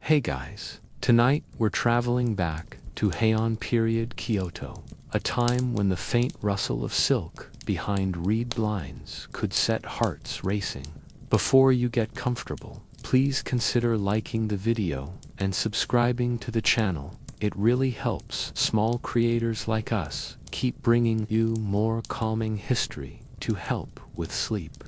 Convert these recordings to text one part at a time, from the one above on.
Hey guys, tonight we're traveling back to Heian-era Kyoto, a time when the faint rustle of silk behind reed blinds could set hearts racing. Before you get comfortable, please consider liking the video and subscribing to the channel. It really helps small creators like us keep bringing you more calming history to help with sleep.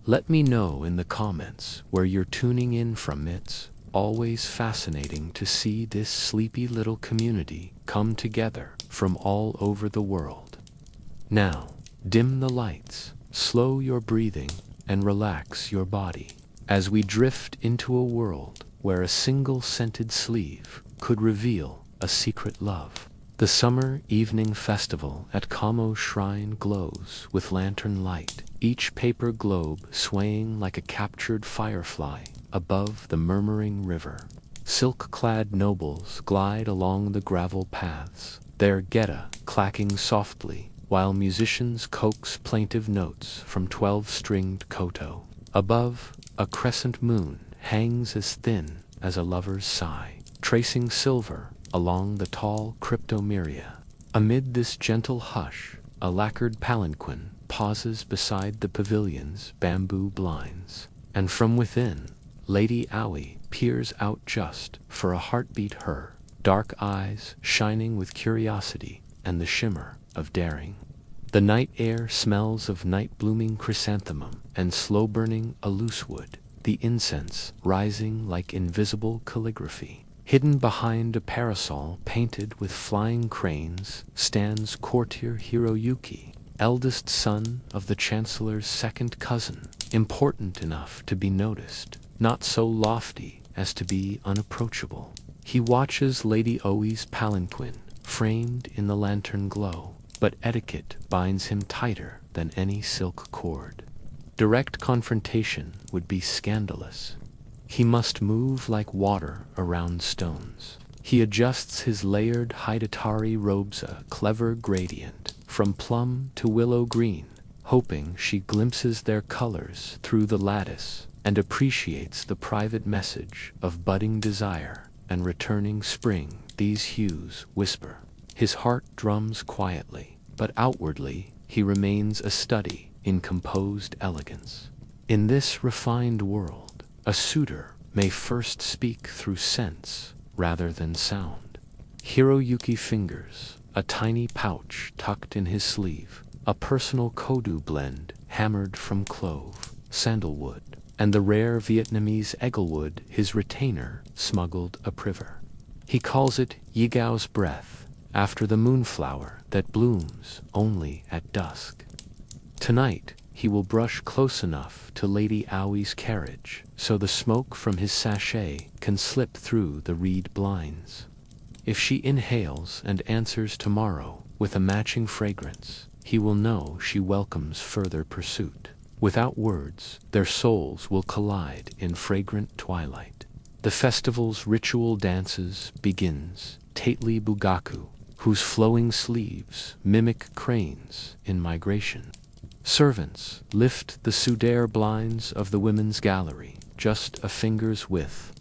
Let me know in the comments where you're tuning in from. It's always fascinating to see this sleepy little community come together from all over the world. Now, dim the lights, slow your breathing, and relax your body as we drift into a world where a single scented sleeve could reveal a secret love. The summer evening festival at Kamo Shrine glows with lantern light, each paper globe swaying like a captured firefly above the murmuring river. Silk-clad nobles glide along the gravel paths, their geta clacking softly, while musicians coax plaintive notes from 12-stringed koto. Above, a crescent moon hangs as thin as a lover's sigh, tracing silver along the tall cryptomeria. Amid this gentle hush, a lacquered palanquin pauses beside the pavilion's bamboo blinds, and from within, Lady Aoi peers out just for a heartbeat, her dark eyes shining with curiosity and the shimmer of daring. The night air smells of night-blooming chrysanthemum and slow-burning aloesewood, the incense rising like invisible calligraphy. Hidden behind a parasol painted with flying cranes stands courtier Hiroyuki, eldest son of the Chancellor's second cousin, important enough to be noticed, not so lofty as to be unapproachable. He watches Lady Aoi's palanquin, framed in the lantern glow, but etiquette binds him tighter than any silk cord. Direct confrontation would be scandalous. He must move like water around stones. He adjusts his layered Hidatari robes, a clever gradient, from plum to willow green, hoping she glimpses their colors through the lattice and appreciates the private message of budding desire and returning spring. These hues whisper. His heart drums quietly, but outwardly he remains a study in composed elegance. In this refined world, a suitor may first speak through sense rather than sound. Hiroyuki fingers a tiny pouch tucked in his sleeve, a personal kodu blend hammered from clove, sandalwood, and the rare Vietnamese egglewood his retainer smuggled a priver. He calls it Yigao's breath, after the moonflower that blooms only at dusk. Tonight, he will brush close enough to Lady Aoi's carriage so the smoke from his sachet can slip through the reed blinds. If she inhales and answers tomorrow with a matching fragrance, he will know she welcomes further pursuit. Without words, their souls will collide in fragrant twilight. The festival's ritual dances begins. Tately Bugaku, whose flowing sleeves mimic cranes in migration. Servants lift the soudaire blinds of the women's gallery just a finger's width,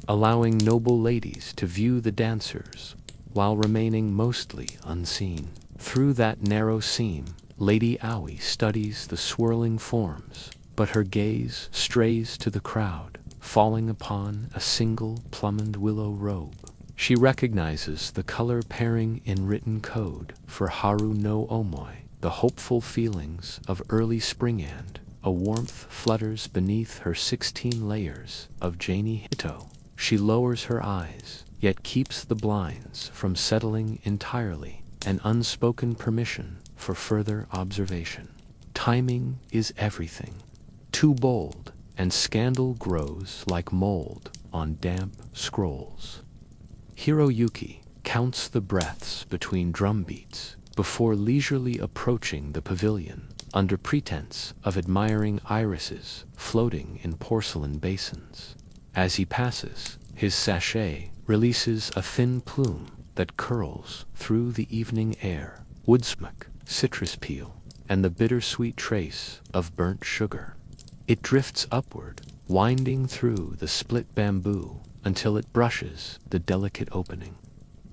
allowing noble ladies to view the dancers while remaining mostly unseen. Through that narrow seam, Lady Aoi studies the swirling forms, but her gaze strays to the crowd, falling upon a single plumed willow robe. She recognizes the color pairing in written code for Haru no Omoi, the hopeful feelings of early spring, and a warmth flutters beneath her 16 layers of Jani Hito. She lowers her eyes, yet keeps the blinds from settling entirely, an unspoken permission for further observation. Timing is everything. Too bold, and scandal grows like mold on damp scrolls. Hiroyuki counts the breaths between drumbeats before leisurely approaching the pavilion, under pretense of admiring irises floating in porcelain basins. As he passes, his sachet releases a thin plume that curls through the evening air, woodsmoke, citrus peel, and the bittersweet trace of burnt sugar. It drifts upward, winding through the split bamboo until it brushes the delicate opening.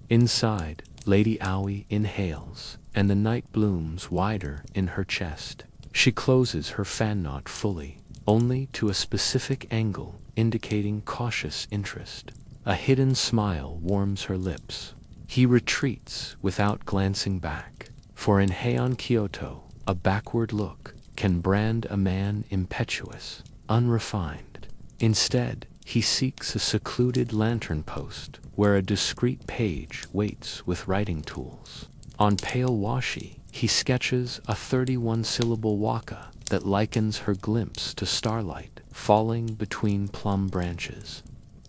Inside, Lady Aoi inhales, and the night blooms wider in her chest. She closes her fan knot fully, only to a specific angle indicating cautious interest. A hidden smile warms her lips. He retreats without glancing back, for in Heian Kyoto, a backward look can brand a man impetuous, unrefined. Instead, he seeks a secluded lantern post where a discreet page waits with writing tools. On pale washi, he sketches a 31-syllable waka that likens her glimpse to starlight falling between plum branches.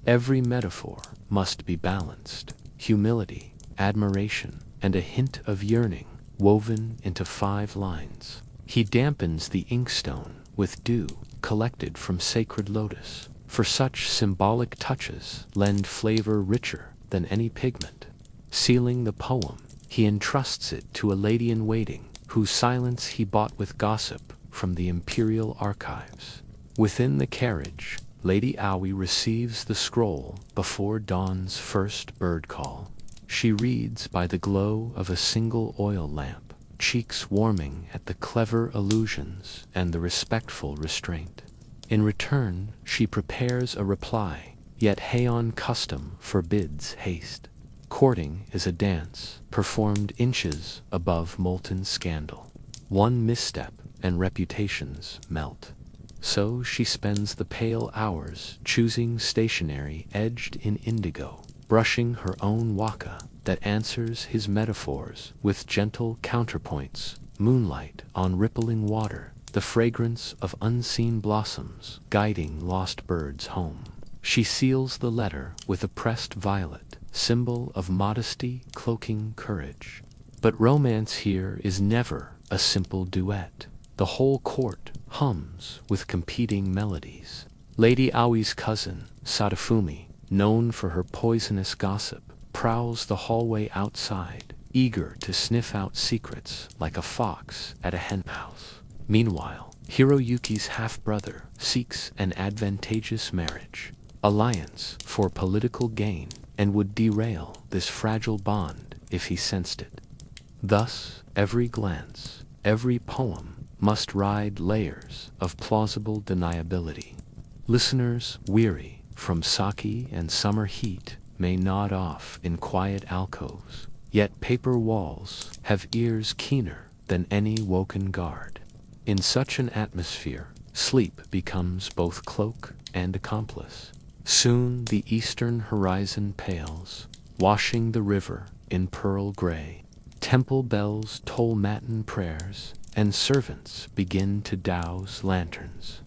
Every metaphor must be balanced: humility, admiration, and a hint of yearning woven into 5 lines. He dampens the inkstone with dew collected from sacred lotus, for such symbolic touches lend flavor richer than any pigment. Sealing the poem, he entrusts it to a lady-in-waiting, whose silence he bought with gossip from the imperial archives. Within the carriage, Lady Aoi receives the scroll before dawn's first bird call. She reads by the glow of a single oil lamp, cheeks warming at the clever allusions and the respectful restraint. In return, she prepares a reply, yet Heian custom forbids haste. Courting is a dance, performed inches above molten scandal. One misstep, and reputations melt. So she spends the pale hours choosing stationery edged in indigo, brushing her own waka that answers his metaphors with gentle counterpoints: moonlight on rippling water, the fragrance of unseen blossoms guiding lost birds home. She seals the letter with a pressed violet, symbol of modesty cloaking courage. But romance here is never a simple duet. The whole court hums with competing melodies. Lady Aoi's cousin, Sadafumi, known for her poisonous gossip, prowls the hallway outside, eager to sniff out secrets like a fox at a henhouse. Meanwhile, Hiroyuki's half-brother seeks an advantageous marriage alliance for political gain, and would derail this fragile bond if he sensed it. Thus, every glance, every poem must ride layers of plausible deniability. Listeners weary from sake and summer heat may nod off in quiet alcoves, yet paper walls have ears keener than any woken guard. In such an atmosphere, sleep becomes both cloak and accomplice. Soon the eastern horizon pales, washing the river in pearl gray. Temple bells toll matin prayers, and servants begin to douse lanterns.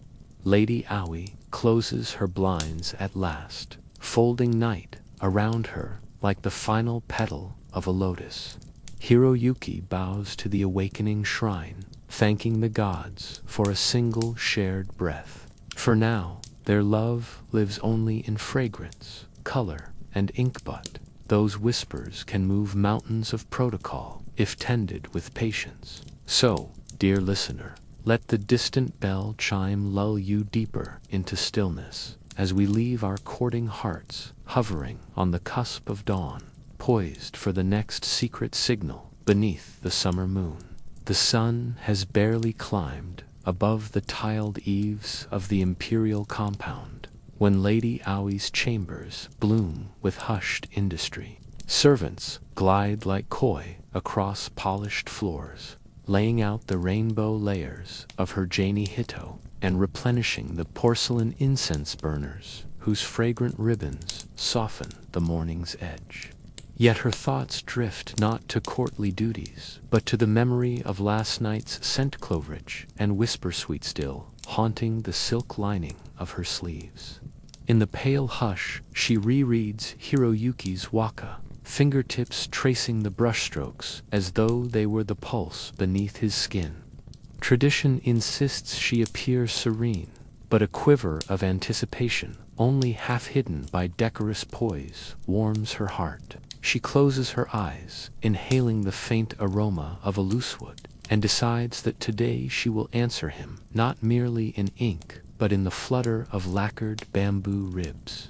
Lady Aoi closes her blinds at last, folding night around her like the final petal of a lotus. Hiroyuki bows to the awakening shrine, thanking the gods for a single shared breath. For now, their love lives only in fragrance, color, and ink, but those whispers can move mountains of protocol if tended with patience. So, dear listener, let the distant bell chime lull you deeper into stillness as we leave our courting hearts hovering on the cusp of dawn, poised for the next secret signal beneath the summer moon. The sun has barely climbed above the tiled eaves of the imperial compound when Lady Aoi's chambers bloom with hushed industry. Servants glide like koi across polished floors, laying out the rainbow layers of her Jani Hito and replenishing the porcelain incense burners whose fragrant ribbons soften the morning's edge. Yet her thoughts drift not to courtly duties, but to the memory of last night's scent cloverage and whisper sweet still, haunting the silk lining of her sleeves. In the pale hush, she rereads Hiroyuki's waka, fingertips tracing the brushstrokes as though they were the pulse beneath his skin. Tradition insists she appear serene, but a quiver of anticipation, only half hidden by decorous poise, warms her heart. She closes her eyes, inhaling the faint aroma of a loosewood, and decides that today she will answer him, not merely in ink, but in the flutter of lacquered bamboo ribs.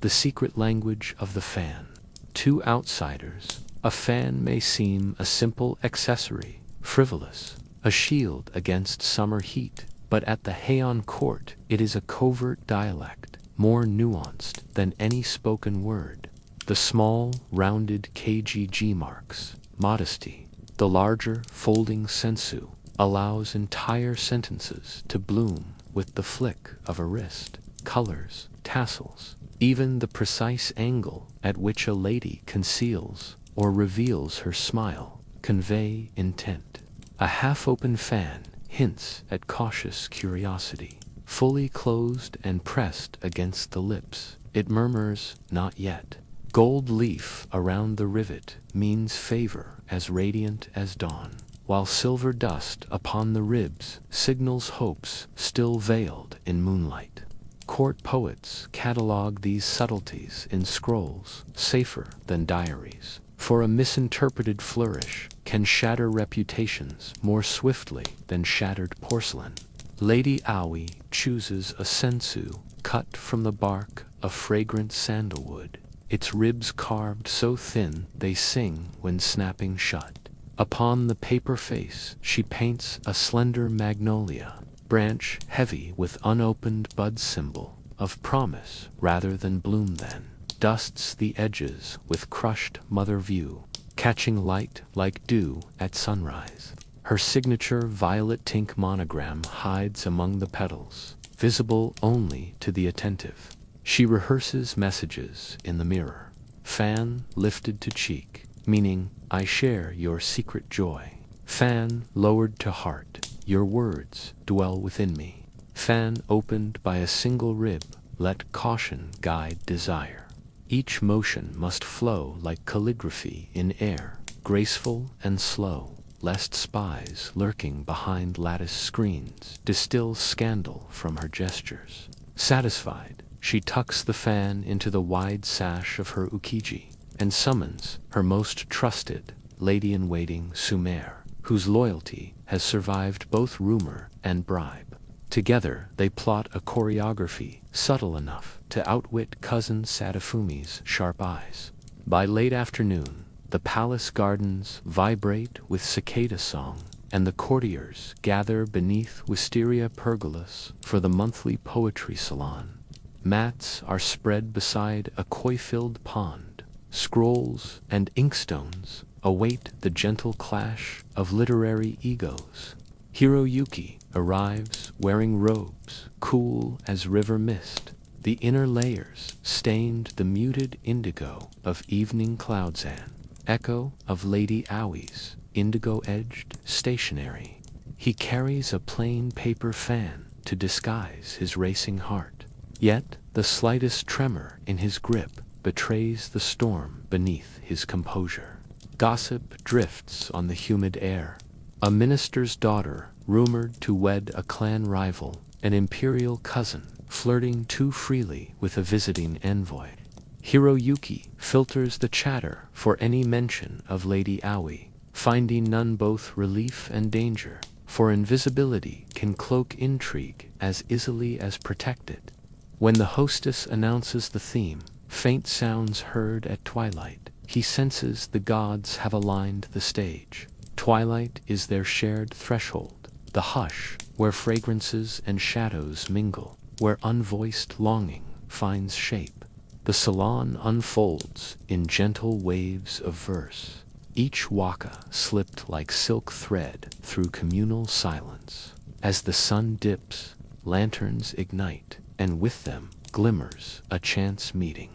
the secret language of the fan. To outsiders, a fan may seem a simple accessory, frivolous, a shield against summer heat, but at the Heian court it is a covert dialect, more nuanced than any spoken word. The small, rounded kgg marks, modesty. The larger, folding sensu, allows entire sentences to bloom with the flick of a wrist, colors, tassels, even the precise angle at which a lady conceals or reveals her smile convey intent. A half-open fan hints at cautious curiosity. Fully closed and pressed against the lips, it murmurs, "Not yet." Gold leaf around the rivet means favor as radiant as dawn, while silver dust upon the ribs signals hopes still veiled in moonlight. Court poets catalog these subtleties in scrolls safer than diaries, for a misinterpreted flourish can shatter reputations more swiftly than shattered porcelain. Lady Aoi chooses a sensu cut from the bark of fragrant sandalwood, its ribs carved so thin they sing when snapping shut. Upon the paper face she paints a slender magnolia, branch heavy with unopened bud symbol of promise rather than bloom, then dusts the edges with crushed mother view, catching light like dew at sunrise. Her signature violet tink monogram hides among the petals, visible only to the attentive. She rehearses messages in the mirror. Fan lifted to cheek, meaning I share your secret joy. Fan lowered to heart, your words dwell within me. Fan opened by a single rib, let caution guide desire. Each motion must flow like calligraphy in air, graceful and slow, lest spies lurking behind lattice screens distill scandal from her gestures. Satisfied, she tucks the fan into the wide sash of her ukiji, and summons her most trusted lady-in-waiting Snore, whose loyalty has survived both rumor and bribe. Together they plot a choreography subtle enough to outwit cousin Sadafumi's sharp eyes. By late afternoon, the palace gardens vibrate with cicada song, and the courtiers gather beneath wisteria pergolas for the monthly poetry salon. Mats are spread beside a koi-filled pond. Scrolls and inkstones await the gentle clash of literary egos. Hiroyuki arrives wearing robes cool as river mist. The inner layers stained the muted indigo of evening cloudsan, echo of Lady Aoi's indigo-edged stationery. He carries a plain paper fan to disguise his racing heart, yet the slightest tremor in his grip betrays the storm beneath his composure. Gossip drifts on the humid air. A minister's daughter, rumored to wed a clan rival, an imperial cousin, flirting too freely with a visiting envoy. Hiroyuki filters the chatter for any mention of Lady Aoi, finding none both relief and danger, for invisibility can cloak intrigue as easily as protect it. When the hostess announces the theme, faint sounds heard at twilight, he senses the gods have aligned the stage. Twilight is their shared threshold, the hush where fragrances and shadows mingle, where unvoiced longing finds shape. The salon unfolds in gentle waves of verse, each waka slipped like silk thread through communal silence. As the sun dips, lanterns ignite, and with them glimmers a chance meeting.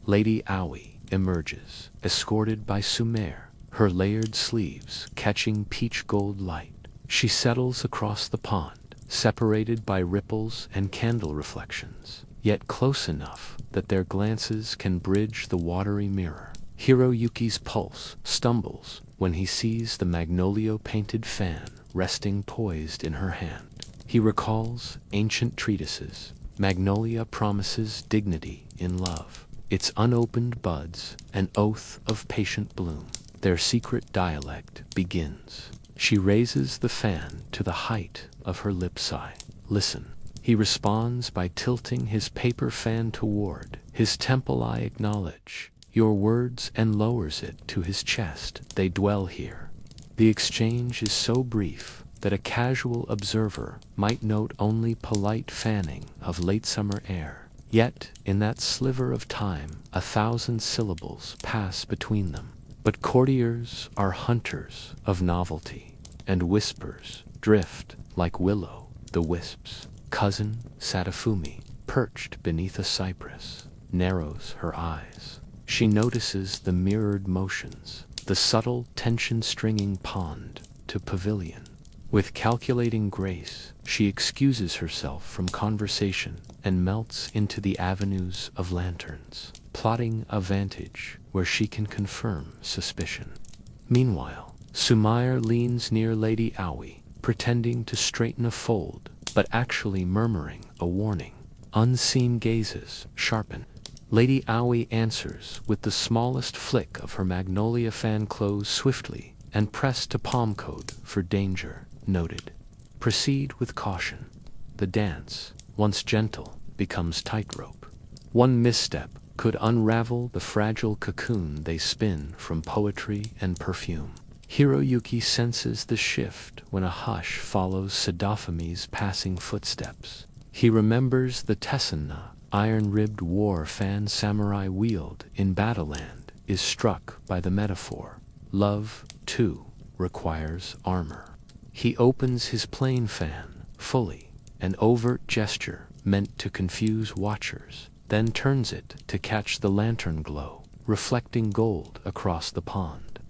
Lady Aoi emerges, escorted by Snore, her layered sleeves catching peach gold light. She settles across the pond, separated by ripples and candle reflections, yet close enough that their glances can bridge the watery mirror. Hiroyuki's pulse stumbles when he sees the magnolia-painted fan resting poised in her hand. He recalls ancient treatises. Magnolia promises dignity in love, its unopened buds an oath of patient bloom. Their secret dialect begins. She raises the fan to the height of her lip sigh. Listen. He responds by tilting his paper fan toward His temple I acknowledge your words, and lowers it to his chest. They dwell here. The exchange is so brief that a casual observer might note only polite fanning of late summer air. Yet, in that sliver of time, 1,000 syllables pass between them. But courtiers are hunters of novelty, and whispers drift like willow the wisps. Cousin Sadafumi, perched beneath a cypress, narrows her eyes. She notices the mirrored motions, the subtle tension stringing pond to pavilion. With calculating grace, she excuses herself from conversation and melts into the avenues of lanterns, plotting a vantage where she can confirm suspicion. Meanwhile, Sumair leans near Lady Aoi, pretending to straighten a fold, but actually murmuring a warning. Unseen gazes sharpen. Lady Aoi answers with the smallest flick of her magnolia fan, close swiftly and press to palm code for danger. Noted. Proceed with caution. The dance, once gentle, becomes tightrope. One misstep could unravel the fragile cocoon they spin from poetry and perfume. Hiroyuki senses the shift when a hush follows Sadafumi's passing footsteps. He remembers the Tessenna, iron-ribbed war fan samurai wield in Battleland, is struck by the metaphor. Love, too, requires armor. He opens his plain fan fully, an overt gesture meant to confuse watchers, then turns it to catch the lantern glow, reflecting gold across the pond.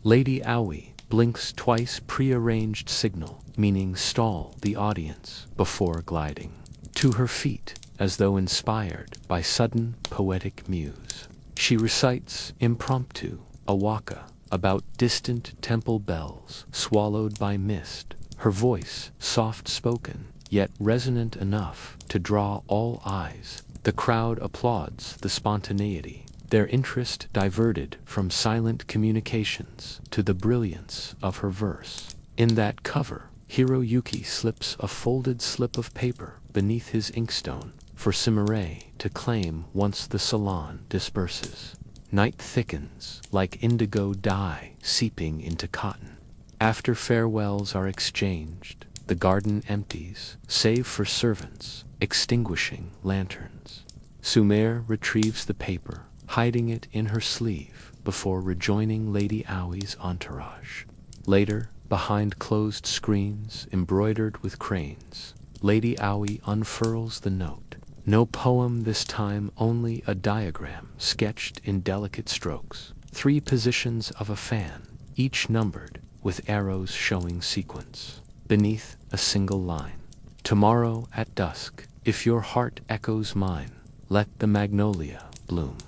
Lady Aoi blinks twice, prearranged signal, meaning stall the audience, before gliding to her feet, as though inspired by sudden poetic muse. She recites impromptu a waka about distant temple bells swallowed by mist, her voice soft-spoken, yet resonant enough to draw all eyes. The crowd applauds the spontaneity, their interest diverted from silent communications to the brilliance of her verse. In that cover, Hiroyuki slips a folded slip of paper beneath his inkstone for Sumire to claim once the salon disperses. Night thickens like indigo dye seeping into cotton. After farewells are exchanged, the garden empties, save for servants extinguishing lanterns. Sumair retrieves the paper, hiding it in her sleeve before rejoining Lady Aoi's entourage. Later, behind closed screens embroidered with cranes, Lady Aoi unfurls the note. No poem this time, only a diagram sketched in delicate strokes. 3 positions of a fan, each numbered with arrows showing sequence. Beneath, a single line. Tomorrow at dusk, if your heart echoes mine, let the magnolia bloom.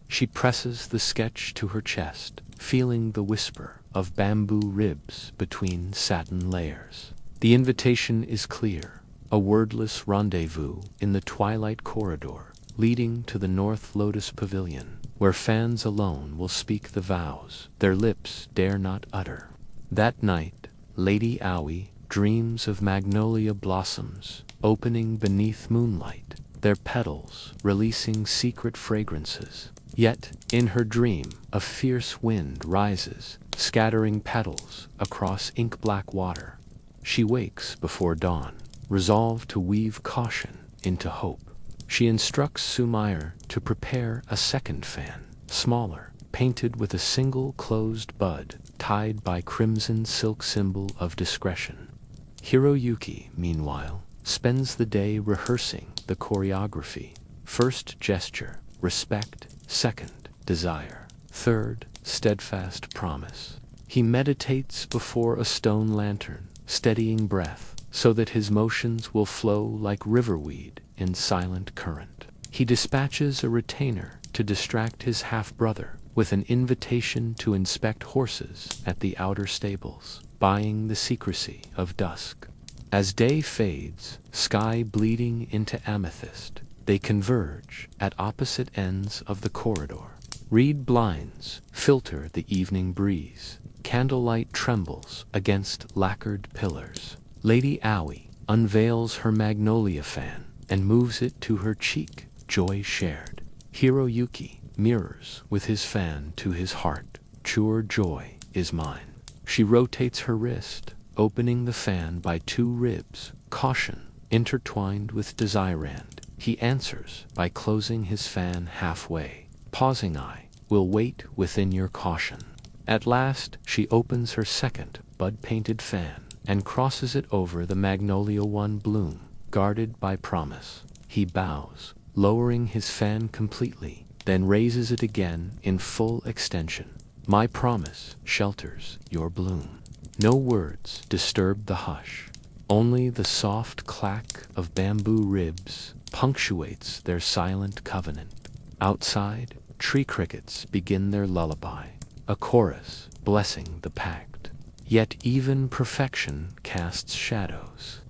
She presses the sketch to her chest, feeling the whisper of bamboo ribs between satin layers. The invitation is clear. A wordless rendezvous in the twilight corridor leading to the North Lotus Pavilion, where fans alone will speak the vows their lips dare not utter. That night, Lady Aoi dreams of magnolia blossoms opening beneath moonlight, their petals releasing secret fragrances. Yet, in her dream, a fierce wind rises, scattering petals across ink-black water. She wakes before dawn, resolved to weave caution into hope. She instructs Sumair to prepare a second fan, smaller, painted with a single closed bud, tied by crimson silk symbol of discretion. Hiroyuki, meanwhile, spends the day rehearsing the choreography. First gesture, respect. Second, desire. Third, steadfast promise. He meditates before a stone lantern, steadying breath, so that his motions will flow like riverweed in silent current. He dispatches a retainer to distract his half-brother with an invitation to inspect horses at the outer stables, buying the secrecy of dusk. As day fades, sky bleeding into amethyst, they converge at opposite ends of the corridor. Reed blinds filter the evening breeze. Candlelight trembles against lacquered pillars. Lady Aoi unveils her magnolia fan and moves it to her cheek, joy shared. Hiroyuki mirrors with his fan to his heart. Pure joy is mine. She rotates her wrist, opening the fan by 2 ribs. Caution, intertwined with desirand. He answers by closing his fan halfway. Pausing, I will wait within your caution. At last, she opens her second bud-painted fan and crosses it over the magnolia one bloom, guarded by promise. He bows, lowering his fan completely, then raises it again in full extension. My promise shelters your bloom. No words disturb the hush. Only the soft clack of bamboo ribs punctuates their silent covenant. Outside, tree crickets begin their lullaby, a chorus blessing the pact. Yet even perfection casts shadows.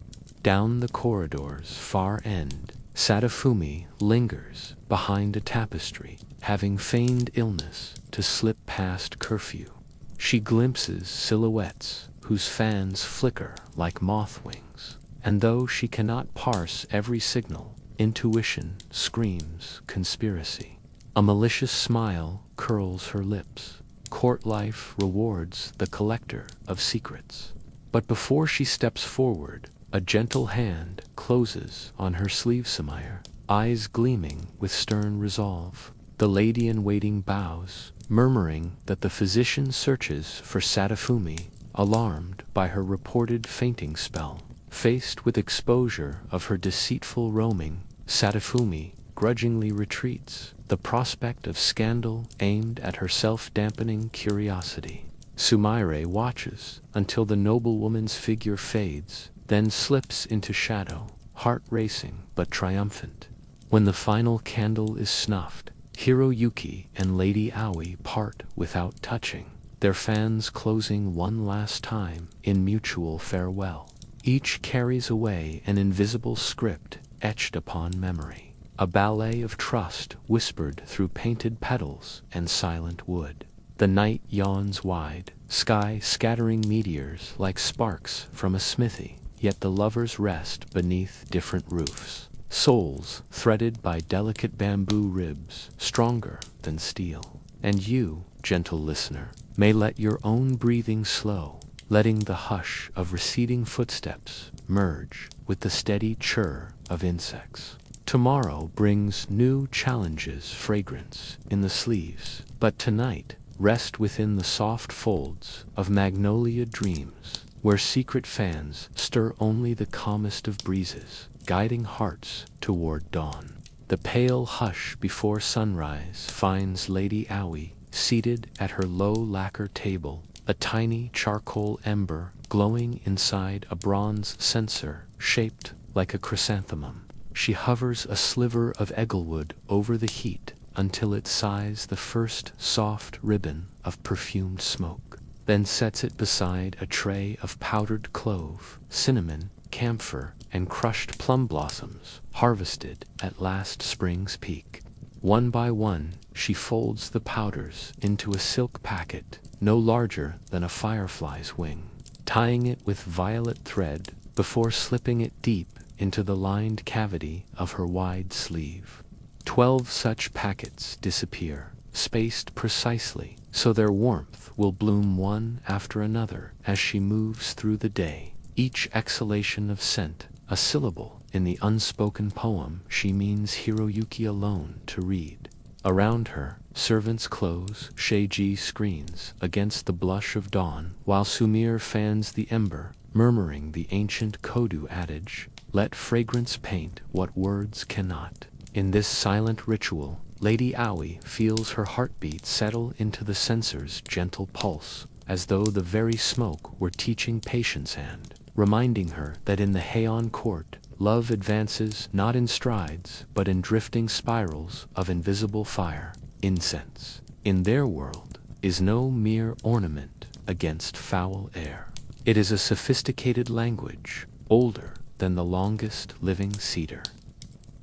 Down the corridor's far end, Sadafumi lingers behind a tapestry, having feigned illness to slip past curfew. She glimpses silhouettes whose fans flicker like moth wings, and though she cannot parse every signal, intuition screams conspiracy. A malicious smile curls her lips. Court life rewards the collector of secrets. But before she steps forward, a gentle hand closes on her sleeve. Samire, eyes gleaming with stern resolve. The lady-in-waiting bows, murmuring that the physician searches for Sadafumi, alarmed by her reported fainting spell. Faced with exposure of her deceitful roaming, Sadafumi grudgingly retreats, the prospect of scandal aimed at her self-dampening curiosity. Sumire watches until the noblewoman's figure fades, then slips into shadow, heart racing but triumphant. When the final candle is snuffed, Hiroyuki and Lady Aoi part without touching, their fans closing one last time in mutual farewell. Each carries away an invisible script etched upon memory. A ballet of trust whispered through painted petals and silent wood. The night yawns wide, sky scattering meteors like sparks from a smithy, yet the lovers rest beneath different roofs. Souls threaded by delicate bamboo ribs, stronger than steel. And you, gentle listener, may let your own breathing slow, letting the hush of receding footsteps merge with the steady chirr of insects. Tomorrow brings new challenges, fragrance in the sleeves, but tonight rest within the soft folds of magnolia dreams, where secret fans stir only the calmest of breezes, guiding hearts toward dawn. The pale hush before sunrise finds Lady Aoi seated at her low lacquer table, a tiny charcoal ember glowing inside a bronze censer shaped like a chrysanthemum. She hovers a sliver of egglewood over the heat until it sighs the first soft ribbon of perfumed smoke, then sets it beside a tray of powdered clove, cinnamon, camphor, and crushed plum blossoms, harvested at last spring's peak. One by one, she folds the powders into a silk packet, no larger than a firefly's wing, tying it with violet thread before slipping it deep into the lined cavity of her wide sleeve. 12 such packets disappear, spaced precisely, so their warmth will bloom one after another as she moves through the day, each exhalation of scent a syllable in the unspoken poem she means Hiroyuki alone to read. Around her, servants close Sheiji screens against the blush of dawn, while Sumire fans the ember, murmuring the ancient Kodu adage, "Let fragrance paint what words cannot." In this silent ritual, Lady Aoi feels her heartbeat settle into the censer's gentle pulse, as though the very smoke were teaching patience and reminding her that in the Heian court, love advances not in strides, but in drifting spirals of invisible fire. Incense, in their world, is no mere ornament against foul air. It is a sophisticated language, older than the longest living cedar.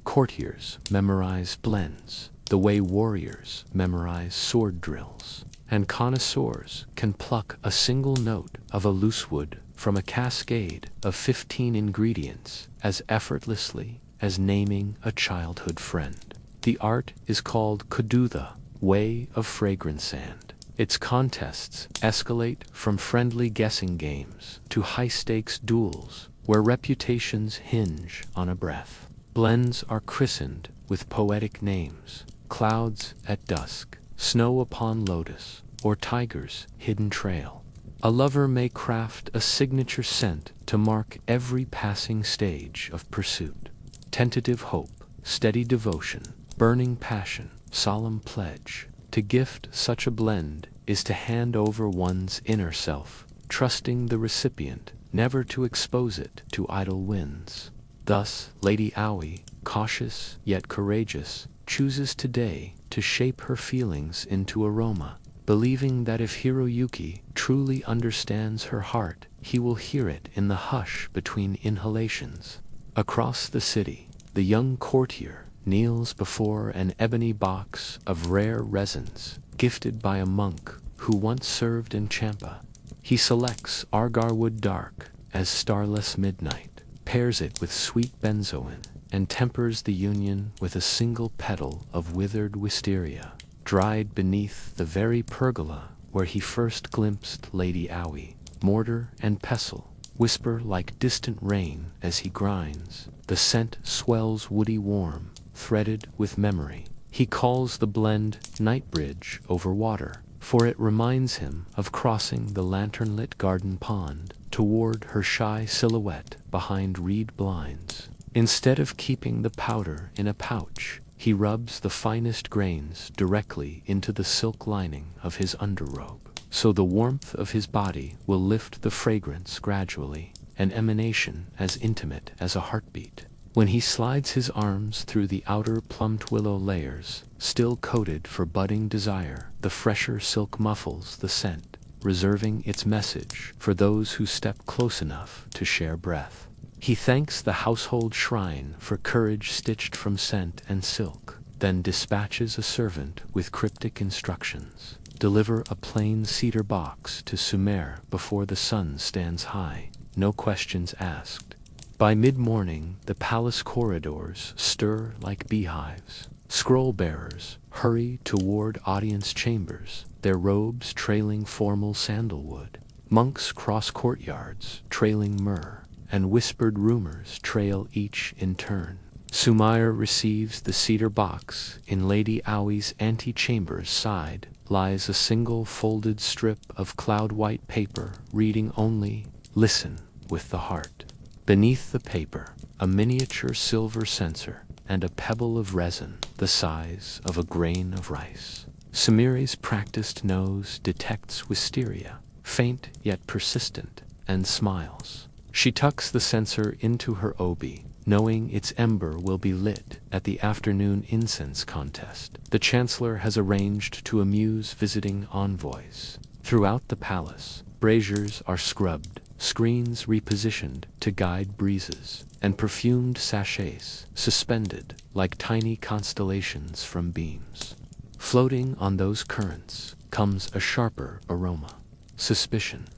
Courtiers memorize blends, the way warriors memorize sword drills, and connoisseurs can pluck a single note of a loosewood from a cascade of 15 ingredients as effortlessly as naming a childhood friend. The art is called Kudutha, Way of Fragrant Sand. Its contests escalate from friendly guessing games to high-stakes duels where reputations hinge on a breath. Blends are christened with poetic names: Clouds at Dusk, Snow upon Lotus, or Tiger's Hidden Trail. A lover may craft a signature scent to mark every passing stage of pursuit. Tentative hope, steady devotion, burning passion, solemn pledge. To gift such a blend is to hand over one's inner self, trusting the recipient never to expose it to idle winds. Thus, Lady Aoi, cautious yet courageous, chooses today to shape her feelings into aroma, believing that if Hiroyuki truly understands her heart, he will hear it in the hush between inhalations. Across the city, the young courtier kneels before an ebony box of rare resins, gifted by a monk who once served in Champa. He selects Argarwood Dark as starless midnight, pairs it with sweet benzoin, and tempers the union with a single petal of withered wisteria, dried beneath the very pergola where he first glimpsed Lady Aoi. Mortar and pestle whisper like distant rain as he grinds. The scent swells woody warm, threaded with memory. He calls the blend Night Bridge over Water, for it reminds him of crossing the lantern-lit garden pond toward her shy silhouette behind reed blinds. Instead of keeping the powder in a pouch, he rubs the finest grains directly into the silk lining of his underrobe, so the warmth of his body will lift the fragrance gradually, an emanation as intimate as a heartbeat. When he slides his arms through the outer plumped willow layers, still coated for budding desire, the fresher silk muffles the scent, reserving its message for those who step close enough to share breath. He thanks the household shrine for courage stitched from scent and silk, then dispatches a servant with cryptic instructions. Deliver a plain cedar box to Sumer before the sun stands high, no questions asked. By mid-morning, the palace corridors stir like beehives. Scroll-bearers hurry toward audience chambers, their robes trailing formal sandalwood. Monks cross courtyards, trailing myrrh, and whispered rumors trail each in turn. Sumair receives the cedar box. In Lady Aoi's antechamber's side lies a single folded strip of cloud-white paper, reading only, "Listen with the heart." Beneath the paper, a miniature silver censer and a pebble of resin the size of a grain of rice. Sumire's practiced nose detects wisteria, faint yet persistent, and smiles. She tucks the censer into her obi, knowing its ember will be lit at the afternoon incense contest the Chancellor has arranged to amuse visiting envoys. Throughout the palace, braziers are scrubbed, screens repositioned to guide breezes, and perfumed sachets suspended like tiny constellations from beams. Floating on those currents comes a sharper aroma. Suspicion.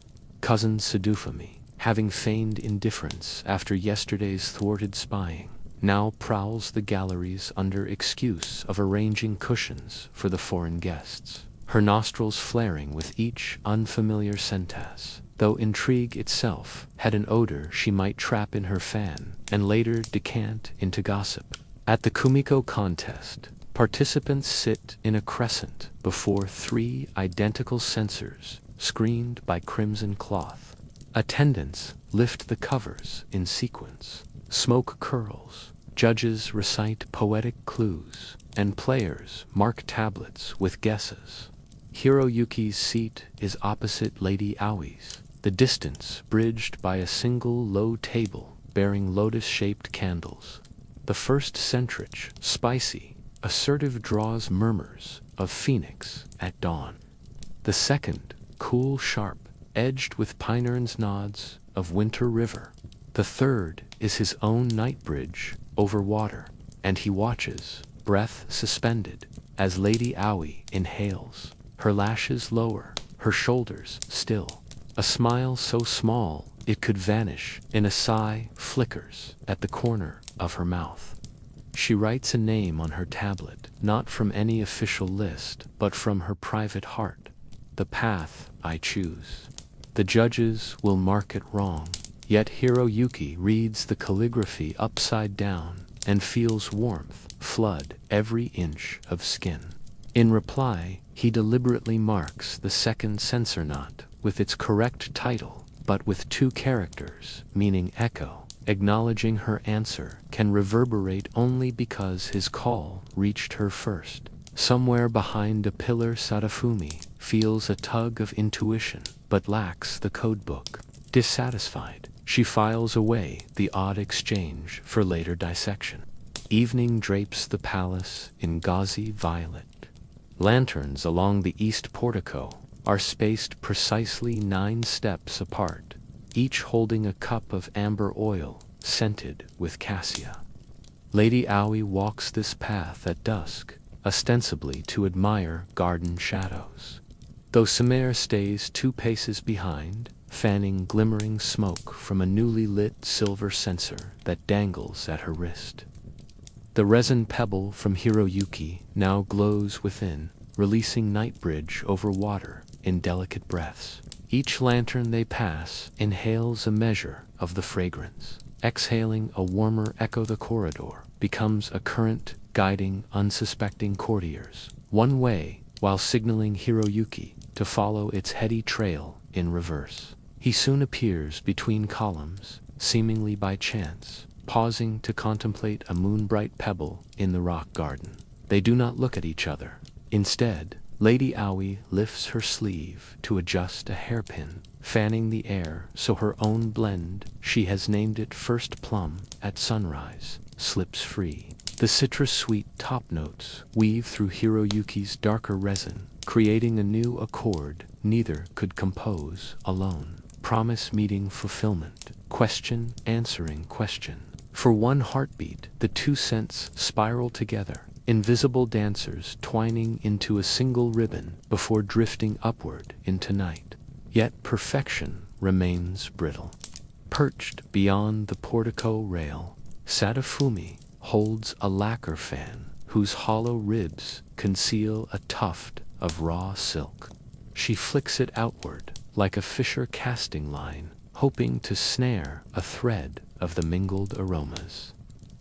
Cousin Sedufami, having feigned indifference after yesterday's thwarted spying, now prowls the galleries under excuse of arranging cushions for the foreign guests, her nostrils flaring with each unfamiliar scentas, though intrigue itself had an odor she might trap in her fan and later decant into gossip. At the Kumiko contest, participants sit in a crescent before 3 identical censers screened by crimson cloth. Attendants lift the covers in sequence. Smoke curls, judges recite poetic clues, and players mark tablets with guesses. Hiroyuki's seat is opposite Lady Aoi's, the distance bridged by a single low table bearing lotus-shaped candles. The first centrich, spicy, assertive, draws murmurs of phoenix at dawn. The second, cool, sharp, edged with Pinern's nods of winter river. The third is his own night bridge over water, and he watches, breath suspended, as Lady Aoi inhales, her lashes lower, her shoulders still. A smile so small it could vanish in a sigh flickers at the corner of her mouth. She writes a name on her tablet, not from any official list, but from her private heart. The path I choose. The judges will mark it wrong, yet Hiroyuki reads the calligraphy upside down and feels warmth flood every inch of skin. In reply, he deliberately marks the second censor knot with its correct title, but with 2 characters, meaning echo. Acknowledging her answer can reverberate only because his call reached her first. Somewhere behind a pillar, Sadafumi feels a tug of intuition, but lacks the codebook. Dissatisfied, she files away the odd exchange for later dissection. Evening drapes the palace in gauzy violet. Lanterns along the east portico are spaced precisely 9 steps apart, each holding a cup of amber oil scented with cassia. Lady Aoi walks this path at dusk, ostensibly to admire garden shadows. Though Sumer stays 2 paces behind, fanning glimmering smoke from a newly lit silver censer that dangles at her wrist. The resin pebble from Hiroyuki now glows within, releasing Nightbridge over water in delicate breaths. Each lantern they pass inhales a measure of the fragrance. Exhaling a warmer echo, the corridor becomes a current guiding unsuspecting courtiers one way while signaling Hiroyuki to follow its heady trail in reverse. He soon appears between columns, seemingly by chance, pausing to contemplate a moonbright pebble in the rock garden. They do not look at each other. Instead, Lady Aoi lifts her sleeve to adjust a hairpin, fanning the air so her own blend, she has named it First Plum at Sunrise, slips free. The citrus-sweet top notes weave through Hiroyuki's darker resin, creating a new accord neither could compose alone. Promise meeting fulfillment, question answering question. For one heartbeat, the 2 scents spiral together, invisible dancers twining into a single ribbon before drifting upward into night. Yet perfection remains brittle. Perched beyond the portico rail, Sadafumi holds a lacquer fan whose hollow ribs conceal a tuft of raw silk. She flicks it outward like a fisher casting line, hoping to snare a thread of the mingled aromas.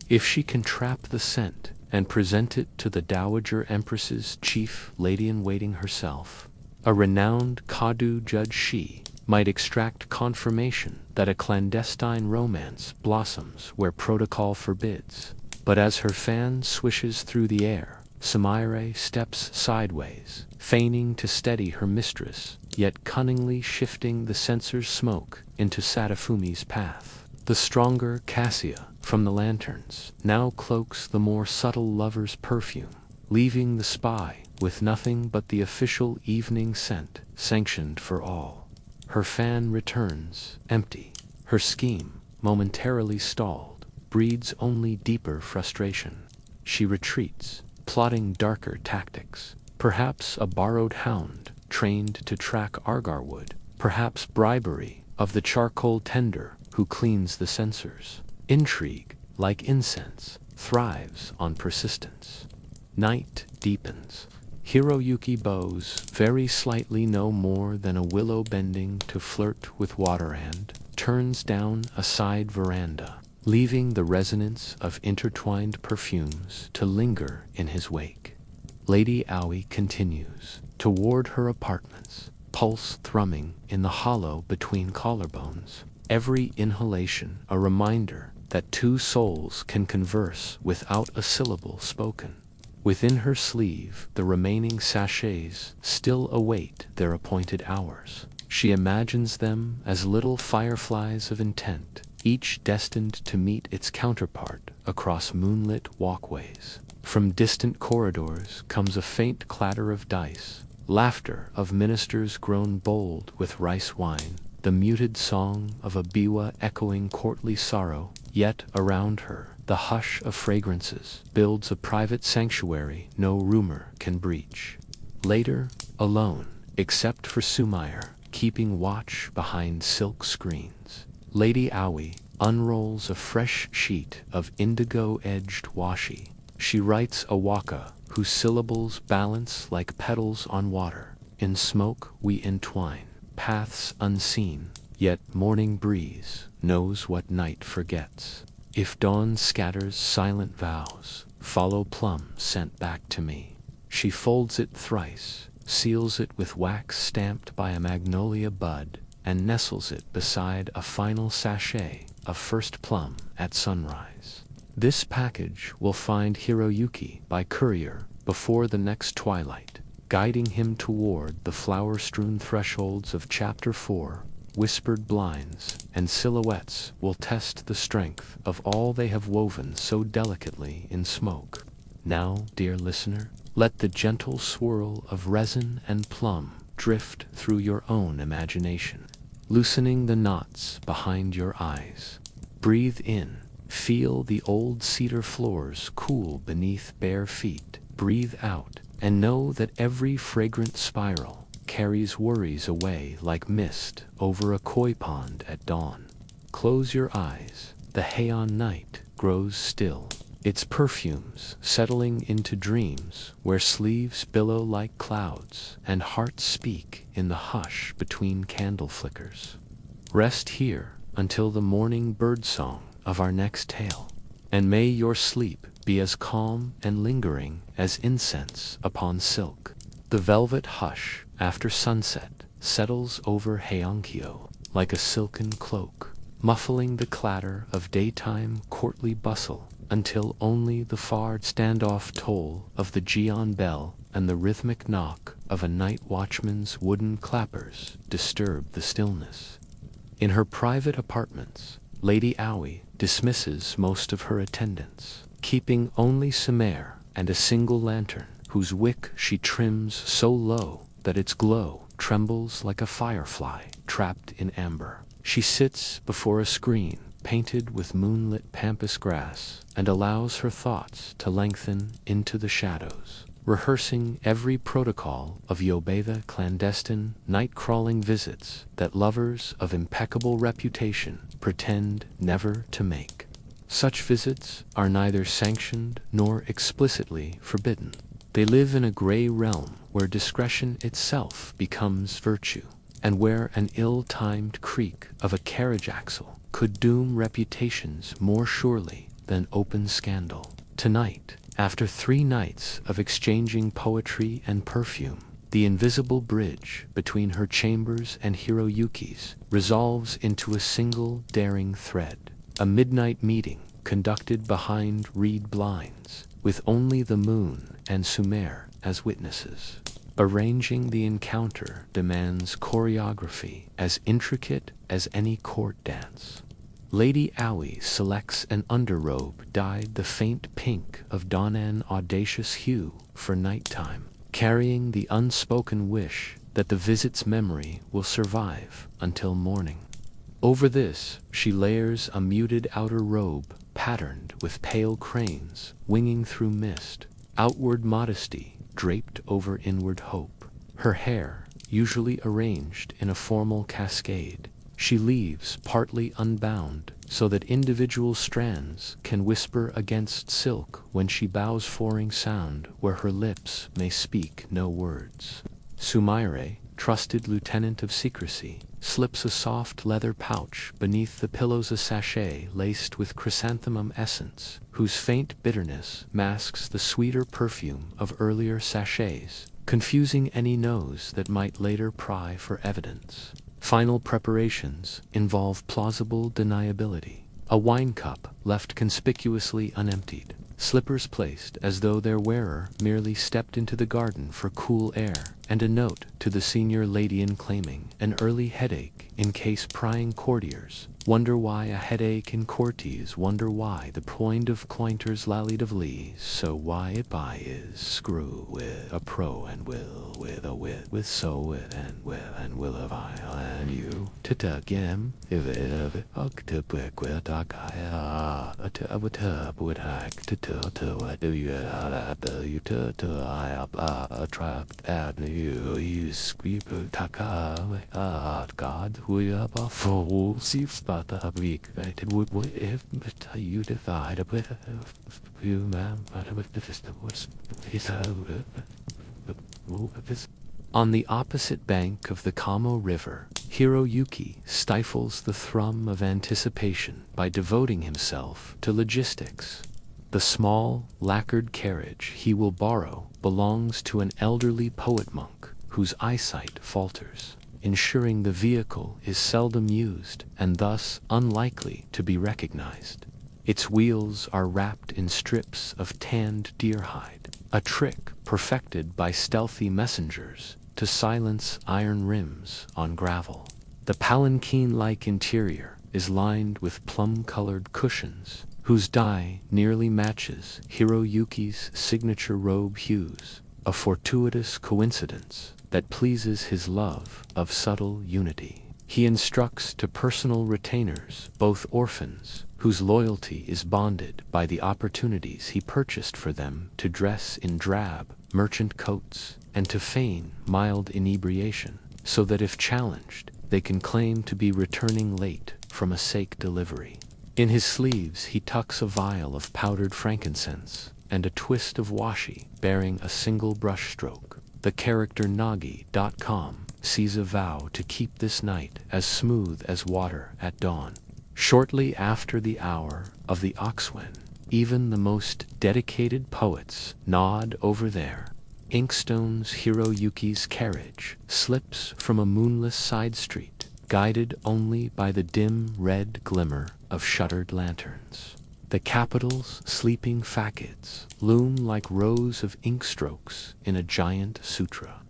If she can trap the scent and present it to the Dowager Empress's chief lady-in-waiting herself, a renowned Kadu judge, she might extract confirmation that a clandestine romance blossoms where protocol forbids. But as her fan swishes through the air, Sumaire steps sideways, feigning to steady her mistress, yet cunningly shifting the censer's smoke into Sadafumi's path. The stronger cassia from the lanterns now cloaks the more subtle lover's perfume, leaving the spy with nothing but the official evening scent sanctioned for all. Her fan returns, empty. Her scheme, momentarily stalled, breeds only deeper frustration. She retreats, plotting darker tactics. Perhaps a borrowed hound, trained to track Argarwood. Perhaps bribery of the charcoal tender who cleans the censers. Intrigue, like incense, thrives on persistence. Night deepens. Hiroyuki bows very slightly, no more than a willow bending to flirt with water, and turns down a side veranda, leaving the resonance of intertwined perfumes to linger in his wake. Lady Aoi continues toward her apartments, pulse thrumming in the hollow between collarbones. Every inhalation a reminder that 2 souls can converse without a syllable spoken. Within her sleeve, the remaining sachets still await their appointed hours. She imagines them as little fireflies of intent, each destined to meet its counterpart across moonlit walkways. From distant corridors comes a faint clatter of dice, laughter of ministers grown bold with rice wine, the muted song of a biwa echoing courtly sorrow, yet around her, the hush of fragrances builds a private sanctuary no rumor can breach. Later, alone, except for Sumaire, keeping watch behind silk screens, Lady Aoi unrolls a fresh sheet of indigo-edged washi. She writes a waka, whose syllables balance like petals on water. In smoke we entwine, paths unseen, yet morning breeze knows what night forgets. If dawn scatters silent vows, follow plum sent back to me. She folds it thrice, seals it with wax stamped by a magnolia bud, and nestles it beside a final sachet of first plum at sunrise. This package will find Hiroyuki by courier before the next twilight, guiding him toward the flower-strewn thresholds of Chapter 4. Whispered blinds and silhouettes will test the strength of all they have woven so delicately in smoke. Now, dear listener, let the gentle swirl of resin and plum drift through your own imagination, loosening the knots behind your eyes. Breathe in, feel the old cedar floors cool beneath bare feet. Breathe out, and know that every fragrant spiral carries worries away like mist over a koi pond at dawn. Close your eyes. The Heian night grows still, its perfumes settling into dreams where sleeves billow like clouds and hearts speak in the hush between candle flickers. Rest here until the morning birdsong of our next tale, and may your sleep be as calm and lingering as incense upon silk. The velvet hush after sunset settles over Heian-kyoto like a silken cloak, muffling the clatter of daytime courtly bustle until only the far standoff toll of the Gion bell and the rhythmic knock of a night watchman's wooden clappers disturb the stillness. In her private apartments, Lady Aoi dismisses most of her attendants, keeping only Snore and a single lantern, whose wick she trims so low that its glow trembles like a firefly trapped in amber. She sits before a screen painted with moonlit pampas grass and allows her thoughts to lengthen into the shadows, rehearsing every protocol of Yobei clandestine night-crawling visits that lovers of impeccable reputation pretend never to make. Such visits are neither sanctioned nor explicitly forbidden. They live in a gray realm where discretion itself becomes virtue, and where an ill-timed creak of a carriage axle could doom reputations more surely than open scandal. Tonight, after 3 nights of exchanging poetry and perfume, the invisible bridge between her chambers and Hiroyuki's resolves into a single daring thread. A midnight meeting conducted behind reed blinds, with only the moon and Snore as witnesses. Arranging the encounter demands choreography as intricate as any court dance. Lady Aoi selects an underrobe dyed the faint pink of Danan audacious hue for nighttime, carrying the unspoken wish that the visit's memory will survive until morning. Over this, she layers a muted outer robe patterned with pale cranes winging through mist, outward modesty draped over inward hope. Her hair, usually arranged in a formal cascade, she leaves partly unbound so that individual strands can whisper against silk when she bows foreign sound where her lips may speak no words. Sumaire, trusted lieutenant of secrecy, slips a soft leather pouch beneath the pillows, a sachet laced with chrysanthemum essence, whose faint bitterness masks the sweeter perfume of earlier sachets, confusing any nose that might later pry for evidence. Final preparations involve plausible deniability. A wine cup left conspicuously unemptied, slippers placed as though their wearer merely stepped into the garden for cool air, and a note to the senior lady claiming an early headache in case prying courtiers wonder why a headache in courtiers wonder why the point of cointers lallied of lees, so why it by is screw with a pro and will with a with so with and will of I and you to gem if it to quick with a guy a tub would hack to what do you to I a trap at you screep taka God we up a fool see about the week. If you divide up with you, man, with the system was on the opposite bank of the Kamo River, Hiroyuki stifles the thrum of anticipation by devoting himself to logistics. The small, lacquered carriage he will borrow belongs to an elderly poet monk whose eyesight falters, ensuring the vehicle is seldom used and thus unlikely to be recognized. Its wheels are wrapped in strips of tanned deer hide, a trick perfected by stealthy messengers to silence iron rims on gravel. The palanquin-like interior is lined with plum-colored cushions, whose dye nearly matches Hiroyuki's signature robe hues, a fortuitous coincidence that pleases his love of subtle unity. He instructs to personal retainers, both orphans, whose loyalty is bonded by the opportunities he purchased for them to dress in drab, merchant coats, and to feign mild inebriation, so that if challenged, they can claim to be returning late from a sake delivery. In his sleeves he tucks a vial of powdered frankincense and a twist of washi bearing a single brushstroke. The character Nagi.com sees a vow to keep this night as smooth as water at dawn. Shortly after the hour of the oxwen, even the most dedicated poets nod over there. Inkstone's Hiroyuki's carriage slips from a moonless side street, guided only by the dim red glimmer of shuttered lanterns. The capital's sleeping facades loom like rows of ink strokes in a giant sutra.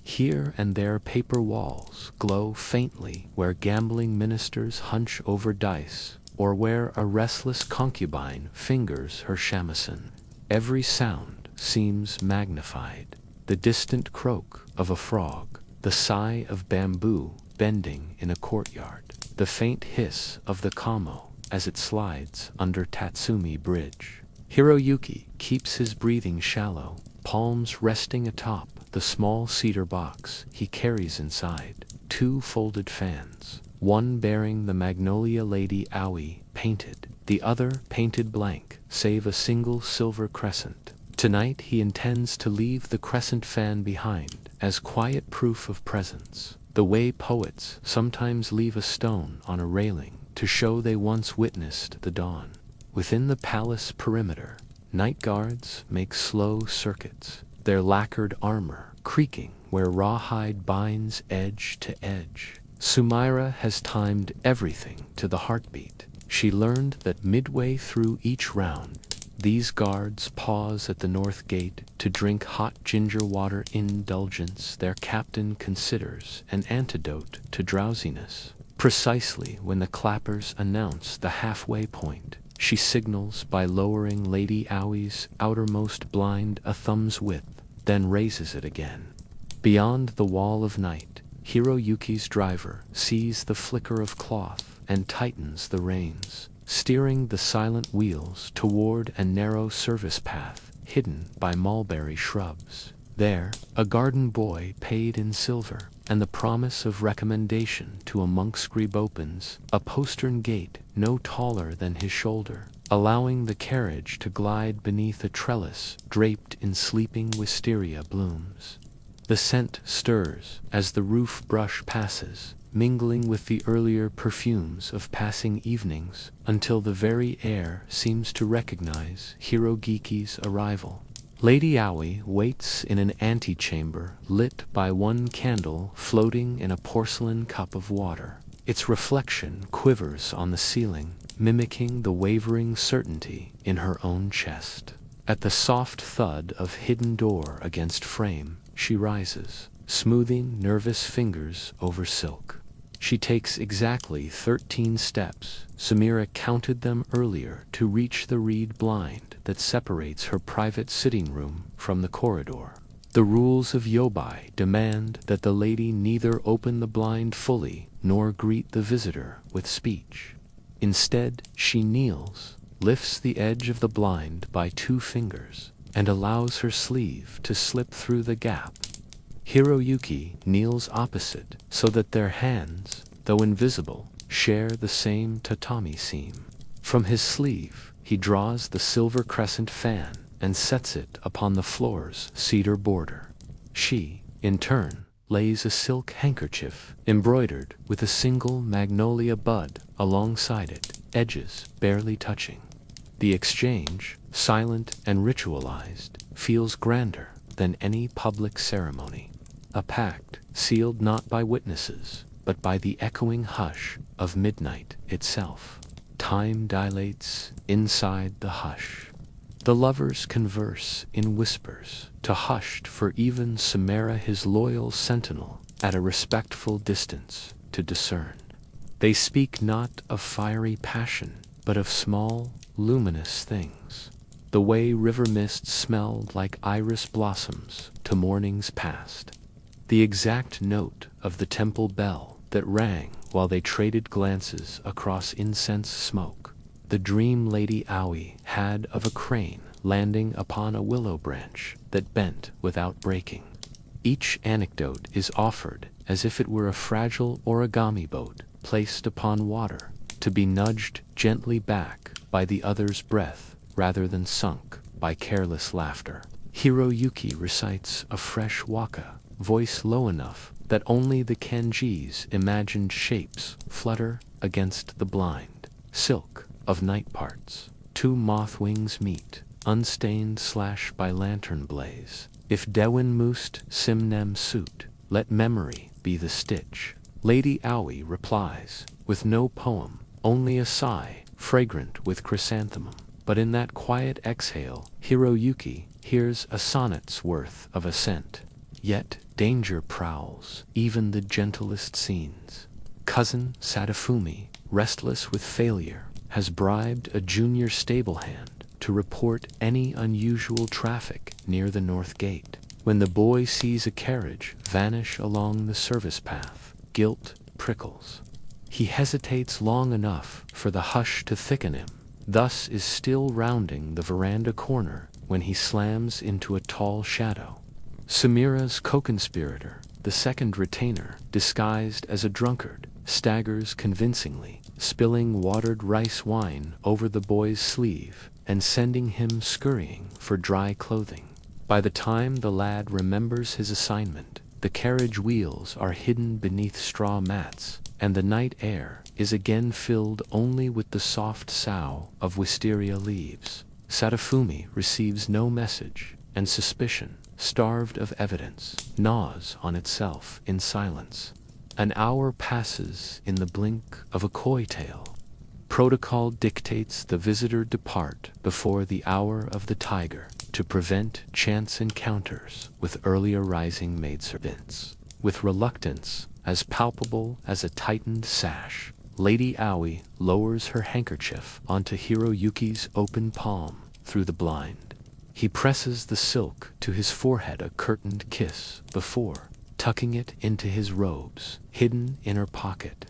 Here and there paper walls glow faintly where gambling ministers hunch over dice, or where a restless concubine fingers her shamisen. Every sound seems magnified. The distant croak of a frog, the sigh of bamboo bending in a courtyard, the faint hiss of the Kamo as it slides under Tatsumi Bridge. Hiroyuki keeps his breathing shallow, palms resting atop the small cedar box he carries inside. 2 folded fans, one bearing the Magnolia Lady Aoi painted, the other painted blank, save a single silver crescent. Tonight he intends to leave the crescent fan behind as quiet proof of presence, the way poets sometimes leave a stone on a railing to show they once witnessed the dawn. Within the palace perimeter, night guards make slow circuits, their lacquered armor creaking where rawhide binds edge to edge. Sumaira has timed everything to the heartbeat. She learned that midway through each round, these guards pause at the north gate to drink hot ginger water indulgence their captain considers an antidote to drowsiness. Precisely when the clappers announce the halfway point, she signals by lowering Lady Aoi's outermost blind a thumb's width, then raises it again. Beyond the wall of night, Hiroyuki's driver sees the flicker of cloth and tightens the reins, steering the silent wheels toward a narrow service path hidden by mulberry shrubs. There, a garden boy paid in silver, and the promise of recommendation to a monk's grebe opens a postern gate no taller than his shoulder, allowing the carriage to glide beneath a trellis draped in sleeping wisteria blooms. The scent stirs as the roof brush passes, mingling with the earlier perfumes of passing evenings, until the very air seems to recognize Hirogiki's arrival. Lady Aoi waits in an antechamber lit by one candle floating in a porcelain cup of water. Its reflection quivers on the ceiling, mimicking the wavering certainty in her own chest. At the soft thud of hidden door against frame, she rises, smoothing nervous fingers over silk. She takes exactly 13 steps. Samira counted them earlier to reach the reed blind that separates her private sitting room from the corridor. The rules of Yobai demand that the lady neither open the blind fully nor greet the visitor with speech. Instead, she kneels, lifts the edge of the blind by 2 fingers, and allows her sleeve to slip through the gap. Hiroyuki kneels opposite so that their hands, though invisible, share the same tatami seam. From his sleeve, he draws the silver crescent fan and sets it upon the floor's cedar border. She, in turn, lays a silk handkerchief embroidered with a single magnolia bud alongside it, edges barely touching. The exchange, silent and ritualized, feels grander than any public ceremony. A pact sealed not by witnesses, but by the echoing hush of midnight itself. Time dilates inside the hush. The lovers converse in whispers, too hushed for even Samara, his loyal sentinel, at a respectful distance, to discern. They speak not of fiery passion, but of small, luminous things. The way river mists smelled like iris blossoms to mornings past. The exact note of the temple bell that rang while they traded glances across incense smoke. The dream Lady Aoi had of a crane landing upon a willow branch that bent without breaking. Each anecdote is offered as if it were a fragile origami boat placed upon water, to be nudged gently back by the other's breath rather than sunk by careless laughter. Hiroyuki recites a fresh waka, voice low enough that only the Kenji's imagined shapes flutter against the blind silk of night parts. Two moth wings meet, unstained / by lantern blaze. If Dewin moost simnem suit, let memory be the stitch. Lady Aoi replies, with no poem, only a sigh, fragrant with chrysanthemum. But in that quiet exhale, Hiroyuki hears a sonnet's worth of assent. Yet danger prowls even the gentlest scenes. Cousin Sadafumi, restless with failure, has bribed a junior stable hand to report any unusual traffic near the north gate. When the boy sees a carriage vanish along the service path, guilt prickles. He hesitates long enough for the hush to thicken him, thus is still rounding the veranda corner when he slams into a tall shadow. Samira's co-conspirator, the second retainer, disguised as a drunkard, staggers convincingly, spilling watered rice wine over the boy's sleeve and sending him scurrying for dry clothing. By the time the lad remembers his assignment, the carriage wheels are hidden beneath straw mats, and the night air is again filled only with the soft sough of wisteria leaves. Sadafumi receives no message, and suspicion, starved of evidence, gnaws on itself in silence. An hour passes in the blink of a koi tail. Protocol dictates the visitor depart before the hour of the tiger to prevent chance encounters with earlier rising maidservants. With reluctance as palpable as a tightened sash, Lady Aoi lowers her handkerchief onto Hiroyuki's open palm through the blind. He presses the silk to his forehead, a curtained kiss, before tucking it into his robes, hidden inner pocket.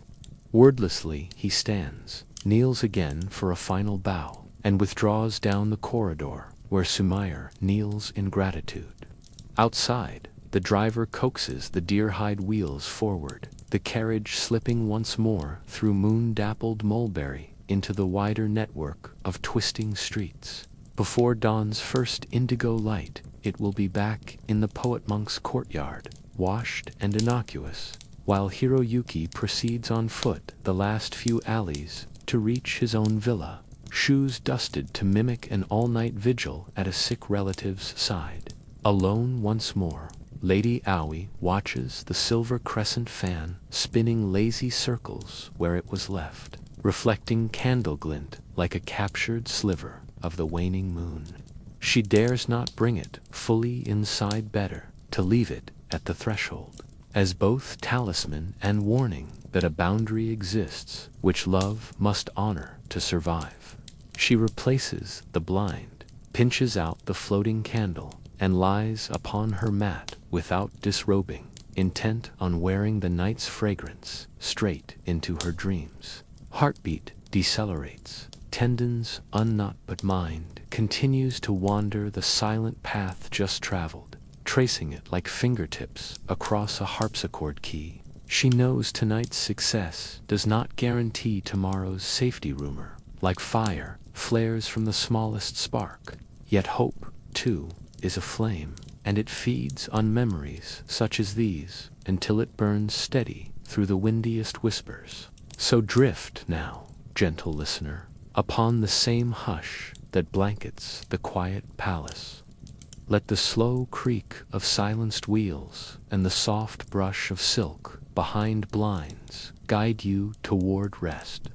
Wordlessly he stands, kneels again for a final bow, and withdraws down the corridor, where Sumire kneels in gratitude. Outside, the driver coaxes the deer-hide wheels forward, the carriage slipping once more through moon-dappled mulberry into the wider network of twisting streets. Before dawn's first indigo light, it will be back in the poet monk's courtyard, washed and innocuous, while Hiroyuki proceeds on foot the last few alleys to reach his own villa, shoes dusted to mimic an all-night vigil at a sick relative's side. Alone once more, Lady Aoi watches the silver crescent fan spinning lazy circles where it was left, reflecting candle glint like a captured sliver of the waning moon. She dares not bring it fully inside, better to leave it at the threshold, as both talisman and warning that a boundary exists which love must honor to survive. She replaces the blind, pinches out the floating candle, and lies upon her mat without disrobing, intent on wearing the night's fragrance straight into her dreams. Heartbeat decelerates, tendons unknot, but mind continues to wander the silent path just traveled, tracing it like fingertips across a harpsichord key. She knows tonight's success does not guarantee tomorrow's safety. Rumor, like fire, flares from the smallest spark. Yet hope, too, is a flame, and it feeds on memories such as these until it burns steady through the windiest whispers. So drift now, gentle listener, upon the same hush that blankets the quiet palace. Let the slow creak of silenced wheels and the soft brush of silk behind blinds guide you toward rest.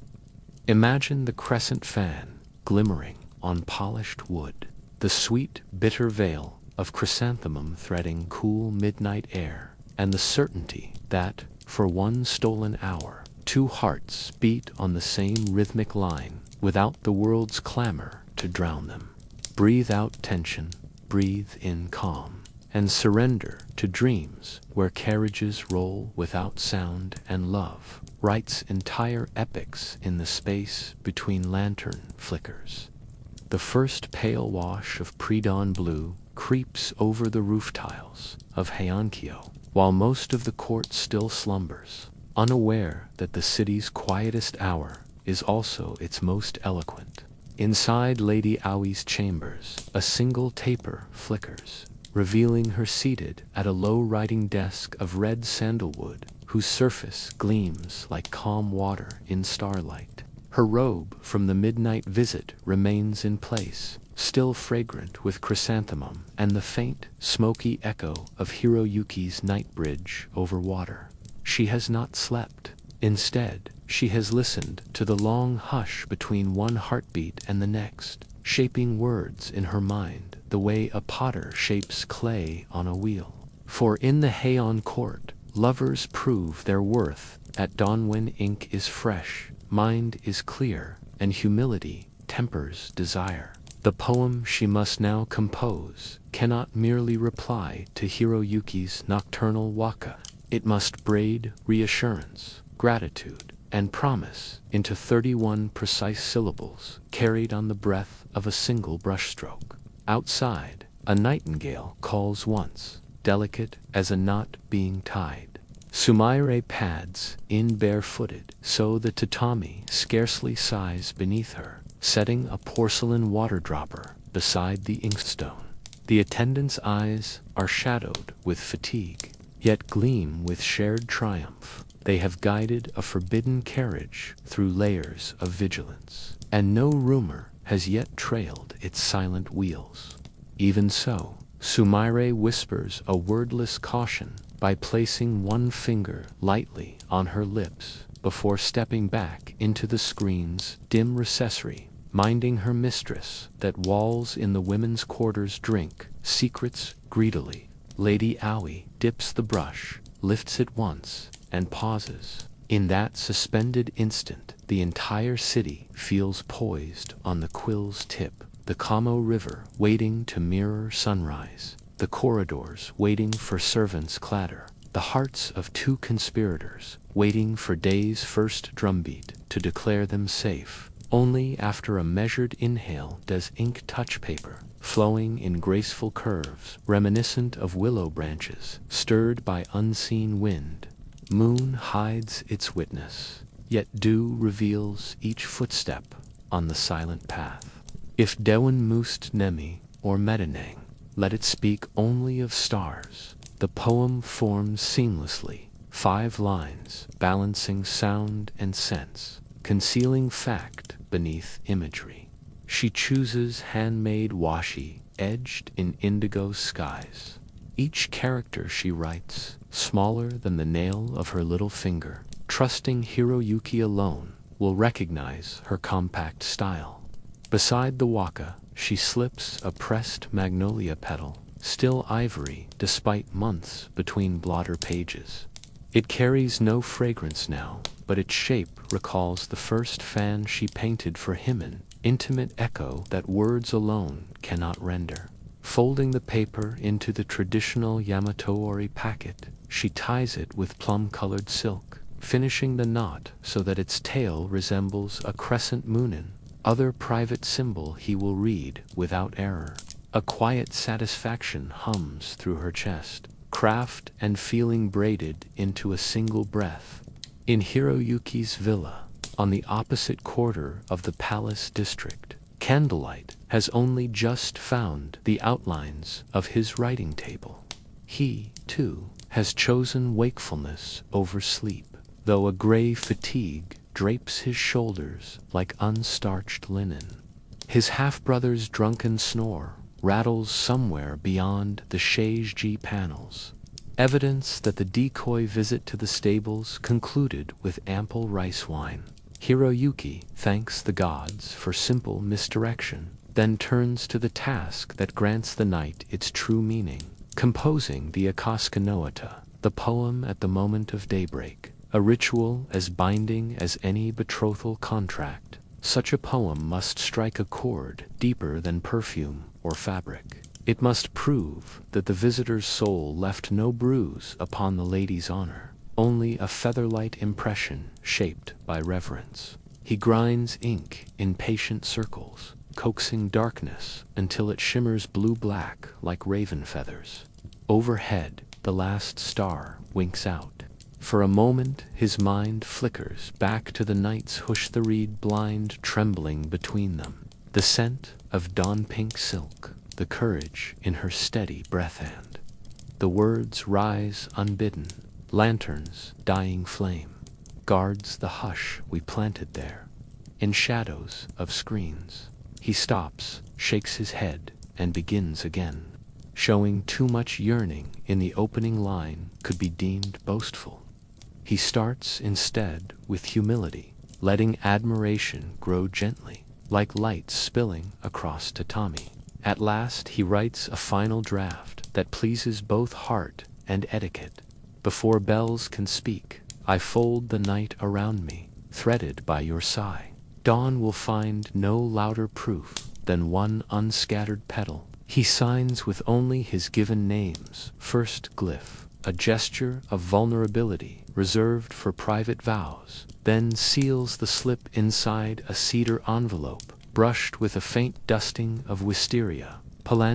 Imagine the crescent fan glimmering on polished wood, the sweet, bitter veil of chrysanthemum threading cool midnight air, and the certainty that, for one stolen hour, two hearts beat on the same rhythmic line without the world's clamor to drown them. Breathe out tension, breathe in calm, and surrender to dreams where carriages roll without sound, and love writes entire epics in the space between lantern flickers. The first pale wash of pre-dawn blue creeps over the roof tiles of Heian-era, while most of the court still slumbers, unaware that the city's quietest hour is also its most eloquent. Inside Lady Aoi's chambers, a single taper flickers, revealing her seated at a low writing desk of red sandalwood, whose surface gleams like calm water in starlight. Her robe from the midnight visit remains in place, still fragrant with chrysanthemum and the faint, smoky echo of Hiroyuki's night bridge over water. She has not slept. Instead, she has listened to the long hush between one heartbeat and the next, shaping words in her mind the way a potter shapes clay on a wheel. For in the Heian court, lovers prove their worth at dawn when ink is fresh, mind is clear, and humility tempers desire. The poem she must now compose cannot merely reply to Hiroyuki's nocturnal waka. It must braid reassurance, gratitude, and promise into 31 precise syllables carried on the breath of a single brushstroke. Outside, a nightingale calls once, delicate as a knot being tied. Sumaire pads in barefooted, so the tatami scarcely sighs beneath her, setting a porcelain water dropper beside the inkstone. The attendants' eyes are shadowed with fatigue, yet gleam with shared triumph. They have guided a forbidden carriage through layers of vigilance, and no rumor has yet trailed its silent wheels. Even so, Sumaire whispers a wordless caution by placing one finger lightly on her lips before stepping back into the screen's dim recessory, minding her mistress that walls in the women's quarters drink secrets greedily. Lady Aoi dips the brush, lifts it once, and pauses. In that suspended instant, the entire city feels poised on the quill's tip, the Kamo River waiting to mirror sunrise, the corridors waiting for servants' clatter, the hearts of two conspirators waiting for day's first drumbeat to declare them safe. Only after a measured inhale does ink touch paper, flowing in graceful curves reminiscent of willow branches stirred by unseen wind. Moon hides its witness, yet dew reveals each footstep on the silent path. If Dewan Must Nemi or Metanang, let it speak only of stars. The poem forms seamlessly, 5 lines balancing sound and sense, concealing fact beneath imagery. She chooses handmade washi edged in indigo skies. Each character she writes, smaller than the nail of her little finger, trusting Hiroyuki alone will recognize her compact style. Beside the waka, she slips a pressed magnolia petal, still ivory despite months between blotter pages. It carries no fragrance now, but its shape recalls the first fan she painted for Hymen, intimate echo that words alone cannot render. Folding the paper into the traditional Yamato-ori packet, she ties it with plum-colored silk, finishing the knot so that its tail resembles a crescent moonin, other private symbol he will read without error. A quiet satisfaction hums through her chest, craft and feeling braided into a single breath. In Hiroyuki's villa, on the opposite quarter of the palace district, candlelight has only just found the outlines of his writing table. He, too, has chosen wakefulness over sleep, though a gray fatigue drapes his shoulders like unstarched linen. His half-brother's drunken snore rattles somewhere beyond the Sheiji panels, evidence that the decoy visit to the stables concluded with ample rice wine. Hiroyuki thanks the gods for simple misdirection, then turns to the task that grants the night its true meaning, composing the Akasaka Noata, the poem at the moment of daybreak, a ritual as binding as any betrothal contract. Such a poem must strike a chord deeper than perfume or fabric. It must prove that the visitor's soul left no bruise upon the lady's honor, only a featherlight impression shaped by reverence. He grinds ink in patient circles, coaxing darkness until it shimmers blue-black like raven feathers. Overhead, the last star winks out. For a moment, his mind flickers back to the nights hush the reed blind trembling between them. The scent of dawn-pink silk, the courage in her steady breath hand. The words rise unbidden, lanterns dying flame, guards the hush we planted there. In shadows of screens, he stops, shakes his head, and begins again. Showing too much yearning in the opening line could be deemed boastful. He starts instead with humility, letting admiration grow gently, like light spilling across tatami. At last he writes a final draft that pleases both heart and etiquette. Before bells can speak, I fold the night around me, threaded by your sigh. Dawn will find no louder proof than one unscattered petal. He signs with only his given name's first glyph, a gesture of vulnerability reserved for private vows, then seals the slip inside a cedar envelope, brushed with a faint dusting of wisteria,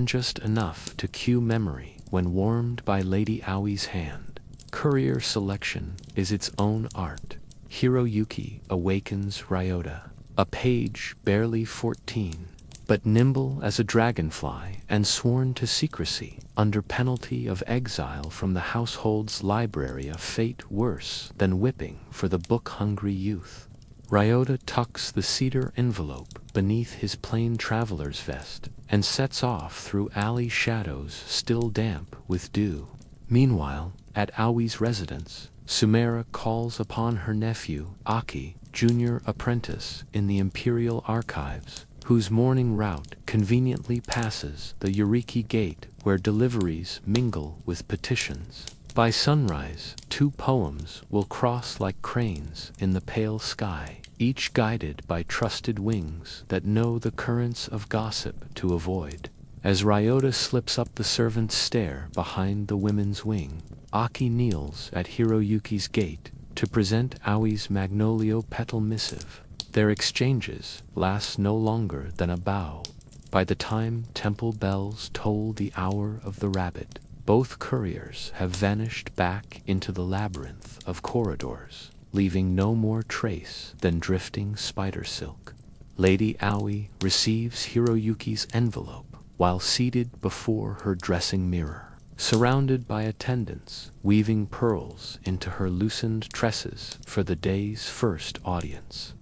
just enough to cue memory when warmed by Lady Aoi's hand. Courier selection is its own art. Hiroyuki awakens Ryota, a page barely 14, but nimble as a dragonfly and sworn to secrecy, under penalty of exile from the household's library, a fate worse than whipping for the book-hungry youth. Ryota tucks the cedar envelope beneath his plain traveler's vest and sets off through alley shadows still damp with dew. Meanwhile, at Aoi's residence, Sumera calls upon her nephew, Aki, junior apprentice in the Imperial Archives, whose morning route conveniently passes the Yuriki Gate where deliveries mingle with petitions. By sunrise, 2 poems will cross like cranes in the pale sky, each guided by trusted wings that know the currents of gossip to avoid. As Ryota slips up the servant's stair behind the women's wing, Aki kneels at Hiroyuki's gate to present Aoi's magnolio petal missive. Their exchanges last no longer than a bow. By the time temple bells toll the hour of the rabbit, both couriers have vanished back into the labyrinth of corridors, leaving no more trace than drifting spider silk. Lady Aoi receives Hiroyuki's envelope while seated before her dressing mirror, surrounded by attendants weaving pearls into her loosened tresses for the day's first audience.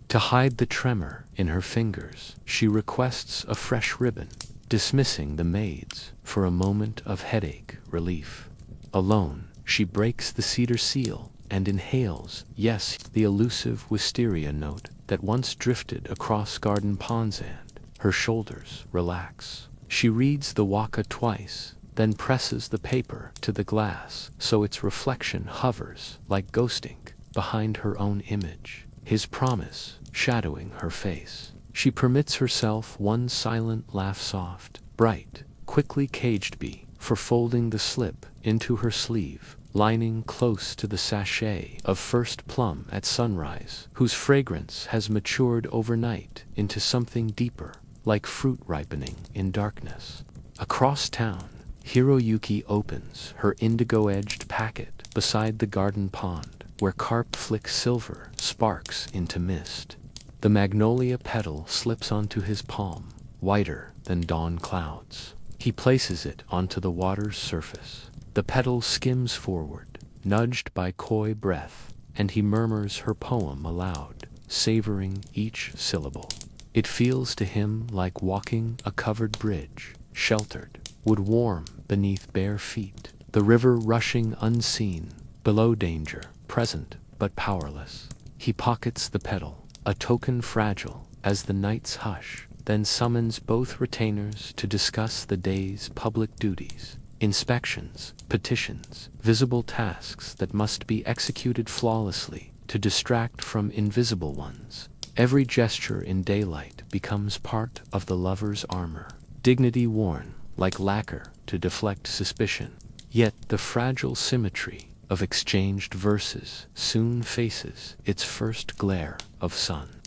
To hide the tremor in her fingers, she requests a fresh ribbon, dismissing the maids for a moment of headache relief. Alone, she breaks the cedar seal and inhales, yes, the elusive wisteria note that once drifted across garden pondsand. Her shoulders relax. She reads the waka twice, then presses the paper to the glass so its reflection hovers like ghost ink behind her own image, his promise shadowing her face. She permits herself one silent laugh, soft, bright, quickly caged for folding the slip into her sleeve, lining close to the sachet of first plum at sunrise, whose fragrance has matured overnight into something deeper, like fruit ripening in darkness. Across town, Hiroyuki opens her indigo-edged packet beside the garden pond, where carp flick silver sparks into mist. The magnolia petal slips onto his palm, whiter than dawn clouds. He places it onto the water's surface. The petal skims forward, nudged by coy breath, and he murmurs her poem aloud, savoring each syllable. It feels to him like walking a covered bridge, sheltered, wood warm beneath bare feet, the river rushing unseen, below danger, present but powerless. He pockets the petal, a token fragile as the night's hush, then summons both retainers to discuss the day's public duties, inspections, petitions, visible tasks that must be executed flawlessly to distract from invisible ones. Every gesture in daylight becomes part of the lover's armor, dignity worn like lacquer to deflect suspicion. Yet the fragile symmetry of exchanged verses soon faces its first glare of sun.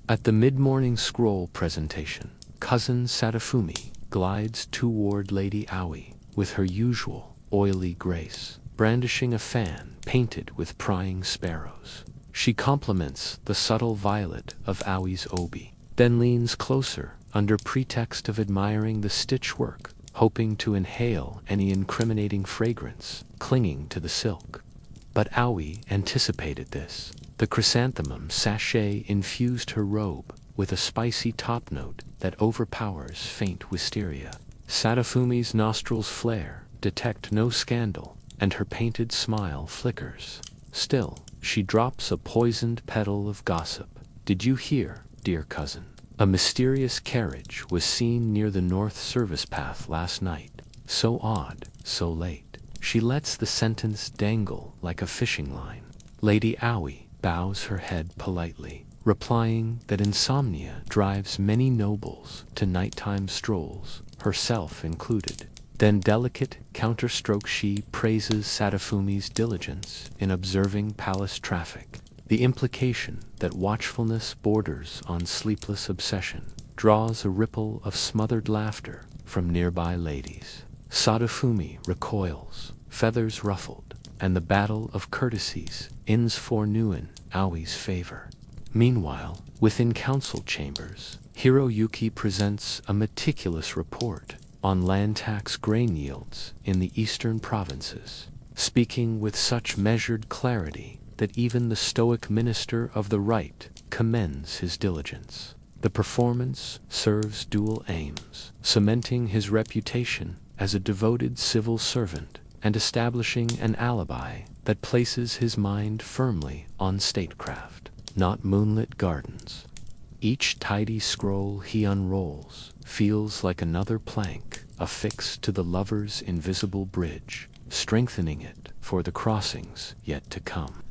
At the mid-morning scroll presentation, cousin Sadafumi glides toward Lady Aoi with her usual oily grace, brandishing a fan painted with prying sparrows. She compliments the subtle violet of Aoi's obi, then leans closer under pretext of admiring the stitchwork, hoping to inhale any incriminating fragrance clinging to the silk. But Aoi anticipated this. The chrysanthemum sachet infused her robe with a spicy top note that overpowers faint wisteria. Sadafumi's nostrils flare, detect no scandal, and her painted smile flickers. Still, she drops a poisoned petal of gossip. Did you hear, dear cousin? A mysterious carriage was seen near the north service path last night. So odd, so late. She lets the sentence dangle like a fishing line. Lady Aoi bows her head politely, replying that insomnia drives many nobles to nighttime strolls, herself included. Then delicate counterstroke she praises Sadafumi's diligence in observing palace traffic. The implication that watchfulness borders on sleepless obsession draws a ripple of smothered laughter from nearby ladies. Sadafumi recoils, feathers ruffled, and the battle of courtesies ends for Nguyen, Aoi's favor. Meanwhile, within council chambers, Hiroyuki presents a meticulous report on land tax grain yields in the eastern provinces, speaking with such measured clarity that even the stoic minister of the right commends his diligence. The performance serves dual aims, cementing his reputation as a devoted civil servant and establishing an alibi that places his mind firmly on statecraft, not moonlit gardens. Each tidy scroll he unrolls feels like another plank affixed to the lover's invisible bridge, strengthening it for the crossings yet to come.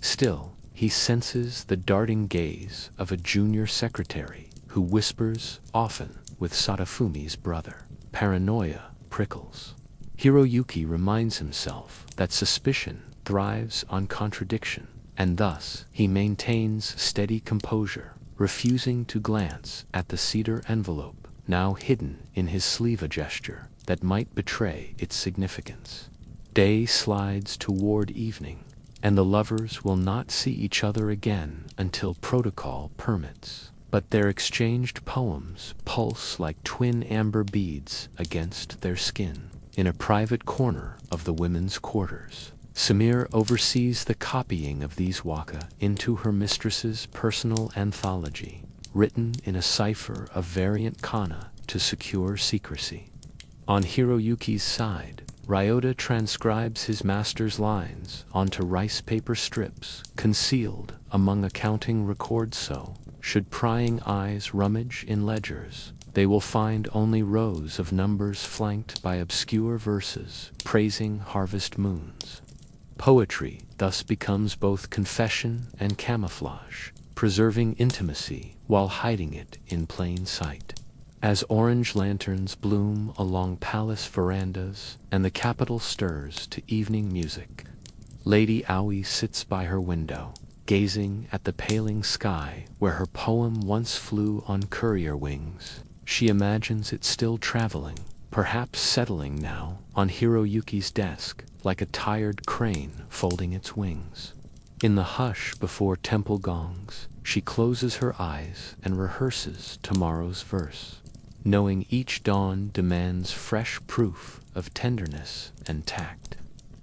Still, he senses the darting gaze of a junior secretary who whispers often with Sadafumi's brother. Paranoia prickles. Hiroyuki reminds himself that suspicion thrives on contradiction, and thus he maintains steady composure, refusing to glance at the cedar envelope, now hidden in his sleeve, a gesture that might betray its significance. Day slides toward evening, and the lovers will not see each other again until protocol permits. But their exchanged poems pulse like twin amber beads against their skin. In a private corner of the women's quarters, Samir oversees the copying of these waka into her mistress's personal anthology, written in a cipher of variant kana to secure secrecy. On Hiroyuki's side, Ryota transcribes his master's lines onto rice paper strips concealed among accounting records, so, should prying eyes rummage in ledgers, they will find only rows of numbers flanked by obscure verses praising harvest moons. Poetry thus becomes both confession and camouflage, preserving intimacy while hiding it in plain sight. As orange lanterns bloom along palace verandas and the capital stirs to evening music, Lady Aoi sits by her window, gazing at the paling sky where her poem once flew on courier wings. She imagines it still traveling, perhaps settling now on Hiroyuki's desk like a tired crane folding its wings. In the hush before temple gongs, she closes her eyes and rehearses tomorrow's verse, knowing each dawn demands fresh proof of tenderness and tact.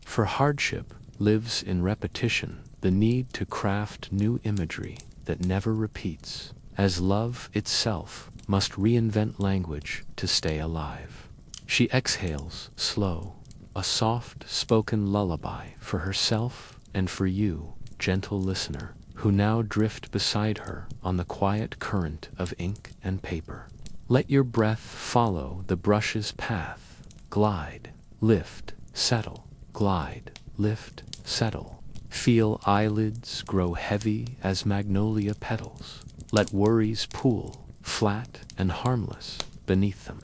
For hardship lives in repetition, the need to craft new imagery that never repeats, as love itself must reinvent language to stay alive. She exhales slow, a soft-spoken lullaby for herself and for you, gentle listener, who now drift beside her on the quiet current of ink and paper. Let your breath follow the brush's path. Glide, lift, settle, glide, lift, settle. Feel eyelids grow heavy as magnolia petals. Let worries pool, flat and harmless, beneath them.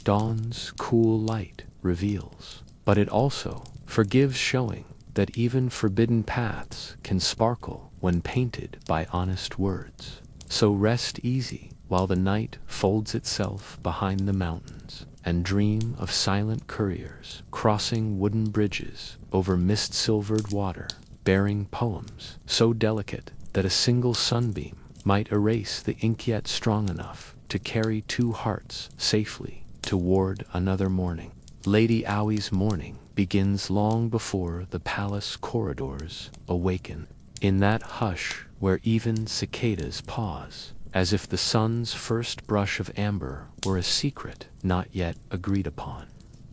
Dawn's cool light reveals, but it also forgives, showing that even forbidden paths can sparkle when painted by honest words. So rest easy while the night folds itself behind the mountains, and dream of silent couriers crossing wooden bridges over mist-silvered water, bearing poems so delicate that a single sunbeam might erase the ink, yet strong enough to carry two hearts safely toward another morning. Lady Aoi's morning begins long before the palace corridors awaken, in that hush where even cicadas pause, as if the sun's first brush of amber were a secret not yet agreed upon.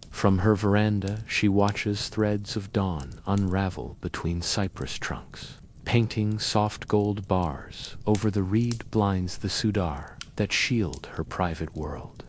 From her veranda she watches threads of dawn unravel between cypress trunks, painting soft gold bars over the reed blinds, the sudar that shield her private world.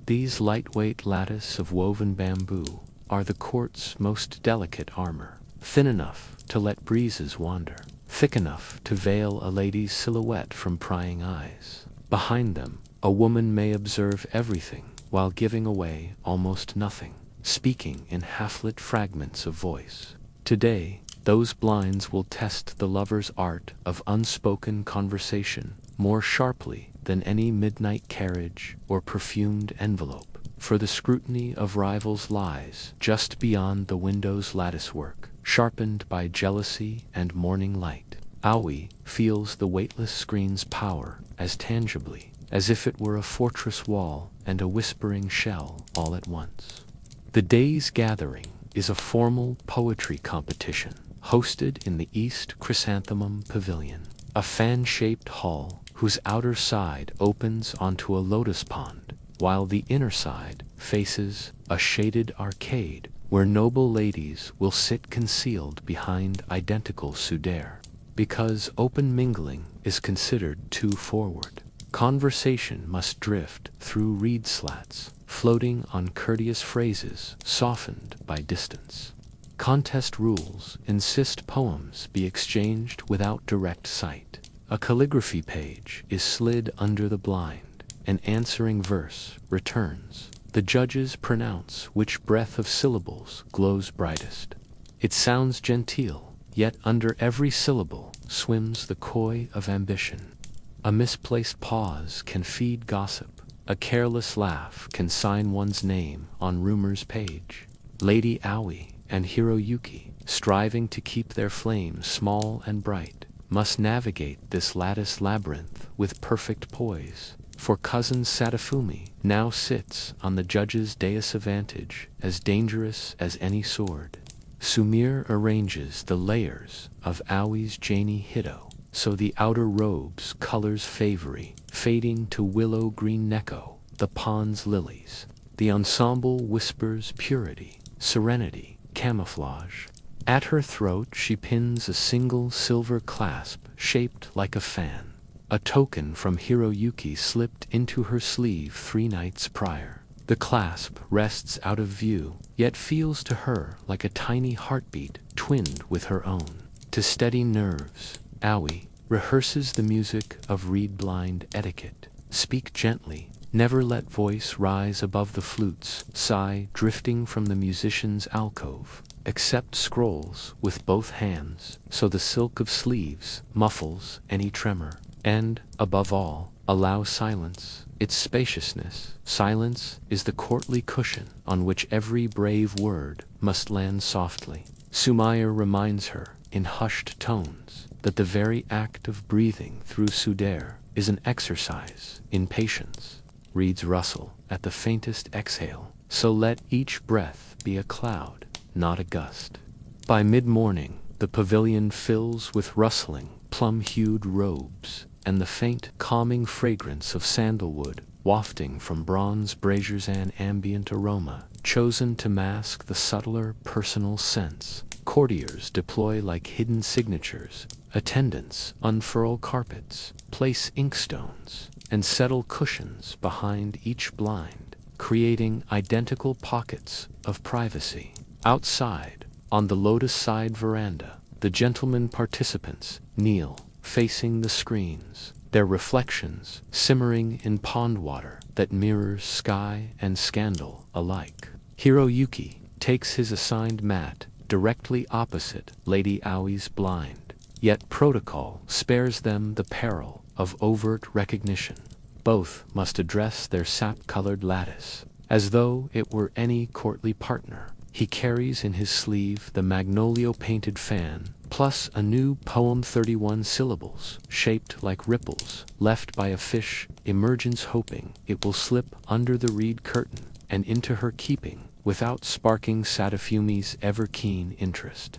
These lightweight lattice of woven bamboo are the court's most delicate armor, thin enough to let breezes wander, thick enough to veil a lady's silhouette from prying eyes. Behind them, a woman may observe everything while giving away almost nothing, speaking in half-lit fragments of voice. Today, those blinds will test the lover's art of unspoken conversation more sharply than any midnight carriage or perfumed envelope, for the scrutiny of rivals lies just beyond the window's latticework, sharpened by jealousy and morning light. Aoi feels the weightless screen's power as tangibly as if it were a fortress wall and a whispering shell all at once. The day's gathering is a formal poetry competition, hosted in the East Chrysanthemum Pavilion, a fan-shaped hall whose outer side opens onto a lotus pond, while the inner side faces a shaded arcade where noble ladies will sit concealed behind identical sudare. Because open mingling is considered too forward, conversation must drift through reed slats, floating on courteous phrases softened by distance. Contest rules insist poems be exchanged without direct sight. A calligraphy page is slid under the blind. An answering verse returns. The judges pronounce which breath of syllables glows brightest. It sounds genteel, yet under every syllable swims the koi of ambition. A misplaced pause can feed gossip. A careless laugh can sign one's name on rumor's page. Lady Aoi and Hiroyuki, striving to keep their flames small and bright, must navigate this lattice labyrinth with perfect poise. For cousin Sadafumi now sits on the judge's dais of vantage, as dangerous as any sword. Sumire arranges the layers of Aoi's Janie Hito, so the outer robe's colors favory, fading to willow green neko, the pond's lilies. The ensemble whispers purity, serenity, camouflage. At her throat she pins a single silver clasp shaped like a fan, a token from Hiroyuki slipped into her sleeve 3 nights prior. The clasp rests out of view, yet feels to her like a tiny heartbeat twinned with her own. To steady nerves, Aoi rehearses the music of reed-blind etiquette. Speak gently, never let voice rise above the flute's sigh drifting from the musician's alcove. Accept scrolls with both hands, so the silk of sleeves muffles any tremor. And, above all, Allow silence its spaciousness. Silence is the courtly cushion on which every brave word must land softly. Sumire reminds her, in hushed tones, that the very act of breathing through Sudair is an exercise in patience. Reeds rustle at the faintest exhale, so let each breath be a cloud, not a gust. By mid-morning, the pavilion fills with rustling, plum-hued robes, and the faint, calming fragrance of sandalwood wafting from bronze braziers, an ambient aroma chosen to mask the subtler personal sense. Courtiers deploy like hidden signatures. Attendants unfurl carpets, place inkstones, and settle cushions behind each blind, creating identical pockets of privacy. Outside, on the lotus-side veranda, the gentlemen participants kneel, facing the screens, their reflections simmering in pond water that mirrors sky and scandal alike. Hiroyuki takes his assigned mat directly opposite Lady Aoi's blind, yet protocol spares them the peril of overt recognition. Both must address their sap-colored lattice, as though it were any courtly partner. He carries in his sleeve the magnolio-painted fan, plus a new poem, 31 syllables, shaped like ripples, left by a fish, emergence, hoping it will slip under the reed curtain and into her keeping, without sparking Sadafumi's ever-keen interest.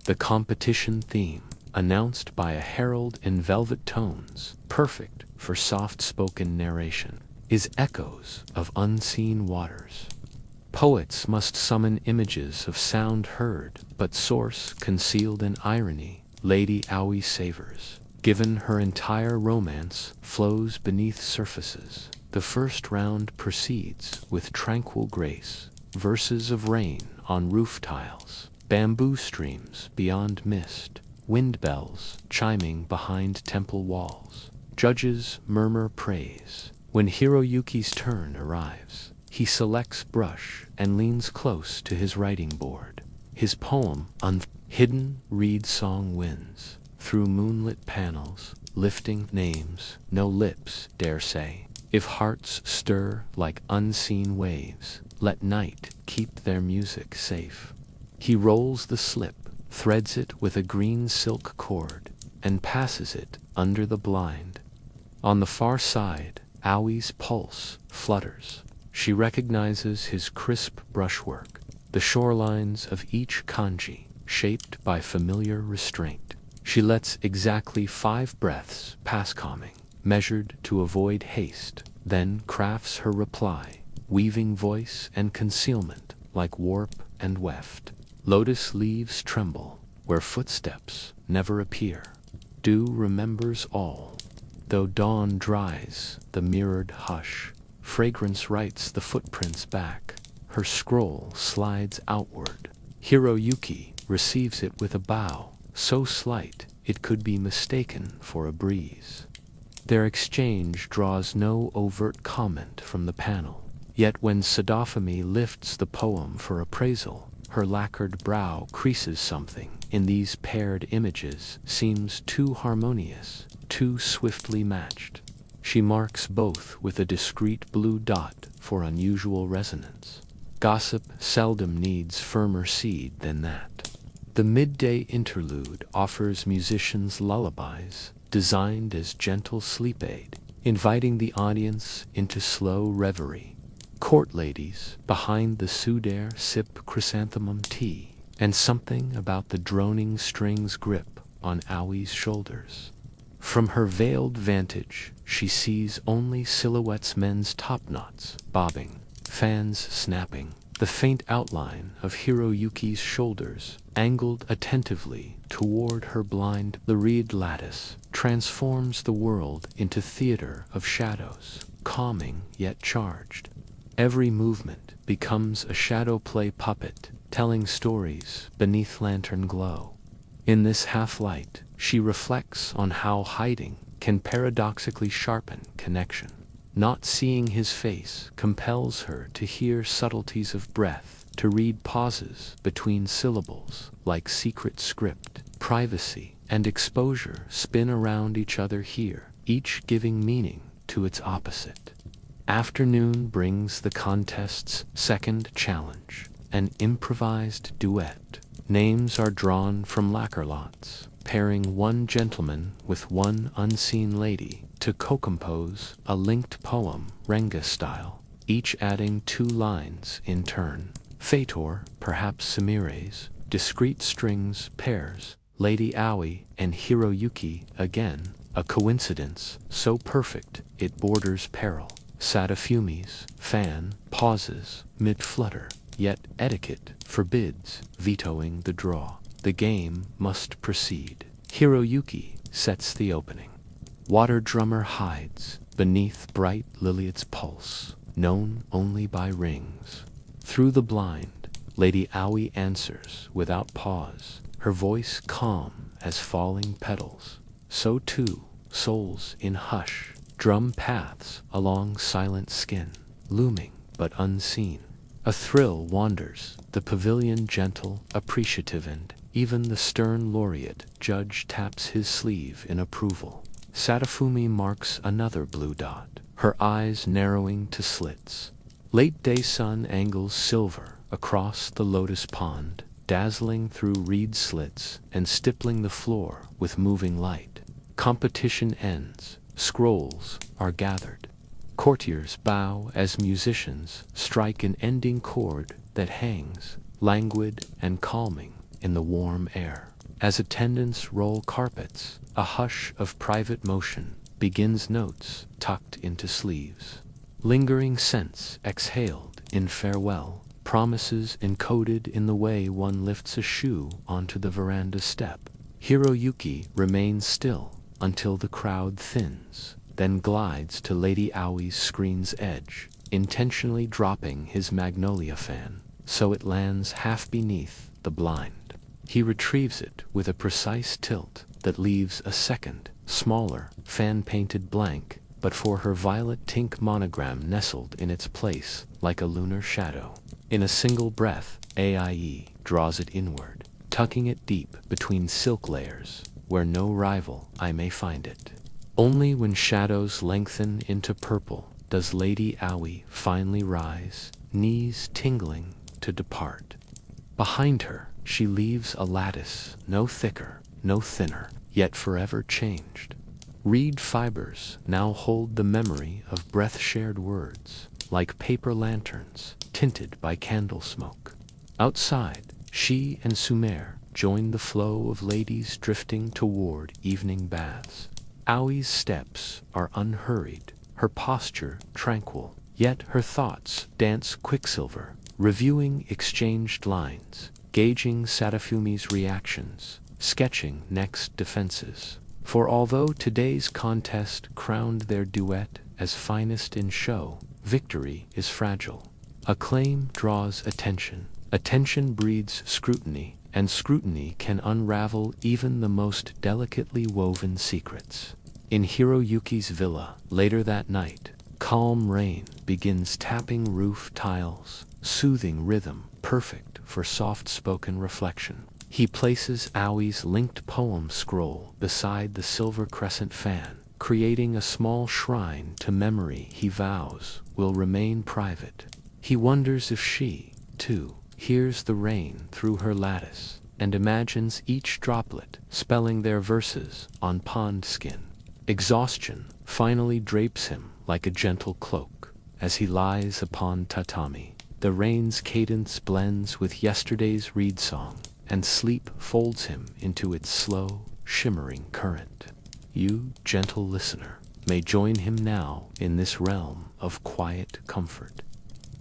The competition theme, announced by a herald in velvet tones, perfect for soft-spoken narration, is echoes of unseen waters. Poets must summon images of sound heard, but source concealed in irony. Lady Aoi savors. Given her entire romance flows beneath surfaces. The first round proceeds with tranquil grace. Verses of rain on roof tiles, bamboo streams beyond mist, wind bells chiming behind temple walls. Judges murmur praise. When Hiroyuki's turn arrives, he selects brush and leans close to his writing board. His poem, Hidden Reed Song, wins through moonlit panels, lifting names no lips dare say. If hearts stir like unseen waves, let night keep their music safe. He rolls the slip, threads it with a green silk cord, and passes it under the blind. On the far side, Aoi's pulse flutters. She recognizes his crisp brushwork, the shorelines of each kanji, shaped by familiar restraint. She lets exactly 5 breaths pass, calming, measured to avoid haste, then crafts her reply, weaving voice and concealment like warp and weft. Lotus leaves tremble where footsteps never appear. Dew remembers all, though dawn dries the mirrored hush. Fragrance writes the footprints back. Her scroll slides outward. Hiroyuki receives it with a bow, so slight it could be mistaken for a breeze. Their exchange draws no overt comment from the panel, yet when Sadafumi lifts the poem for appraisal, her lacquered brow creases. Something in these paired images seems too harmonious, too swiftly matched. She marks both with a discreet blue dot for unusual resonance. Gossip seldom needs firmer seed than that. The midday interlude offers musicians lullabies, designed as gentle sleep aid, inviting the audience into slow reverie. Court ladies behind the Sudair sip chrysanthemum tea, and something about the droning strings grip on Aoi's shoulders. From her veiled vantage, she sees only silhouettes, men's topknots bobbing, fans snapping, the faint outline of Hiroyuki's shoulders angled attentively toward her blind. The reed lattice transforms the world into theater of shadows, calming yet charged. Every movement becomes a shadow play puppet, telling stories beneath lantern glow. In this half-light, she reflects on how hiding can paradoxically sharpen connection. Not seeing his face compels her to hear subtleties of breath, to read pauses between syllables like secret script. Privacy and exposure spin around each other here, each giving meaning to its opposite. Afternoon brings the contest's second challenge, an improvised duet. Names are drawn from lacquer lots, pairing one gentleman with one unseen lady to co-compose a linked poem, Renga style, each adding 2 lines in turn. Fator, perhaps Sumire's, discrete strings pairs, Lady Aoi and Hiroyuki again, a coincidence so perfect it borders peril. Sadafumi's fan pauses mid-flutter, yet etiquette forbids vetoing the draw. The game must proceed. Hiroyuki sets the opening. Water drummer hides beneath bright Liliad's pulse, known only by rings. Through the blind, Lady Aoi answers without pause, her voice calm as falling petals. So too, souls in hush, drum paths along silent skin, looming but unseen. A thrill wanders, the pavilion gentle, appreciative, and even the stern laureate judge taps his sleeve in approval. Sadafumi marks another blue dot, her eyes narrowing to slits. Late day sun angles silver across the lotus pond, dazzling through reed slits and stippling the floor with moving light. Competition ends, scrolls are gathered. Courtiers bow as musicians strike an ending chord that hangs, languid and calming, in the warm air. As attendants roll carpets, a hush of private motion begins, notes tucked into sleeves. Lingering scents exhaled in farewell, promises encoded in the way one lifts a shoe onto the veranda step. Hiroyuki remains still until the crowd thins, then glides to Lady Aoi's screen's edge, intentionally dropping his magnolia fan, so it lands half beneath the blind. He retrieves it with a precise tilt that leaves a second, smaller, fan-painted blank, but for her violet tink monogram nestled in its place like a lunar shadow. In a single breath, AIE draws it inward, tucking it deep between silk layers, where no rival I may find it. Only when shadows lengthen into purple does Lady Aoi finally rise, knees tingling to depart. Behind her, she leaves a lattice, no thicker, no thinner, yet forever changed. Reed fibers now hold the memory of breath-shared words, like paper lanterns tinted by candle smoke. Outside, she and Sumer join the flow of ladies drifting toward evening baths. Aoi's steps are unhurried, her posture tranquil, yet her thoughts dance quicksilver, reviewing exchanged lines, gauging Sadafumi's reactions, sketching next defenses. For although today's contest crowned their duet as finest in show, victory is fragile. Acclaim draws attention, attention breeds scrutiny, and scrutiny can unravel even the most delicately woven secrets. In Hiroyuki's villa, later that night, calm rain begins tapping roof tiles, soothing rhythm perfect for soft-spoken reflection. He places Aoi's linked poem scroll beside the silver crescent fan, creating a small shrine to memory he vows will remain private. He wonders if she, too, hears the rain through her lattice, and imagines each droplet spelling their verses on pond skin. Exhaustion finally drapes him like a gentle cloak as he lies upon tatami. The rain's cadence blends with yesterday's reed song, and sleep folds him into its slow, shimmering current. You, gentle listener, may join him now in this realm of quiet comfort.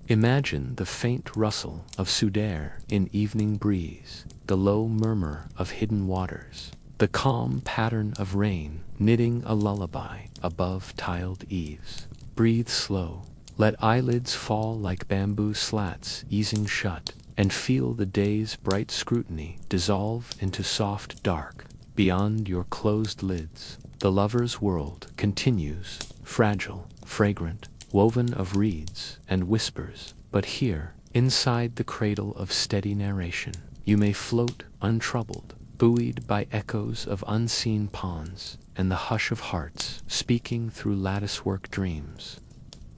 Imagine the faint rustle of Sudair in evening breeze, the low murmur of hidden waters, the calm pattern of rain knitting a lullaby above tiled eaves. Breathe slow, let eyelids fall like bamboo slats easing shut, and feel the day's bright scrutiny dissolve into soft dark. Beyond your closed lids, the lover's world continues, fragile, fragrant, woven of reeds and whispers, but here, inside the cradle of steady narration, you may float untroubled, buoyed by echoes of unseen ponds and the hush of hearts speaking through latticework dreams.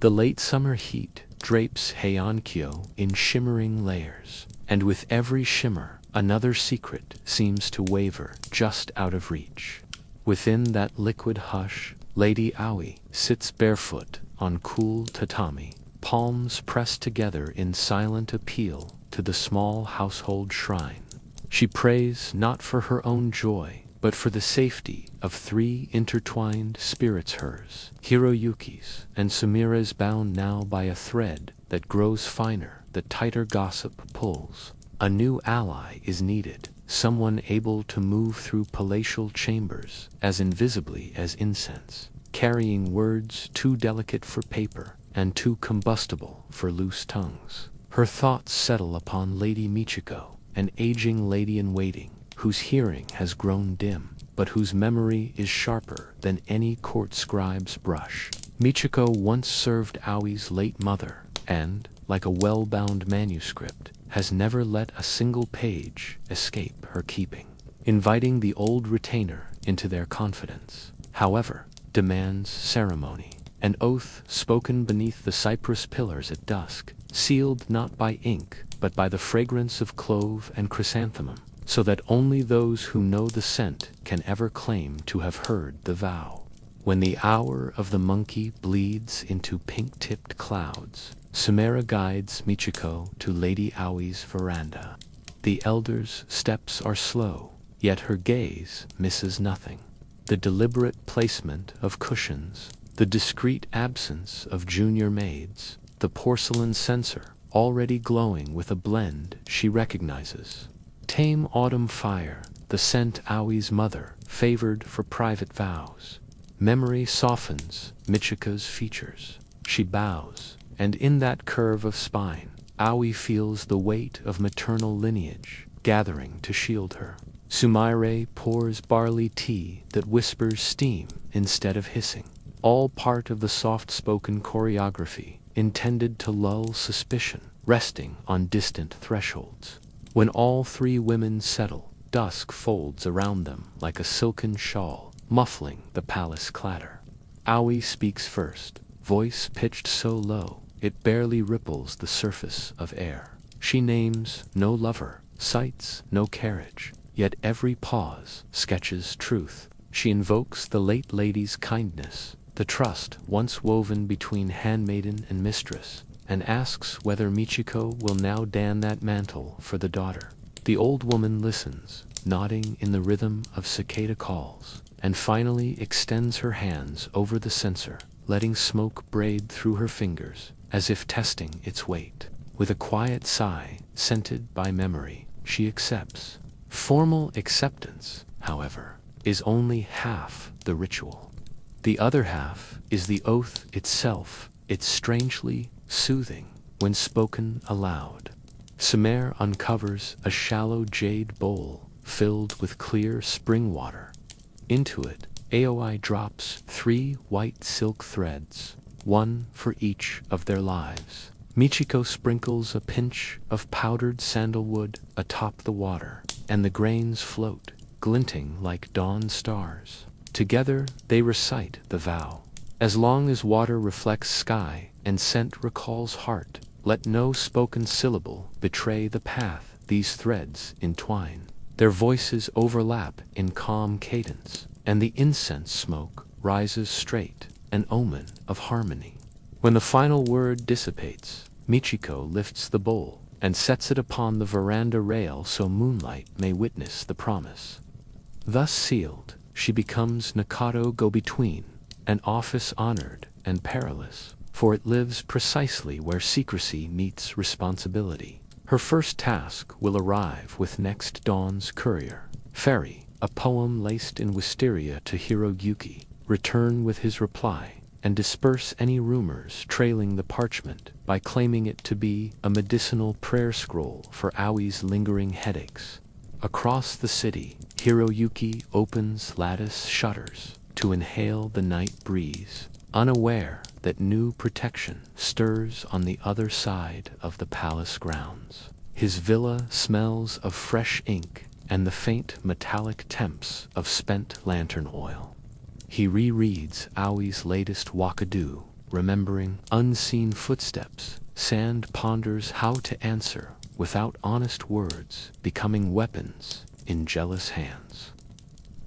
The late summer heat drapes Heian-kyo in shimmering layers, and with every shimmer, another secret seems to waver just out of reach. Within that liquid hush, Lady Aoi sits barefoot on cool tatami, palms pressed together in silent appeal to the small household shrine. She prays not for her own joy, but for the safety of three intertwined spirits, hers, Hiroyuki's, and Sumira's, bound now by a thread that grows finer the tighter gossip pulls. A new ally is needed, someone able to move through palatial chambers as invisibly as incense, carrying words too delicate for paper and too combustible for loose tongues. Her thoughts settle upon Lady Michiko, an aging lady-in-waiting, whose hearing has grown dim, but whose memory is sharper than any court scribe's brush. Michiko once served Aoi's late mother, and, like a well-bound manuscript, has never let a single page escape her keeping. Inviting the old retainer into their confidence, however, demands ceremony, an oath spoken beneath the cypress pillars at dusk, sealed not by ink but by the fragrance of clove and chrysanthemum, so that only those who know the scent can ever claim to have heard the vow. When the hour of the monkey bleeds into pink-tipped clouds, Sumira guides Michiko to Lady Aoi's veranda. The elder's steps are slow, yet her gaze misses nothing. The deliberate placement of cushions, the discreet absence of junior maids, the porcelain censer, already glowing with a blend she recognizes. Tame autumn fire, the scent Aoi's mother favored for private vows. Memory softens Michiko's features. She bows, and in that curve of spine, Aoi feels the weight of maternal lineage gathering to shield her. Sumire pours barley tea that whispers steam instead of hissing, all part of the soft-spoken choreography intended to lull suspicion, resting on distant thresholds. When all three women settle, dusk folds around them like a silken shawl, muffling the palace clatter. Aoi speaks first, voice pitched so low it barely ripples the surface of air. She names no lover, cites no carriage, yet every pause sketches truth. She invokes the late lady's kindness, the trust once woven between handmaiden and mistress, and asks whether Michiko will now don that mantle for the daughter. The old woman listens, nodding in the rhythm of cicada calls, and finally extends her hands over the censer, letting smoke braid through her fingers, as if testing its weight. With a quiet sigh, scented by memory, she accepts. Formal acceptance, however, is only half the ritual. The other half is the oath itself. It's strangely soothing when spoken aloud. Sumire uncovers a shallow jade bowl filled with clear spring water. Into it, Aoi drops 3 white silk threads, one for each of their lives. Michiko sprinkles a pinch of powdered sandalwood atop the water, and the grains float, glinting like dawn stars. Together they recite the vow. As long as water reflects sky and scent recalls heart, let no spoken syllable betray the path these threads entwine. Their voices overlap in calm cadence, and the incense smoke rises straight, an omen of harmony. When the final word dissipates, Michiko lifts the bowl and sets it upon the veranda rail so moonlight may witness the promise. Thus sealed, she becomes Nakato go-between, an office honored and perilous, for it lives precisely where secrecy meets responsibility. Her first task will arrive with next dawn's courier. Ferry, a poem laced in wisteria to Hiroyuki, return with his reply, and disperse any rumors trailing the parchment by claiming it to be a medicinal prayer scroll for Aoi's lingering headaches. Across the city, Hiroyuki opens lattice shutters to inhale the night breeze, unaware that new protection stirs on the other side of the palace grounds. His villa smells of fresh ink and the faint metallic temps of spent lantern oil. He rereads Aoi's latest wakadu, remembering unseen footsteps. Sand ponders how to answer without honest words, becoming weapons in jealous hands.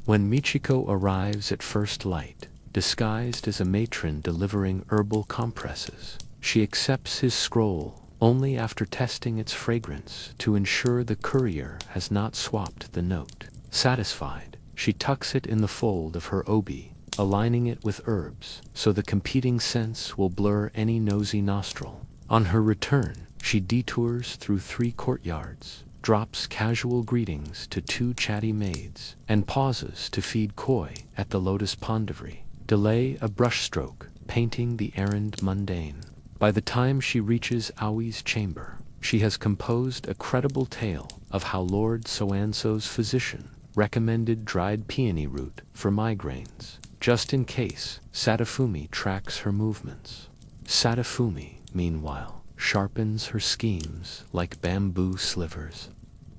When Michiko arrives at first light, disguised as a matron delivering herbal compresses, she accepts his scroll only after testing its fragrance to ensure the courier has not swapped the note. Satisfied, she tucks it in the fold of her obi, aligning it with herbs so the competing scents will blur any nosy nostril. On her return, she detours through 3 courtyards, drops casual greetings to 2 chatty maids, and pauses to feed koi at the Lotus Pondivari. Delay a brushstroke, painting the errand mundane. By the time she reaches Aoi's chamber, she has composed a credible tale of how Lord So-and-so's physician recommended dried peony root for migraines, just in case Sadafumi tracks her movements. Sadafumi, meanwhile, sharpens her schemes like bamboo slivers.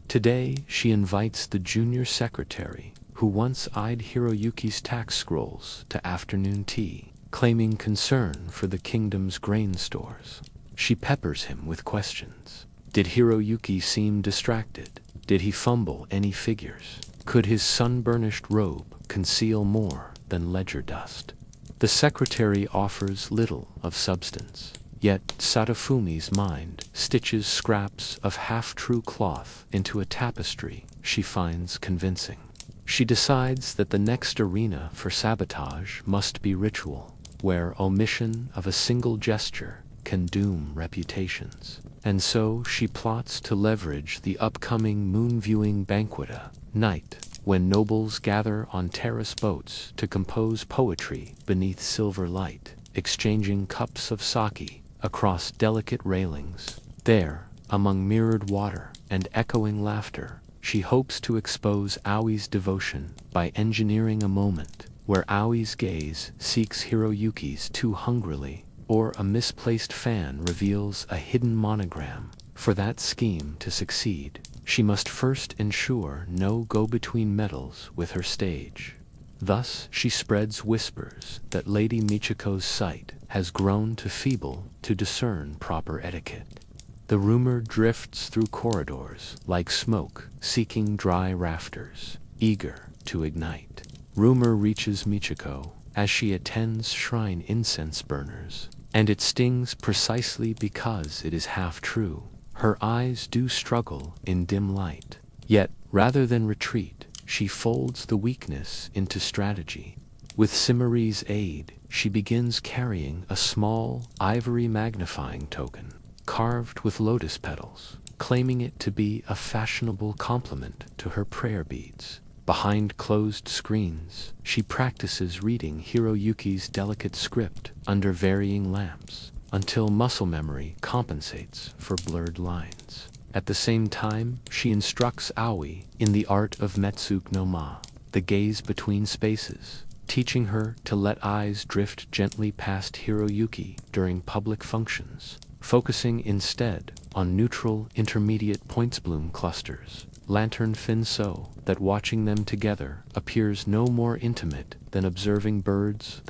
Today, she invites the junior secretary, who once eyed Hiroyuki's tax scrolls, to afternoon tea, claiming concern for the kingdom's grain stores. She peppers him with questions. Did Hiroyuki seem distracted? Did he fumble any figures? Could his sun-burnished robe conceal more than ledger dust? The secretary offers little of substance, yet Sadafumi's mind stitches scraps of half-true cloth into a tapestry she finds convincing. She decides that the next arena for sabotage must be ritual, where omission of a single gesture can doom reputations. And so she plots to leverage the upcoming moon-viewing banqueta night, when nobles gather on terrace boats to compose poetry beneath silver light, exchanging cups of sake across delicate railings. There, among mirrored water and echoing laughter, she hopes to expose Aoi's devotion by engineering a moment where Aoi's gaze seeks Hiroyuki's too hungrily, or a misplaced fan reveals a hidden monogram. For that scheme to succeed, she must first ensure no go-between meddles with her stage. Thus she spreads whispers that Lady Michiko's sight has grown too feeble to discern proper etiquette. The rumor drifts through corridors like smoke seeking dry rafters, eager to ignite. Rumor reaches Michiko as she attends shrine incense burners, and it stings precisely because it is half true. Her eyes do struggle in dim light, yet rather than retreat, she folds the weakness into strategy. With Simari's aid, she begins carrying a small ivory magnifying token, carved with lotus petals, claiming it to be a fashionable complement to her prayer beads. Behind closed screens, she practices reading Hiroyuki's delicate script under varying lamps, until muscle memory compensates for blurred lines. At the same time, she instructs Aoi in the art of Metsuk no Ma, the gaze between spaces, teaching her to let eyes drift gently past Hiroyuki during public functions, focusing instead on neutral intermediate points bloom clusters, lantern fin so that watching them together appears no more intimate than observing birds,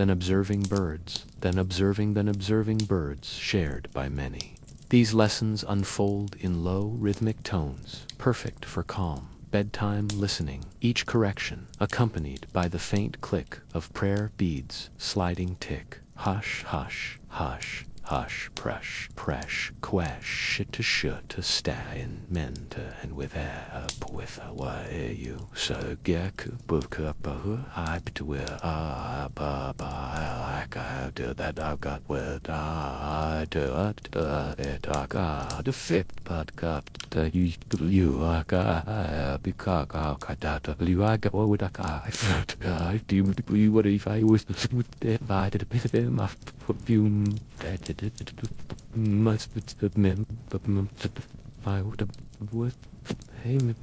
birds shared by many. These lessons unfold in low rhythmic tones, perfect for calm bedtime listening, each correction accompanied by the faint click of prayer beads sliding tick. Hush, hush, hush, hush, presh, quesh, to stay in mente, and with a way you so get book up I to where I do that I got with I do it I got the fifth but got the you I got because I got that you I got what would I do you what if I was divided a bit of my perfume must I would have with him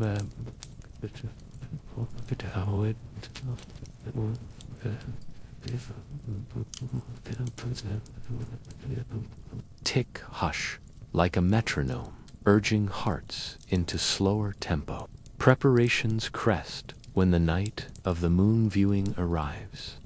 tick hush like a metronome, urging hearts into slower tempo. Preparations crest when the night of the moon viewing arrives.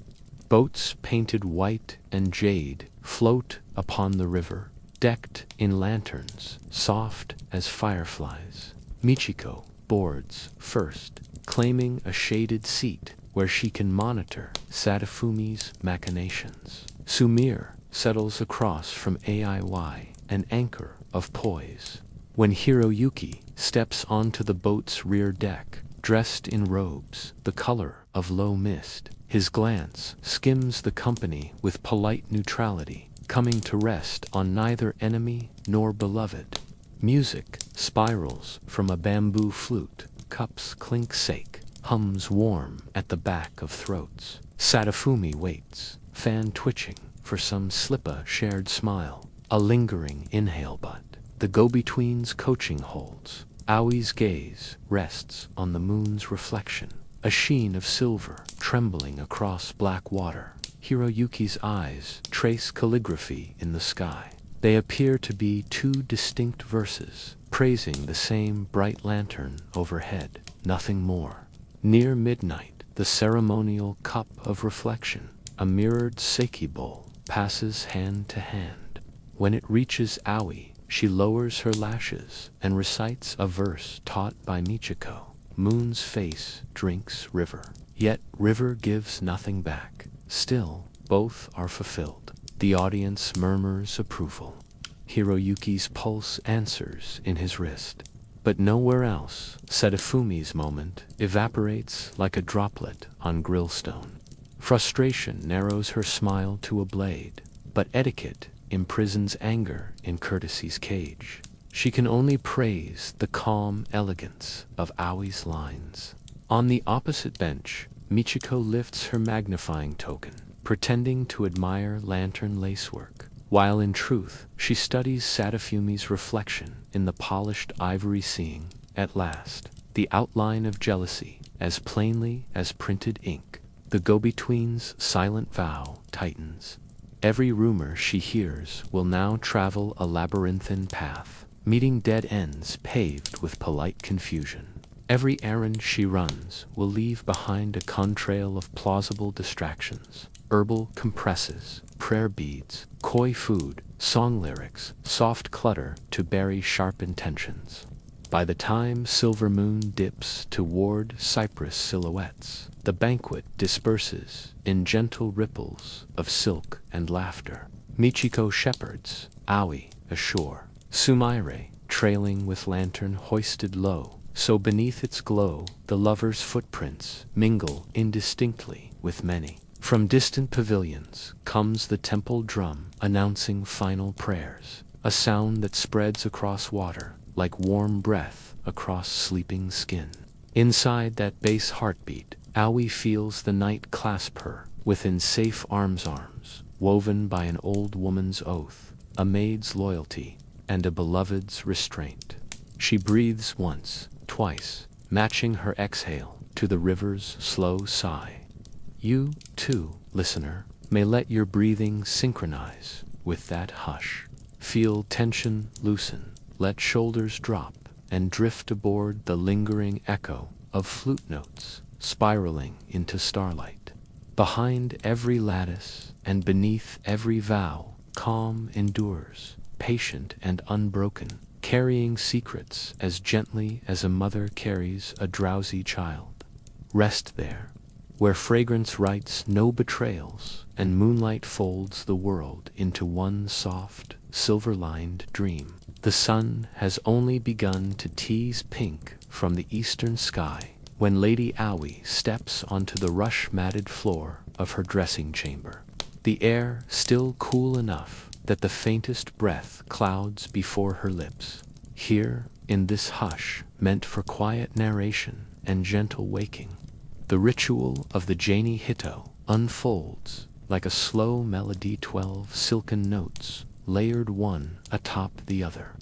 Boats painted white and jade float upon the river, decked in lanterns soft as fireflies. Michiko boards first, claiming a shaded seat where she can monitor Sadafumi's machinations. Sumire settles across from Aiy, an anchor of poise. When Hiroyuki steps onto the boat's rear deck, dressed in robes the color of low mist, his glance skims the company with polite neutrality, coming to rest on neither enemy nor beloved. Music spirals from a bamboo flute, cups clink sake, hums warm at the back of throats. Sadafumi waits, fan twitching, for some slip-a shared smile, a lingering inhale but the go-between's coaching holds. Aoi's gaze rests on the moon's reflection, a sheen of silver trembling across black water. Hiroyuki's eyes trace calligraphy in the sky. They appear to be two distinct verses, praising the same bright lantern overhead, nothing more. Near midnight, the ceremonial cup of reflection, a mirrored sake bowl, passes hand to hand. When it reaches Aoi, she lowers her lashes and recites a verse taught by Michiko. Moon's face drinks river, yet river gives nothing back. Still, both are fulfilled. The audience murmurs approval. Hiroyuki's pulse answers in his wrist. But nowhere else, Sadafumi's moment evaporates like a droplet on grillstone. Frustration narrows her smile to a blade, but etiquette imprisons anger in courtesy's cage. She can only praise the calm elegance of Aoi's lines. On the opposite bench, Michiko lifts her magnifying token, pretending to admire lantern lacework, while in truth she studies Sadafumi's reflection in the polished ivory, seeing, at last, the outline of jealousy as plainly as printed ink. The go-between's silent vow tightens. Every rumor she hears will now travel a labyrinthine path, meeting dead ends paved with polite confusion. Every errand she runs will leave behind a contrail of plausible distractions. Herbal compresses, prayer beads, coy food, song lyrics, soft clutter to bury sharp intentions. By the time silver moon dips toward cypress silhouettes, the banquet disperses in gentle ripples of silk and laughter. Michiko shepherds, Aoi ashore, Sumire trailing with lantern hoisted low, so beneath its glow the lovers' footprints mingle indistinctly with many. From distant pavilions comes the temple drum announcing final prayers, a sound that spreads across water like warm breath across sleeping skin. Inside that bass heartbeat, Aoi feels the night clasp her within safe arms, woven by an old woman's oath, a maid's loyalty, and a beloved's restraint. She breathes once, twice, matching her exhale to the river's slow sigh. You, too, listener, may let your breathing synchronize with that hush. Feel tension loosen, let shoulders drop, and drift aboard the lingering echo of flute notes spiraling into starlight. Behind every lattice and beneath every vow, calm endures, patient and unbroken, carrying secrets as gently as a mother carries a drowsy child. Rest there, where fragrance writes no betrayals and moonlight folds the world into one soft, silver-lined dream. The sun has only begun to tease pink from the eastern sky when Lady Aoi steps onto the rush-matted floor of her dressing chamber. The air still cool enough that the faintest breath clouds before her lips. Here, in this hush meant for quiet narration and gentle waking, the ritual of the Jani Hito unfolds like a slow melody, 12 silken notes layered one atop the other,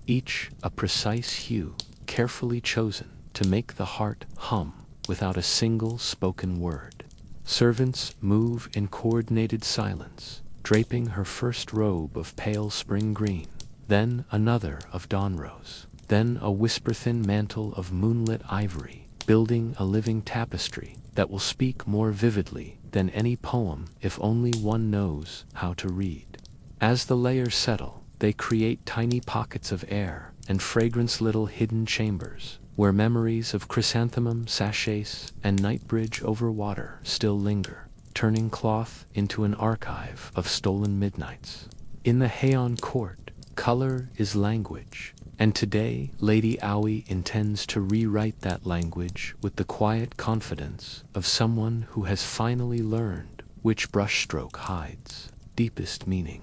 each a precise hue carefully chosen to make the heart hum without a single spoken word. Servants move in coordinated silence, draping her first robe of pale spring green, then another of dawn rose. then a whisper-thin mantle of moonlit ivory, building a living tapestry that will speak more vividly than any poem if only one knows how to read. As the layers settle, they create tiny pockets of air and fragrance, little hidden chambers, where memories of chrysanthemum sachets and night bridge over water still linger, turning cloth into an archive of stolen midnights. In the Heian court, color is language, and today Lady Aoi intends to rewrite that language with the quiet confidence of someone who has finally learned which brushstroke hides deepest meaning.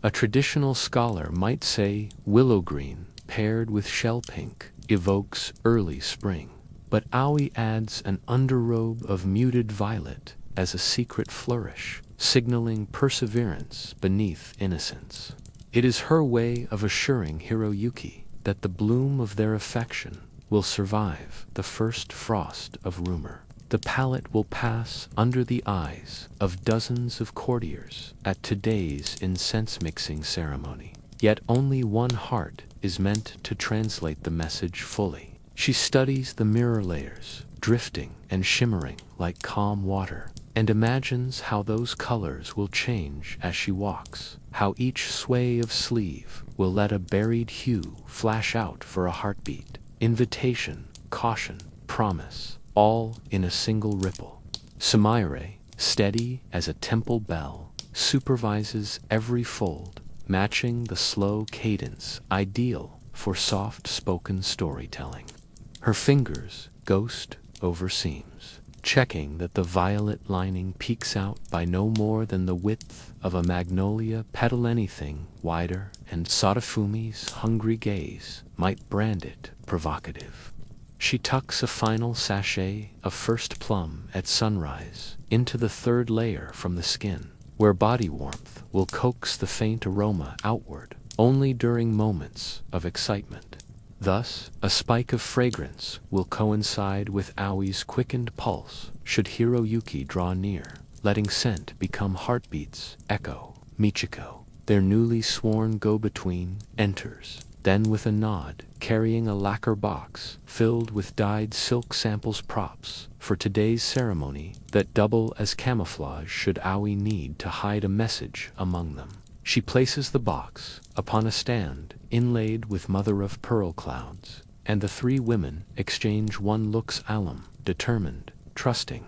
A traditional scholar might say willow green paired with shell pink evokes early spring, but Aoi adds an underrobe of muted violet as a secret flourish, signaling perseverance beneath innocence. It is her way of assuring Hiroyuki that the bloom of their affection will survive the first frost of rumor. The palette will pass under the eyes of dozens of courtiers at today's incense mixing ceremony. Yet only one heart is meant to translate the message fully. She studies the mirror layers, drifting and shimmering like calm water, and imagines how those colors will change as she walks, how each sway of sleeve will let a buried hue flash out for a heartbeat. Invitation, caution, promise, all in a single ripple. Sumaire, steady as a temple bell, supervises every fold, matching the slow cadence ideal for soft-spoken storytelling. Her fingers ghost over seams, checking that the violet lining peeks out by no more than the width of a magnolia petal. Anything wider, and Sadafumi's hungry gaze might brand it provocative. She tucks a final sachet of first plum at sunrise into the third layer from the skin, where body warmth will coax the faint aroma outward only during moments of excitement. Thus, a spike of fragrance will coincide with Aoi's quickened pulse should Hiroyuki draw near, letting scent become heartbeats. Echo, Michiko, their newly sworn go-between, enters, then with a nod, carrying a lacquer box filled with dyed silk samples, props for today's ceremony that double as camouflage should Aoi need to hide a message among them. She places the box upon a stand inlaid with mother-of-pearl clouds, and the three women exchange one look's alum, determined, trusting.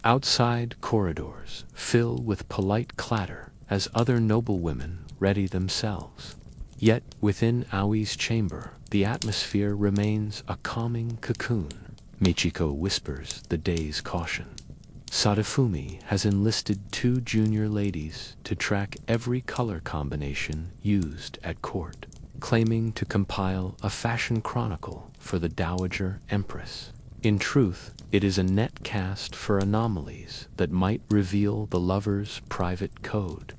Outside corridors fill with polite clatter as other noblewomen ready themselves. Yet within Aoi's chamber, the atmosphere remains a calming cocoon. Michiko whispers the day's caution. Sadafumi has enlisted 2 junior ladies to track every color combination used at court, claiming to compile a fashion chronicle for the Dowager Empress. In truth, it is a net cast for anomalies that might reveal the lover's private code.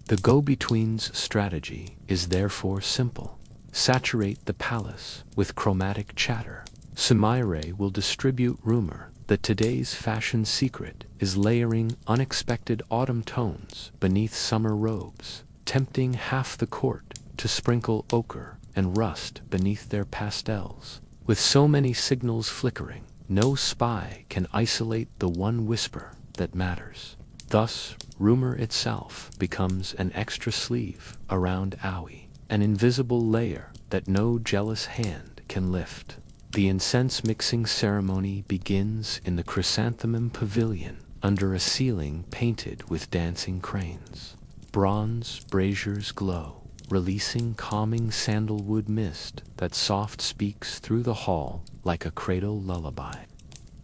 The go-between's strategy is therefore simple. Saturate the palace with chromatic chatter. Sumaire will distribute rumor that today's fashion secret is layering unexpected autumn tones beneath summer robes, tempting half the court to sprinkle ochre and rust beneath their pastels. With so many signals flickering, no spy can isolate the one whisper that matters. Thus, rumor itself becomes an extra sleeve around Aoi, an invisible layer that no jealous hand can lift. The incense mixing ceremony begins in the chrysanthemum pavilion under a ceiling painted with dancing cranes. Bronze braziers glow, releasing calming sandalwood mist that soft speaks through the hall like a cradle lullaby.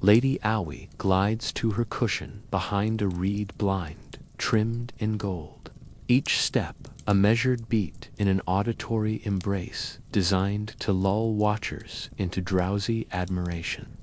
Lady Aoi glides to her cushion behind a reed blind, trimmed in gold. Each step a measured beat in an auditory embrace designed to lull watchers into drowsy admiration.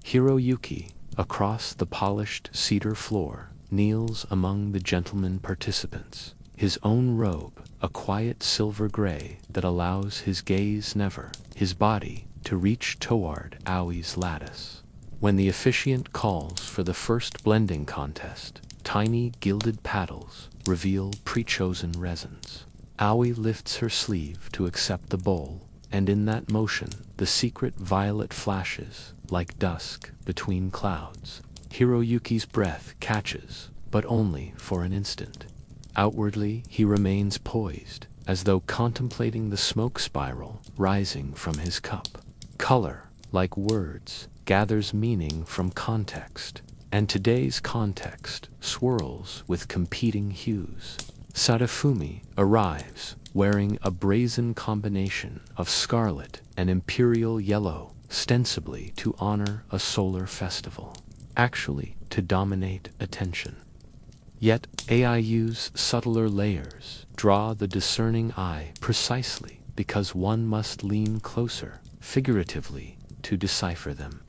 Hiroyuki, across the polished cedar floor, kneels among the gentlemen participants, his own robe a quiet silver gray that allows his gaze never, his body, to reach toward Aoi's lattice. When the officiant calls for the first blending contest, tiny gilded paddles reveal pre-chosen resins. Aoi lifts her sleeve to accept the bowl, and in that motion, the secret violet flashes, like dusk between clouds. Hiroyuki's breath catches, but only for an instant. Outwardly, he remains poised, as though contemplating the smoke spiral rising from his cup. Color, like words, gathers meaning from context, and today's context swirls with competing hues. Sadafumi arrives, wearing a brazen combination of scarlet and imperial yellow, ostensibly to honor a solar festival, actually to dominate attention. Yet AIU's subtler layers draw the discerning eye precisely because one must lean closer, figuratively, to decipher them.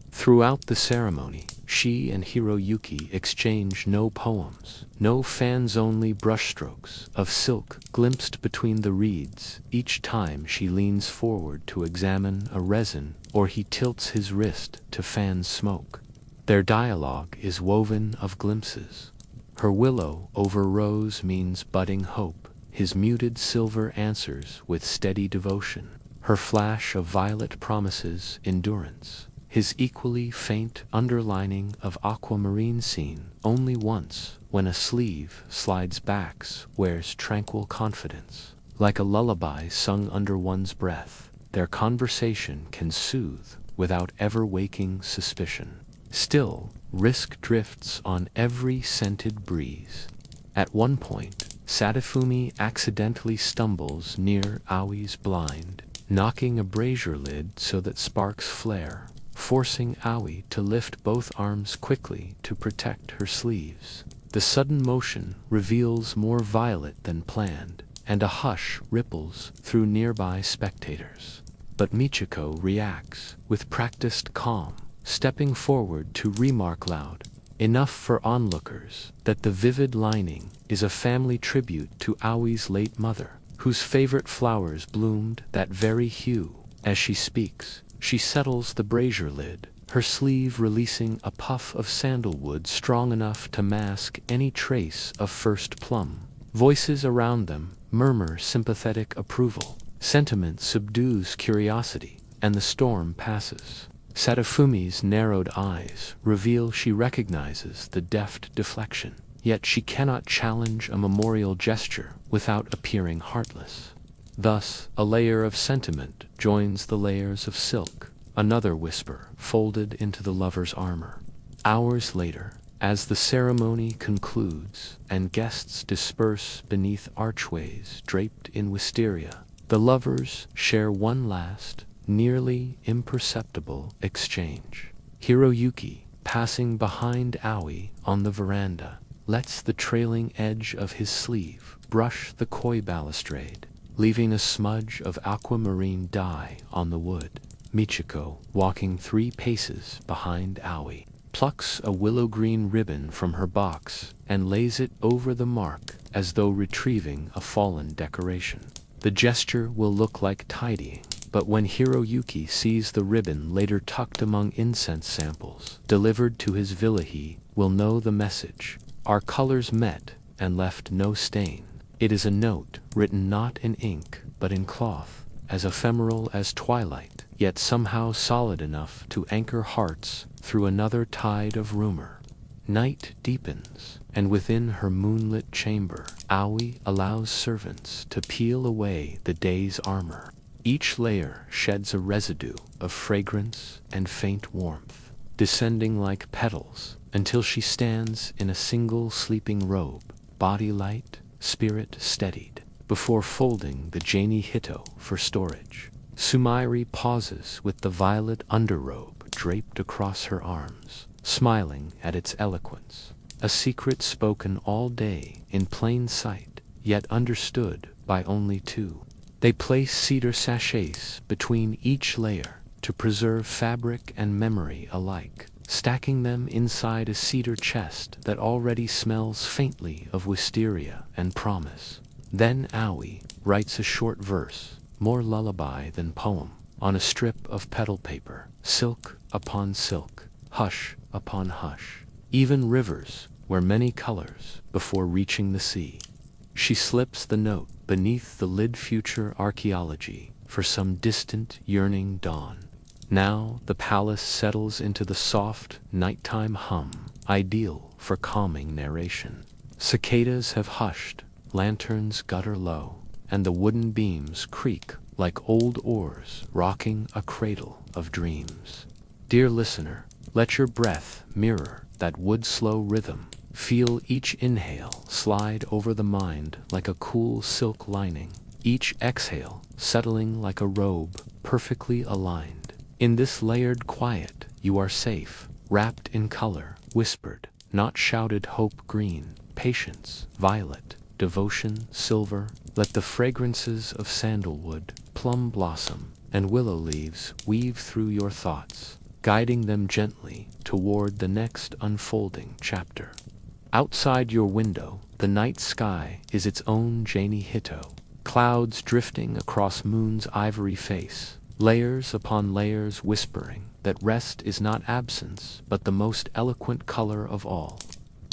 Throughout the ceremony, she and Hiroyuki exchange no poems, no fans-only brushstrokes of silk glimpsed between the reeds each time she leans forward to examine a resin or he tilts his wrist to fan smoke. Their dialogue is woven of glimpses. Her willow over rose means budding hope, his muted silver answers with steady devotion. Her flash of violet promises endurance, his equally faint underlining of aquamarine seen only once when a sleeve slides backs wears tranquil confidence. Like a lullaby sung under one's breath, their conversation can soothe without ever waking suspicion. Still, risk drifts on every scented breeze. At one point, Sadafumi accidentally stumbles near Aoi's blind, knocking a brazier lid so that sparks flare, forcing Aoi to lift both arms quickly to protect her sleeves. The sudden motion reveals more violet than planned, and a hush ripples through nearby spectators. But Michiko reacts with practiced calm, stepping forward to remark loud, enough for onlookers, that the vivid lining is a family tribute to Aoi's late mother, whose favorite flowers bloomed that very hue. As she speaks, she settles the brazier lid, her sleeve releasing a puff of sandalwood strong enough to mask any trace of first plum. Voices around them murmur sympathetic approval. Sentiment subdues curiosity, and the storm passes. Sadafumi's narrowed eyes reveal she recognizes the deft deflection, yet she cannot challenge a memorial gesture without appearing heartless. Thus, a layer of sentiment joins the layers of silk, another whisper folded into the lover's armor. Hours later, as the ceremony concludes and guests disperse beneath archways draped in wisteria, the lovers share one last, nearly imperceptible exchange. Hiroyuki, passing behind Aoi on the veranda, lets the trailing edge of his sleeve brush the koi balustrade, leaving a smudge of aquamarine dye on the wood. Michiko, walking 3 paces behind Aoi, plucks a willow-green ribbon from her box and lays it over the mark as though retrieving a fallen decoration. The gesture will look like tidying, but when Hiroyuki sees the ribbon later tucked among incense samples delivered to his villa, he will know the message. Our colors met and left no stain. It is a note written not in ink but in cloth, as ephemeral as twilight, yet somehow solid enough to anchor hearts through another tide of rumor. Night deepens, and within her moonlit chamber, Aoi allows servants to peel away the day's armor. Each layer sheds a residue of fragrance and faint warmth, descending like petals until she stands in a single sleeping robe, body light, spirit steadied, before folding the Jani Hito for storage. Sumairi pauses with the violet underrobe draped across her arms, smiling at its eloquence, a secret spoken all day in plain sight, yet understood by only 2. They place cedar sachets between each layer to preserve fabric and memory alike, stacking them inside a cedar chest that already smells faintly of wisteria and promise. Then Aoi writes a short verse, more lullaby than poem, on a strip of petal paper, silk upon silk, hush upon hush. Even rivers wear many colors before reaching the sea. She slips the note beneath the lid. Future archaeology, for some distant, yearning dawn. Now the palace settles into the soft, nighttime hum, ideal for calming narration. Cicadas have hushed, lanterns gutter low, and the wooden beams creak like old oars rocking a cradle of dreams. Dear listener, let your breath mirror that wood-slow rhythm. Feel each inhale slide over the mind like a cool silk lining, each exhale settling like a robe perfectly aligned. In this layered quiet, you are safe, wrapped in color, whispered, not shouted, hope green, patience violet, devotion silver. Let the fragrances of sandalwood, plum blossom, and willow leaves weave through your thoughts, guiding them gently toward the next unfolding chapter. Outside your window, the night sky is its own Janie Hito, clouds drifting across moon's ivory face, layers upon layers whispering that rest is not absence but the most eloquent color of all.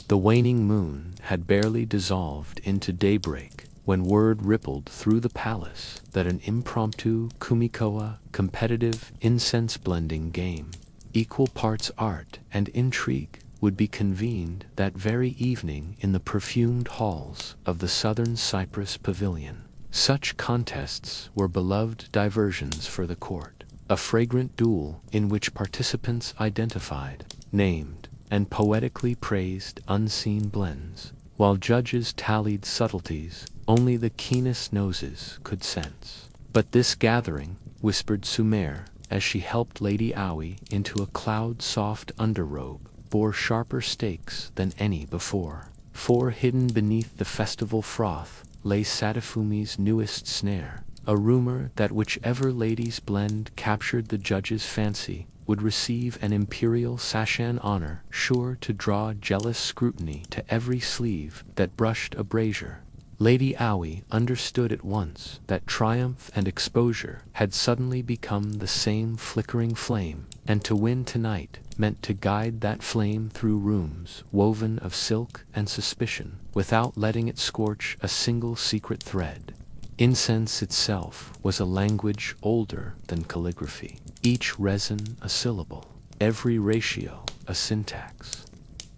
The waning moon had barely dissolved into daybreak when word rippled through the palace that an impromptu kumikoa competitive incense blending game, equal parts art and intrigue, would be convened that very evening in the perfumed halls of the Southern Cyprus Pavilion. Such contests were beloved diversions for the court, a fragrant duel in which participants identified, named, and poetically praised unseen blends, while judges tallied subtleties only the keenest noses could sense. But this gathering, whispered Sumer as she helped Lady Aoi into a cloud-soft underrobe, bore sharper stakes than any before. For hidden beneath the festival froth lay Sadafumi's newest snare, a rumor that whichever lady's blend captured the judge's fancy would receive an imperial sachan honor sure to draw jealous scrutiny to every sleeve that brushed a brazier. Lady Aoi understood at once that triumph and exposure had suddenly become the same flickering flame, and to win tonight meant to guide that flame through rooms woven of silk and suspicion without letting it scorch a single secret thread. Incense itself was a language older than calligraphy, each resin a syllable, every ratio a syntax.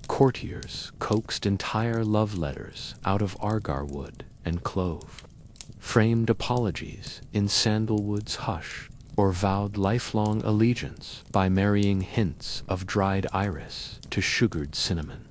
Courtiers coaxed entire love letters out of agar wood and clove, framed apologies in sandalwood's hush, or vowed lifelong allegiance by marrying hints of dried iris to sugared cinnamon.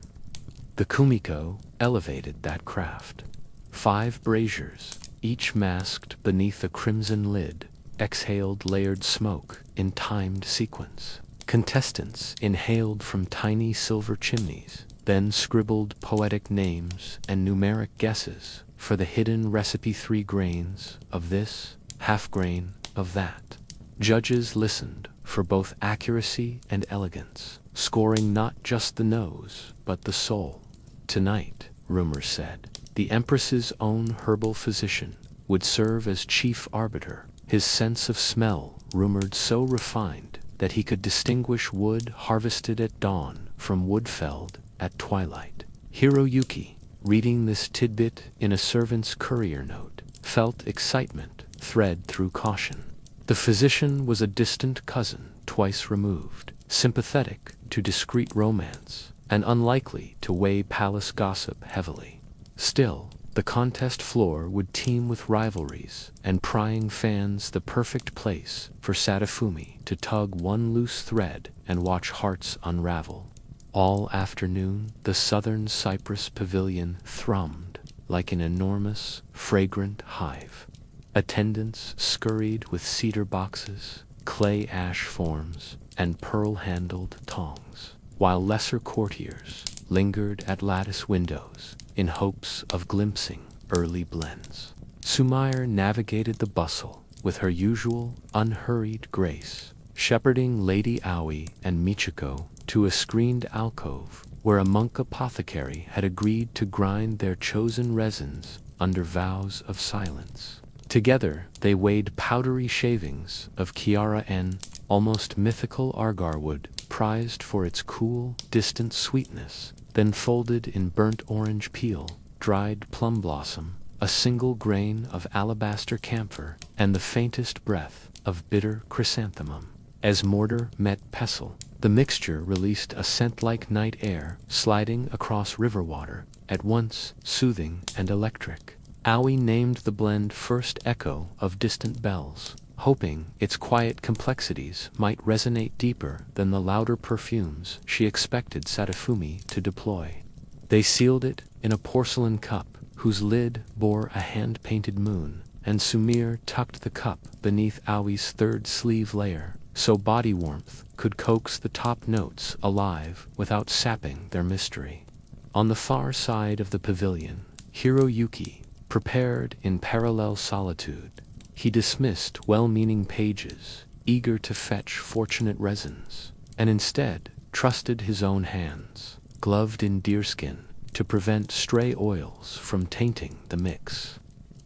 The kumiko elevated that craft. 5 braziers, each masked beneath a crimson lid, exhaled layered smoke in timed sequence. Contestants inhaled from tiny silver chimneys, then scribbled poetic names and numeric guesses for the hidden recipe. 3 grains of this, half grain of that. Judges listened for both accuracy and elegance, scoring not just the nose, but the soul. Tonight, rumor said, the Empress's own herbal physician would serve as chief arbiter, his sense of smell rumored so refined that he could distinguish wood harvested at dawn from wood felled at twilight. Hiroyuki, reading this tidbit in a servant's courier note, felt excitement thread through caution. The physician was a distant cousin twice removed, sympathetic to discreet romance, and unlikely to weigh palace gossip heavily. Still, the contest floor would teem with rivalries and prying fans, the perfect place for Sadafumi to tug one loose thread and watch hearts unravel. All afternoon, the Southern Cyprus Pavilion thrummed like an enormous, fragrant hive. Attendants scurried with cedar boxes, clay ash forms, and pearl-handled tongs, while lesser courtiers lingered at lattice windows in hopes of glimpsing early blends. Sumair navigated the bustle with her usual unhurried grace, shepherding Lady Aoi and Michiko to a screened alcove where a monk apothecary had agreed to grind their chosen resins under vows of silence. Together they weighed powdery shavings of Chiara N, almost mythical agar wood, prized for its cool, distant sweetness, then folded in burnt orange peel, dried plum blossom, a single grain of alabaster camphor, and the faintest breath of bitter chrysanthemum. As mortar met pestle, the mixture released a scent like night air sliding across river water, at once soothing and electric. Aoi named the blend First Echo of Distant Bells, hoping its quiet complexities might resonate deeper than the louder perfumes she expected Sadafumi to deploy. They sealed it in a porcelain cup, whose lid bore a hand-painted moon, and Sumire tucked the cup beneath Aoi's third sleeve layer, so body warmth could coax the top notes alive without sapping their mystery. On the far side of the pavilion, Hiroyuki prepared in parallel solitude. He dismissed well-meaning pages, eager to fetch fortunate resins, and instead trusted his own hands, gloved in deerskin, to prevent stray oils from tainting the mix.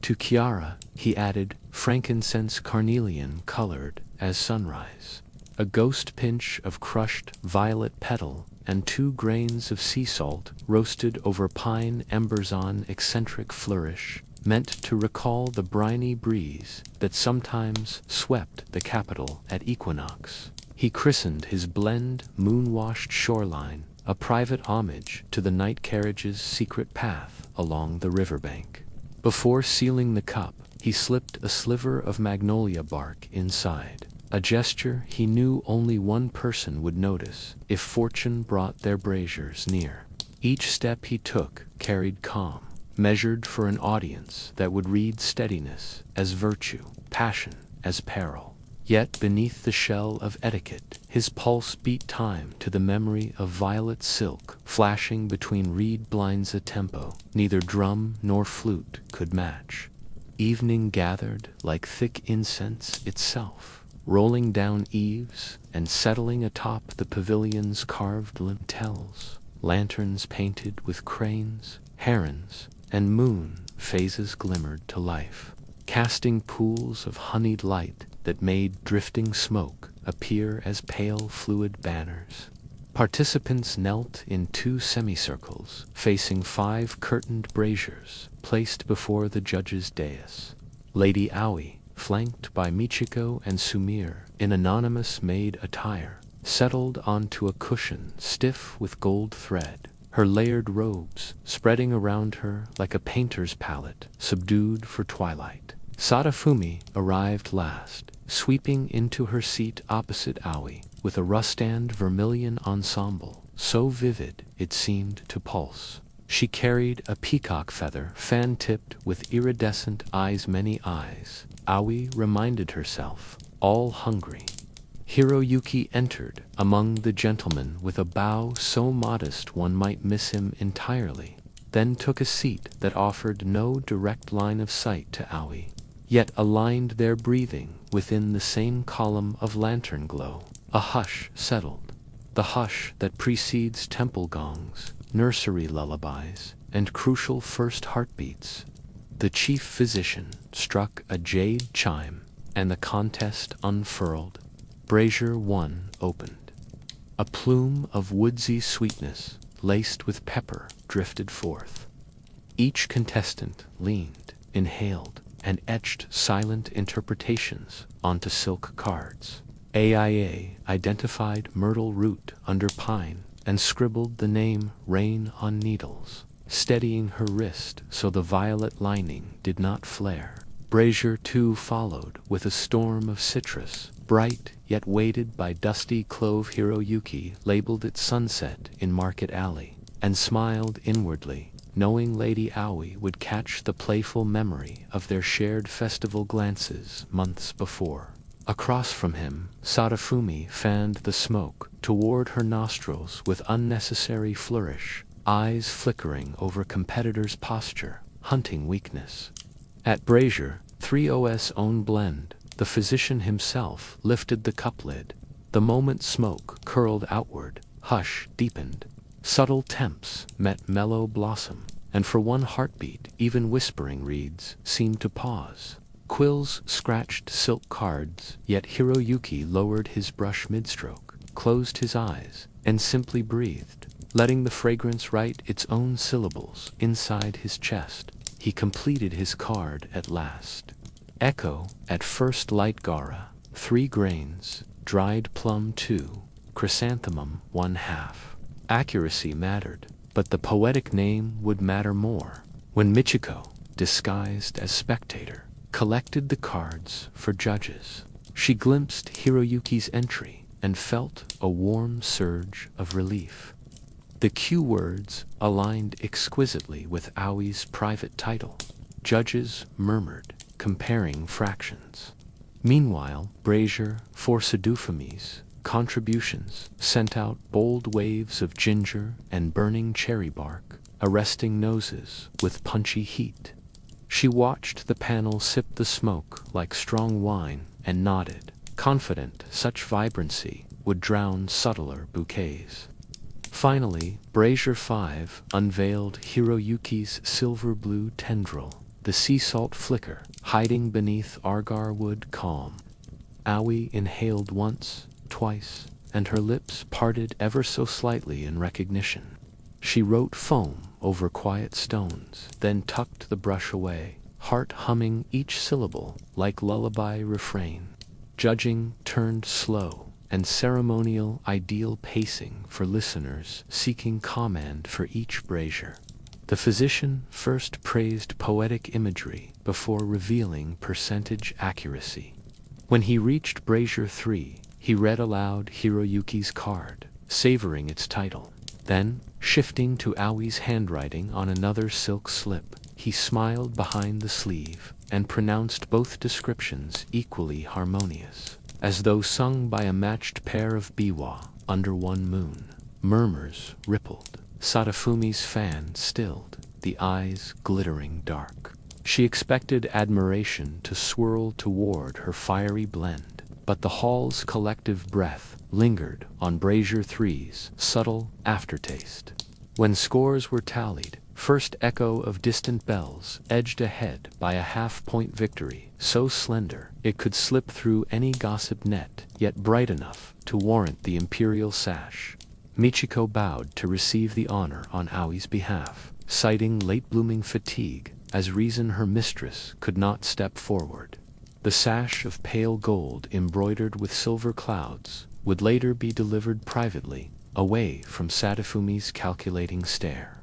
To Chiara, he added frankincense carnelian-colored as sunrise, a ghost pinch of crushed violet petal, and 2 grains of sea salt roasted over pine embers on eccentric flourish, meant to recall the briny breeze that sometimes swept the capital at equinox. He christened his blend Moon-Washed Shoreline, a private homage to the night carriage's secret path along the riverbank. Before sealing the cup, he slipped a sliver of magnolia bark inside, a gesture he knew only one person would notice if fortune brought their braziers near. Each step he took carried calm, measured for an audience that would read steadiness as virtue, passion as peril. Yet beneath the shell of etiquette, his pulse beat time to the memory of violet silk flashing between reed blinds a tempo neither drum nor flute could match. Evening gathered like thick incense itself, rolling down eaves and settling atop the pavilion's carved lintels. Lanterns painted with cranes, herons, and moon phases glimmered to life, casting pools of honeyed light that made drifting smoke appear as pale fluid banners. Participants knelt in 2 semicircles, facing 5 curtained braziers placed before the judge's dais. Lady Aoi, flanked by Michiko and Sumire in anonymous maid attire, settled onto a cushion stiff with gold thread, her layered robes spreading around her like a painter's palette subdued for twilight. Sadafumi arrived last, sweeping into her seat opposite Aoi with a rustand vermilion ensemble, so vivid it seemed to pulse. She carried a peacock feather fan-tipped with iridescent eyes, many eyes, Aoi reminded herself, all hungry. Hiroyuki entered among the gentlemen with a bow so modest one might miss him entirely, then took a seat that offered no direct line of sight to Aoi, yet aligned their breathing within the same column of lantern glow. A hush settled, the hush that precedes temple gongs, nursery lullabies, and crucial first heartbeats. The chief physician struck a jade chime, and the contest unfurled. Brazier 1 opened. A plume of woodsy sweetness, laced with pepper, drifted forth. Each contestant leaned, inhaled, and etched silent interpretations onto silk cards. AIA identified myrtle root under pine and scribbled the name Rain on needles, steadying her wrist so the violet lining did not flare. Brazier 2 followed with a storm of citrus, bright yet weighted by dusty clove. Hiroyuki labeled it Sunset in Market Alley, and smiled inwardly, knowing Lady Aoi would catch the playful memory of their shared festival glances months before. Across from him, Sadafumi fanned the smoke toward her nostrils with unnecessary flourish, eyes flickering over competitors' posture, hunting weakness. At Brazier 3's own blend, the physician himself lifted the cup lid. The moment smoke curled outward, hush deepened. Subtle temps met mellow blossom, and for one heartbeat even whispering reeds seemed to pause. Quills scratched silk cards, yet Hiroyuki lowered his brush mid-stroke, closed his eyes, and simply breathed, letting the fragrance write its own syllables inside his chest. he completed his card at last. Echo, at first light gara, 3 grains, dried plum 2, chrysanthemum 1/2. Accuracy mattered, but the poetic name would matter more. When Michiko, disguised as spectator, collected the cards for judges, she glimpsed Hiroyuki's entry and felt a warm surge of relief. The cue words aligned exquisitely with Aoi's private title. Judges murmured, comparing fractions. Meanwhile, Brazier, for Sadufami's contributions, sent out bold waves of ginger and burning cherry bark, arresting noses with punchy heat. She watched the panel sip the smoke like strong wine and nodded, confident such vibrancy would drown subtler bouquets. Finally, Brazier 5 unveiled Hiroyuki's silver-blue tendril, the sea salt flicker hiding beneath agar-wood calm. Aoi inhaled once, twice, and her lips parted ever so slightly in recognition. She wrote foam over quiet stones, then tucked the brush away, heart humming each syllable like lullaby refrain. Judging turned slow, and ceremonial ideal pacing for listeners seeking command for each brazier. The physician first praised poetic imagery before revealing percentage accuracy. When he reached brazier 3, he read aloud Hiroyuki's card, savoring its title. Then, shifting to Aoi's handwriting on another silk slip, he smiled behind the sleeve and pronounced both descriptions equally harmonious, as though sung by a matched pair of biwa under one moon. Murmurs rippled. Sadafumi's fan stilled, the eyes glittering dark. She expected admiration to swirl toward her fiery blend, but the hall's collective breath lingered on Brazier 3's subtle aftertaste. When scores were tallied, first echo of distant bells edged ahead by a half-point victory, so slender it could slip through any gossip net, yet bright enough to warrant the imperial sash. Michiko bowed to receive the honor on Aoi's behalf, citing late-blooming fatigue as reason her mistress could not step forward. The sash of pale gold embroidered with silver clouds would later be delivered privately, away from Sadafumi's calculating stare.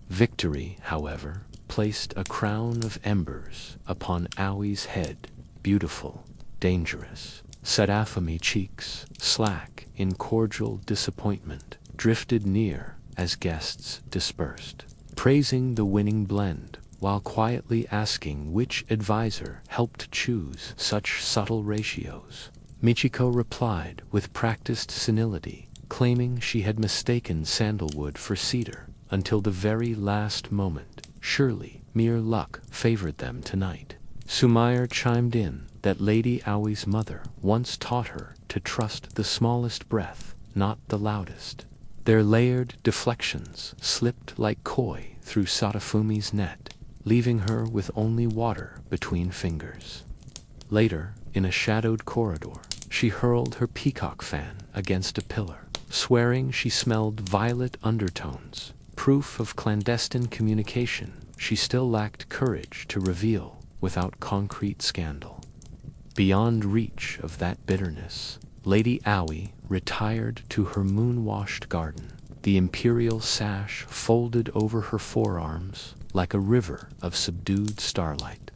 Victory, however, placed a crown of embers upon Aoi's head, beautiful, dangerous. Sadafumi cheeks, slack in cordial disappointment, drifted near as guests dispersed, praising the winning blend while quietly asking which advisor helped choose such subtle ratios. Michiko replied with practiced senility, claiming she had mistaken sandalwood for cedar until the very last moment. Surely, mere luck favored them tonight. Sumair chimed in that Lady Aoi's mother once taught her to trust the smallest breath, not the loudest. Their layered deflections slipped like koi through Sadafumi's net, leaving her with only water between fingers. Later, in a shadowed corridor, she hurled her peacock fan against a pillar, swearing she smelled violet undertones, proof of clandestine communication she still lacked courage to reveal without concrete scandal. Beyond reach of that bitterness, Lady Aoi retired to her moon-washed garden, the imperial sash folded over her forearms like a river of subdued starlight.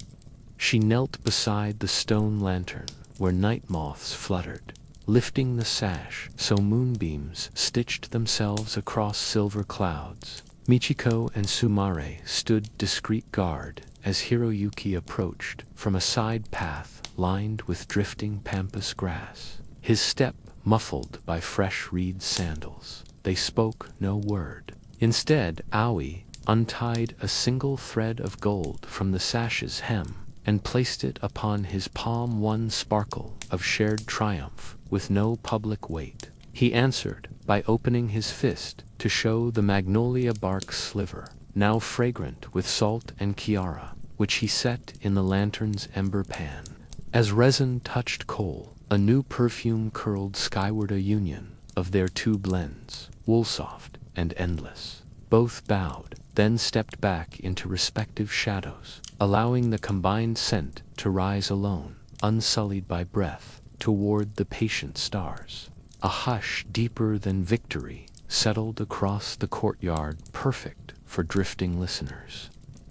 She knelt beside the stone lantern where night moths fluttered, lifting the sash so moonbeams stitched themselves across silver clouds. Michiko and Sumare stood discreet guard as Hiroyuki approached from a side path lined with drifting pampas grass, his step muffled by fresh reed sandals. They spoke no word. Instead, Aoi untied a single thread of gold from the sash's hem and placed it upon his palm, one sparkle of shared triumph with no public weight. He answered by opening his fist to show the magnolia bark sliver, now fragrant with salt and chiara, which he set in the lantern's ember pan. As resin touched coal, a new perfume curled skyward, a union of their two blends, woolsoft and endless. Both bowed, then stepped back into respective shadows, allowing the combined scent to rise alone, unsullied by breath, toward the patient stars. A hush deeper than victory settled across the courtyard, perfect for drifting listeners.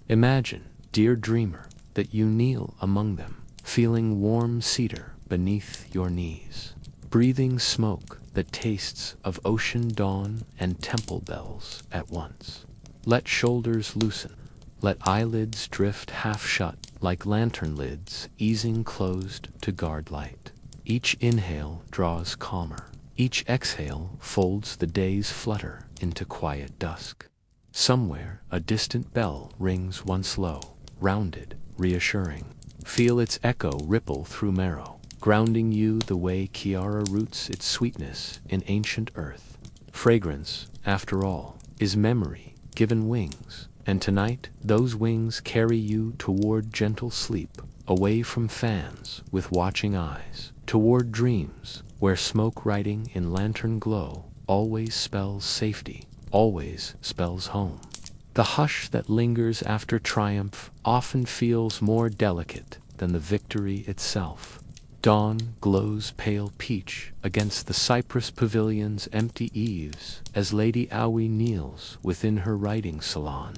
Imagine, dear dreamer, that you kneel among them, feeling warm cedar beneath your knees, breathing smoke that tastes of ocean dawn and temple bells at once. Let shoulders loosen, let eyelids drift half shut like lantern lids easing closed to guard light. Each inhale draws calmer, each exhale folds the day's flutter into quiet dusk. Somewhere a distant bell rings once low, rounded, reassuring. Feel its echo ripple through marrow, grounding you the way Chiara roots its sweetness in ancient earth. Fragrance, after all, is memory given wings, and tonight those wings carry you toward gentle sleep, away from fans with watching eyes, toward dreams where smoke writing in lantern glow always spells safety, always spells home. The hush that lingers after triumph often feels more delicate than the victory itself. Dawn glows pale peach against the cypress pavilion's empty eaves as Lady Aoi kneels within her writing salon.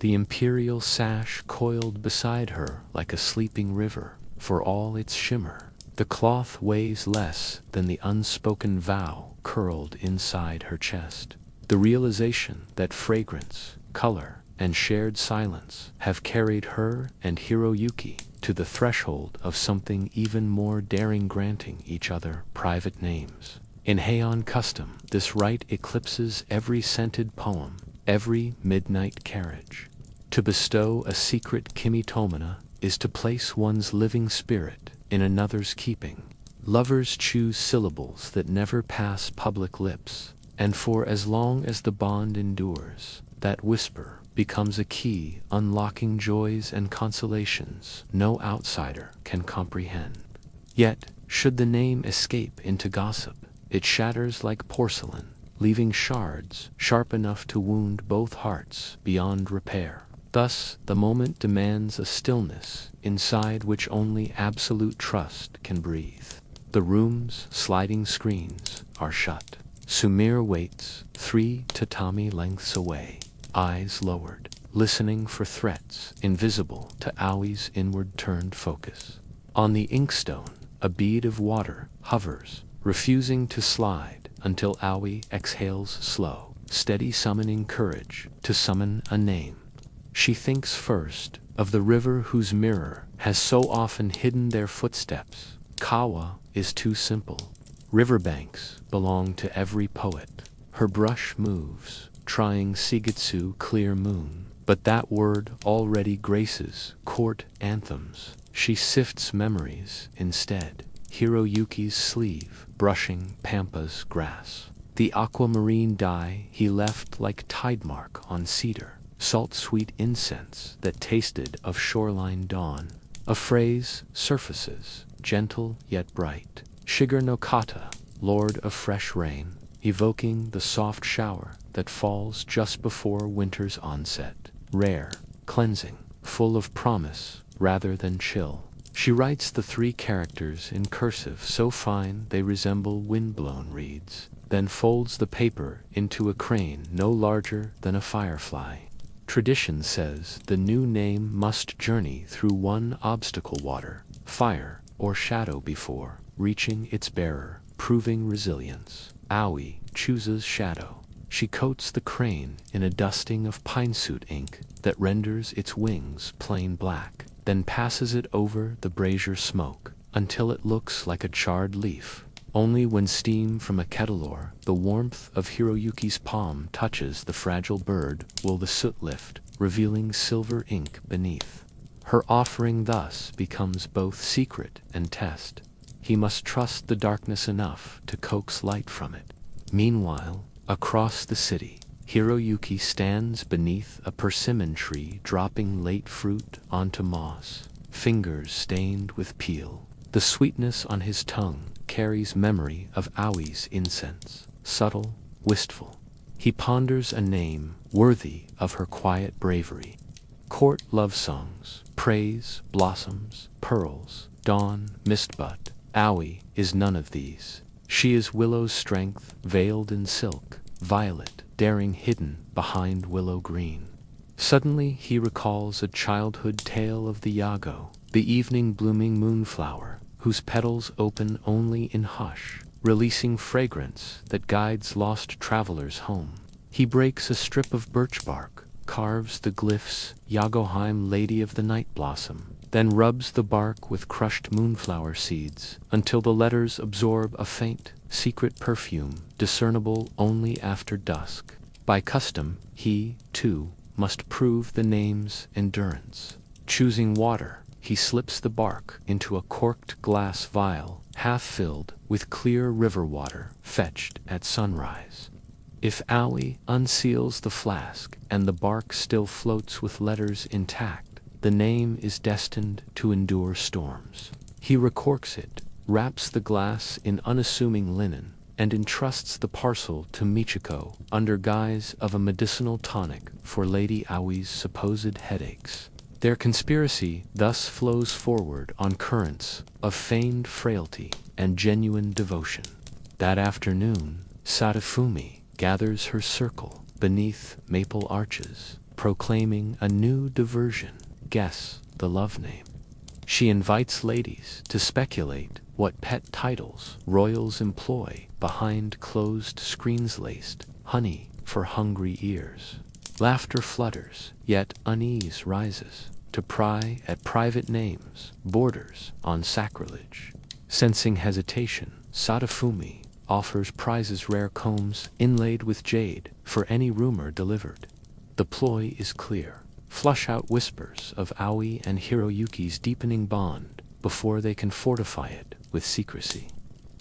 The imperial sash coiled beside her like a sleeping river, for all its shimmer. The cloth weighs less than the unspoken vow curled inside her chest. The realization that fragrance, color, and shared silence have carried her and Hiroyuki to the threshold of something even more daring, granting each other private names. In Heian custom, this rite eclipses every scented poem, every midnight carriage. To bestow a secret kimitomana is to place one's living spirit in another's keeping. Lovers choose syllables that never pass public lips, and for as long as the bond endures, that whisper becomes a key unlocking joys and consolations no outsider can comprehend. Yet, should the name escape into gossip, it shatters like porcelain, leaving shards sharp enough to wound both hearts beyond repair. Thus, the moment demands a stillness inside which only absolute trust can breathe. The room's sliding screens are shut. Sumire waits, 3 tatami lengths away, eyes lowered, listening for threats invisible to Aoi's inward-turned focus. On the inkstone, a bead of water hovers, refusing to slide until Aoi exhales slow, steady, summoning courage to summon a name. She thinks first of the river whose mirror has so often hidden their footsteps. Kawa is too simple. Riverbanks belong to every poet. Her brush moves, trying Shigetsu clear moon, but that word already graces court anthems. She sifts memories instead. Hiroyuki's sleeve, brushing Pampa's grass. The aquamarine dye he left like tide mark on cedar. Salt-sweet incense that tasted of shoreline dawn. A phrase surfaces, gentle yet bright. Shiger no kata, lord of fresh rain, evoking the soft shower that falls just before winter's onset. Rare, cleansing, full of promise rather than chill. She writes the 3 characters in cursive so fine they resemble wind-blown reeds, then folds the paper into a crane no larger than a firefly. Tradition says the new name must journey through one obstacle, water, fire, or shadow before reaching its bearer, proving resilience. Aoi chooses shadow. She coats the crane in a dusting of pinesuit ink that renders its wings plain black, then passes it over the brazier smoke until it looks like a charred leaf. Only when steam from a kettle or the warmth of Hiroyuki's palm touches the fragile bird will the soot lift, revealing silver ink beneath. Her offering thus becomes both secret and test. He must trust the darkness enough to coax light from it. Meanwhile, across the city, Hiroyuki stands beneath a persimmon tree, dropping late fruit onto moss, fingers stained with peel. The sweetness on his tongue carries memory of Aoi's incense, subtle, wistful. He ponders a name worthy of her quiet bravery. Court love songs, praise, blossoms, pearls, dawn, mistbud. Aoi is none of these. She is Willow's strength, veiled in silk, violet, daring hidden behind willow green. Suddenly he recalls a childhood tale of the Yago, the evening blooming moonflower, whose petals open only in hush, releasing fragrance that guides lost travelers home. He breaks a strip of birch bark, carves the glyphs Yagoheim, Lady of the Night Blossom, then rubs the bark with crushed moonflower seeds until the letters absorb a faint, secret perfume discernible only after dusk. By custom, he, too, must prove the name's endurance. Choosing water, he slips the bark into a corked glass vial, half filled with clear river water fetched at sunrise. If Aoi unseals the flask and the bark still floats with letters intact, the name is destined to endure storms. He recorks it, wraps the glass in unassuming linen, and entrusts the parcel to Michiko under guise of a medicinal tonic for Lady Aoi's supposed headaches. Their conspiracy thus flows forward on currents of feigned frailty and genuine devotion. That afternoon, Sadafumi gathers her circle beneath maple arches, proclaiming a new diversion: guess the love name. She invites ladies to speculate what pet titles royals employ behind closed screens laced honey for hungry ears. Laughter flutters, yet unease rises, to pry at private names, borders on sacrilege. Sensing hesitation, Sadafumi offers prizes: rare combs inlaid with jade for any rumor delivered. The ploy is clear. Flush out whispers of Aoi and Hiroyuki's deepening bond before they can fortify it with secrecy.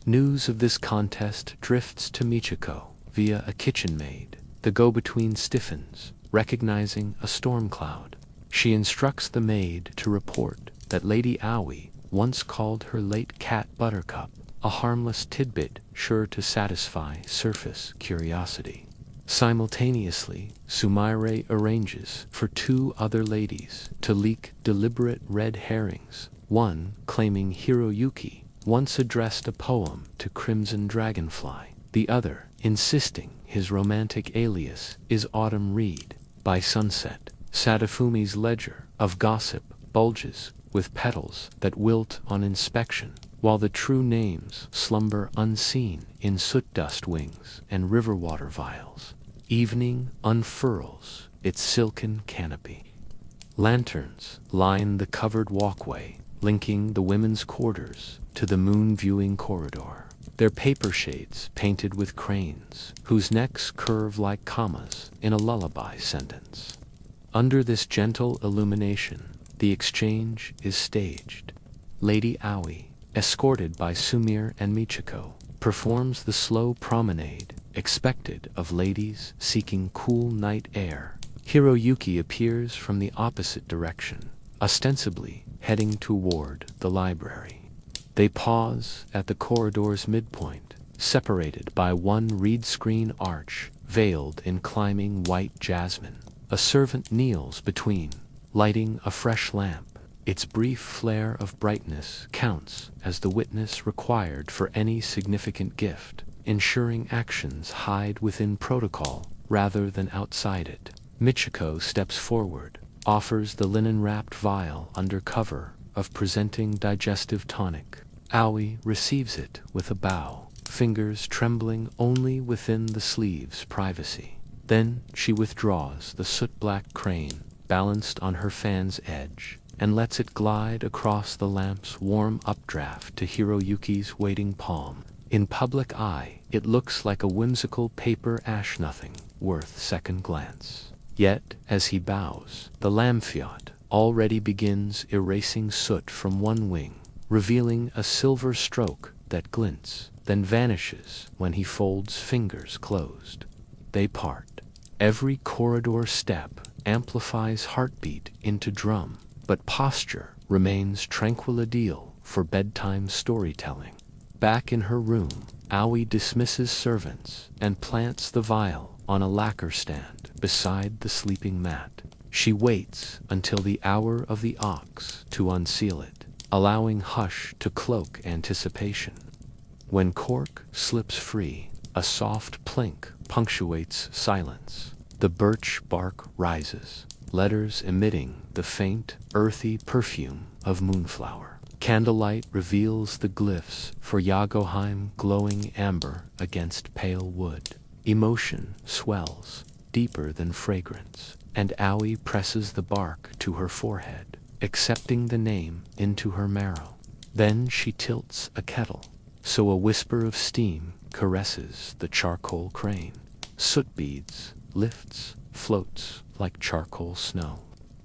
News of this contest drifts to Michiko via a kitchen maid. The go-between stiffens, recognizing a storm cloud. She instructs the maid to report that Lady Aoi once called her late cat Buttercup, a harmless tidbit sure to satisfy surface curiosity. Simultaneously, Sumaire arranges for two other ladies to leak deliberate red herrings, one claiming Hiroyuki once addressed a poem to Crimson Dragonfly, the other insisting his romantic alias is Autumn Reed. By sunset, Sadafumi's ledger of gossip bulges with petals that wilt on inspection, while the true names slumber unseen in soot dust wings and river water vials. Evening unfurls its silken canopy. Lanterns line the covered walkway, linking the women's quarters to the moon-viewing corridor. Their paper shades painted with cranes, whose necks curve like commas in a lullaby sentence. Under this gentle illumination, the exchange is staged. Lady Aoi, escorted by Sumire and Michiko, performs the slow promenade expected of ladies seeking cool night air. Hiroyuki appears from the opposite direction, ostensibly heading toward the library. They pause at the corridor's midpoint, separated by one reed screen arch veiled in climbing white jasmine. A servant kneels between, lighting a fresh lamp. Its brief flare of brightness counts as the witness required for any significant gift, ensuring actions hide within protocol rather than outside it. Michiko steps forward, offers the linen-wrapped vial under cover of presenting digestive tonic. Aoi receives it with a bow, fingers trembling only within the sleeve's privacy. Then she withdraws the soot-black crane, balanced on her fan's edge, and lets it glide across the lamp's warm updraft to Hiroyuki's waiting palm. In public eye, it looks like a whimsical paper ash-nothing, worth second glance. Yet, as he bows, the lamfiot already begins erasing soot from one wing, revealing a silver stroke that glints, then vanishes when he folds fingers closed. They part. Every corridor step amplifies heartbeat into drum, but posture remains tranquil, ideal for bedtime storytelling. Back in her room, Aoi dismisses servants and plants the vial on a lacquer stand beside the sleeping mat. She waits until the hour of the ox to unseal it, allowing hush to cloak anticipation. When cork slips free, a soft plink punctuates silence. The birch bark rises, letters emitting the faint, earthy perfume of moonflower. Candlelight reveals the glyphs for Yagoheim, glowing amber against pale wood. Emotion swells, deeper than fragrance, and Aoi presses the bark to her forehead, accepting the name into her marrow. Then she tilts a kettle, so a whisper of steam caresses the charcoal crane. Soot beads, lifts, floats like charcoal snow.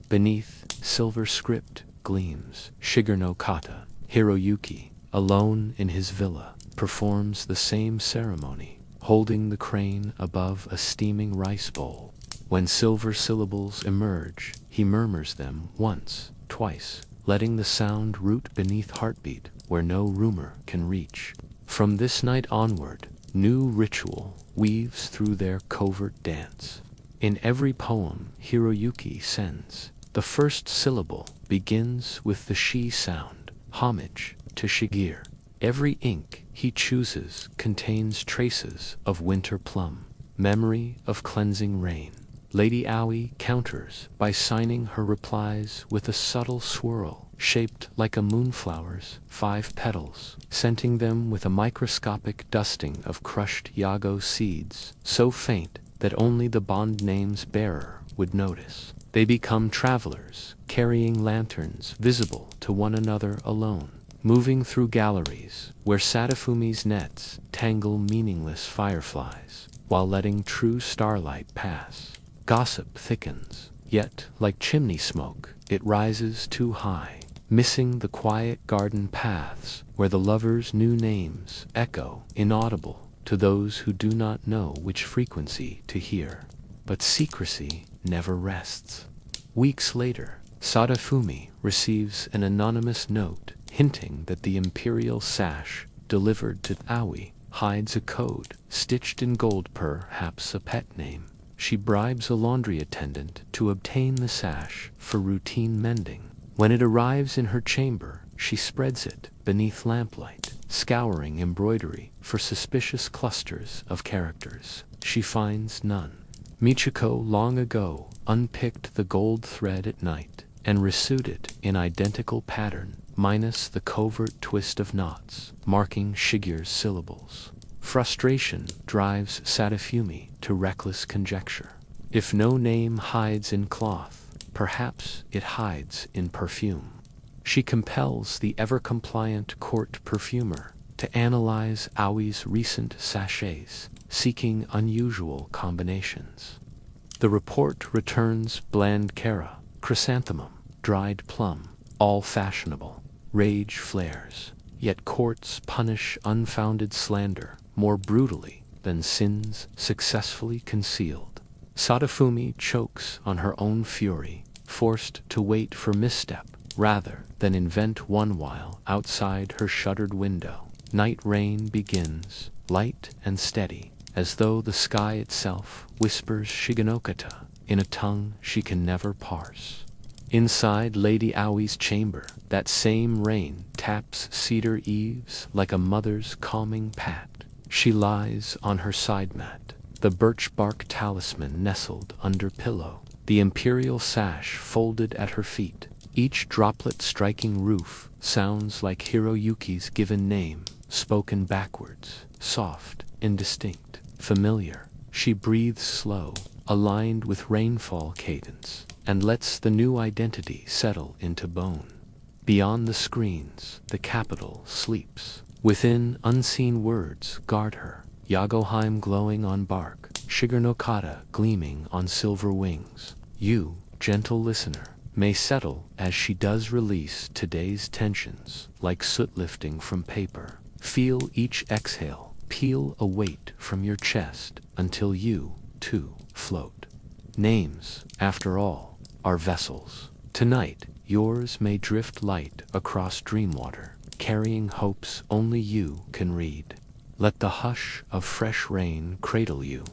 Beneath, silver script gleams. Shiger no Kata, Hiroyuki, alone in his villa, performs the same ceremony, holding the crane above a steaming rice bowl. When silver syllables emerge, he murmurs them once, twice, letting the sound root beneath heartbeat where no rumor can reach. From this night onward, new ritual weaves through their covert dance. In every poem Hiroyuki sends, the first syllable begins with the she sound, homage to Shigeru. Every ink he chooses contains traces of winter plum, memory of cleansing rain. Lady Aoi counters by signing her replies with a subtle swirl, shaped like a moonflower's 5 petals, scenting them with a microscopic dusting of crushed yago seeds, so faint that only the bond name's bearer would notice. They become travelers, carrying lanterns visible to one another alone, moving through galleries where Sadafumi's nets tangle meaningless fireflies, while letting true starlight pass. Gossip thickens, yet, like chimney smoke, it rises too high, missing the quiet garden paths where the lovers' new names echo, inaudible to those who do not know which frequency to hear. But secrecy never rests. Weeks later, Sadafumi receives an anonymous note hinting that the imperial sash delivered to Aoi hides a code stitched in gold, perhaps a pet name. She bribes a laundry attendant to obtain the sash for routine mending. When it arrives in her chamber, she spreads it beneath lamplight, scouring embroidery for suspicious clusters of characters. She finds none. Michiko long ago unpicked the gold thread at night and resewed it in identical pattern, minus the covert twist of knots, marking Shigeru's syllables. Frustration drives Sadafumi to reckless conjecture. If no name hides in cloth, perhaps it hides in perfume. She compels the ever-compliant court perfumer to analyze Aoi's recent sachets, seeking unusual combinations. The report returns bland cara, chrysanthemum, dried plum, all fashionable. Rage flares, yet courts punish unfounded slander more brutally than sins successfully concealed. Sadafumi chokes on her own fury, forced to wait for misstep rather than invent one while outside her shuttered window. Night rain begins, light and steady, as though the sky itself whispers Shigenokata in a tongue she can never parse. Inside Lady Aoi's chamber, that same rain taps cedar eaves like a mother's calming pat. She lies on her side mat, the birch bark talisman nestled under pillow, the imperial sash folded at her feet. Each droplet striking roof sounds like Hiroyuki's given name, spoken backwards, soft, indistinct, familiar. She breathes slow, aligned with rainfall cadence, and lets the new identity settle into bone. Beyond the screens, the capital sleeps. Within, unseen words guard her. Yagoheim glowing on bark, Shiger no Kata gleaming on silver wings. You, gentle listener, may settle as she does release today's tensions, like soot lifting from paper. Feel each exhale peel a weight from your chest until you, too, float. Names, after all, are vessels. Tonight, yours may drift light across dream water, carrying hopes only you can read. Let the hush of fresh rain cradle you.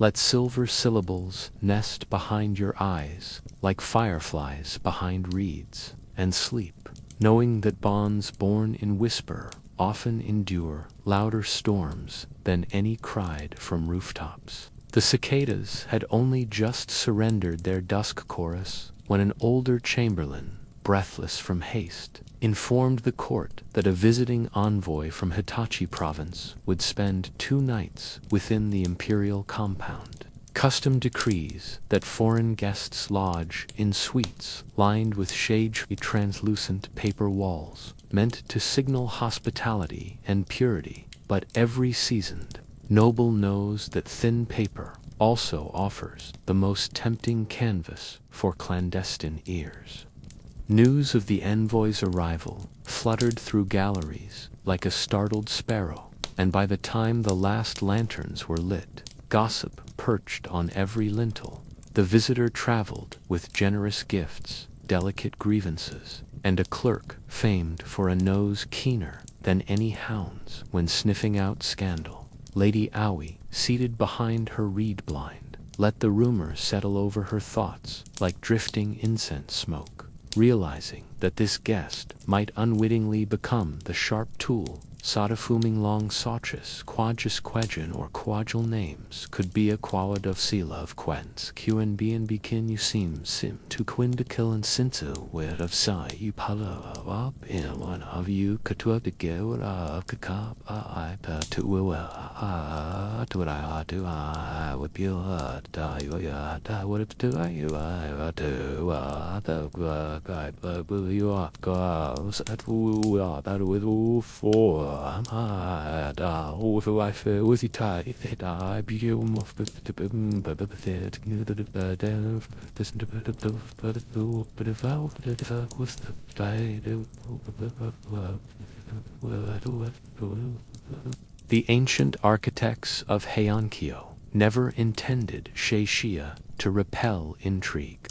Let silver syllables nest behind your eyes, like fireflies behind reeds, and sleep, knowing that bonds born in whisper often endure louder storms than any cried from rooftops. The cicadas had only just surrendered their dusk chorus when an older chamberlain, breathless from haste, informed the court that a visiting envoy from Hitachi province would spend 2 nights within the imperial compound. Custom decrees that foreign guests lodge in suites lined with shade-tree translucent paper walls, meant to signal hospitality and purity, but every seasoned noble knows that thin paper also offers the most tempting canvas for clandestine ears. News of the envoy's arrival fluttered through galleries like a startled sparrow, and by the time the last lanterns were lit, gossip perched on every lintel. The visitor traveled with generous gifts, delicate grievances, and a clerk famed for a nose keener than any hound's when sniffing out scandal. Lady Aoi, seated behind her reed blind, let the rumor settle over her thoughts like drifting incense smoke, realizing that this guest might unwittingly become the sharp tool Sadafuming long Sachus, Quadjus Quedjan or Quadjal names could be a quad of Sela of Quens, QNB and Bikin Usim Sim to Quindakil and Sintu, where of Sai you pala up in one of you Katua the Gera of Kakap, I to what I do, I would be a die, what if do I do, the you are goes at who are that with 4. If I feel with you tight, I be you off but if I was the ancient architects of Heian-Kyoto never intended Sheishia to repel intrigue.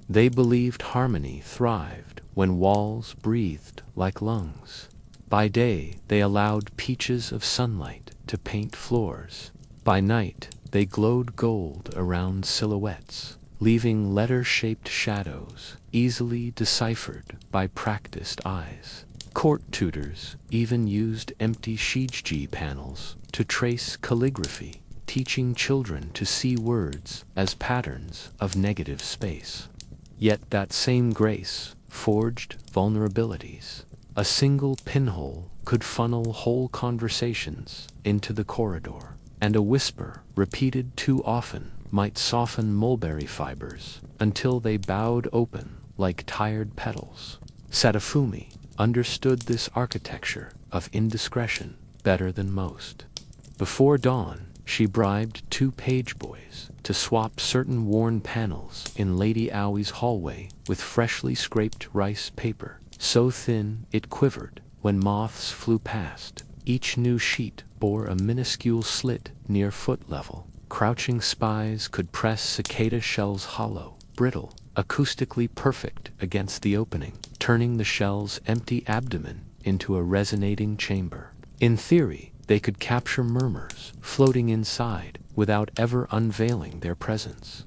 They believed harmony thrived when walls breathed like lungs. By day, they allowed peaches of sunlight to paint floors. By night, they glowed gold around silhouettes, leaving letter-shaped shadows easily deciphered by practiced eyes. Court tutors even used empty shijiji panels to trace calligraphy, teaching children to see words as patterns of negative space. Yet that same grace forged vulnerabilities. A single pinhole could funnel whole conversations into the corridor, and a whisper repeated too often might soften mulberry fibers until they bowed open like tired petals. Sadafumi understood this architecture of indiscretion better than most. Before dawn, she bribed 2 page boys to swap certain worn panels in Lady Aoi's hallway with freshly scraped rice paper, so thin it quivered when moths flew past. Each new sheet bore a minuscule slit near foot level. Crouching spies could press cicada shells hollow, brittle, acoustically perfect against the opening, turning the shell's empty abdomen into a resonating chamber. In theory, they could capture murmurs floating inside without ever unveiling their presence.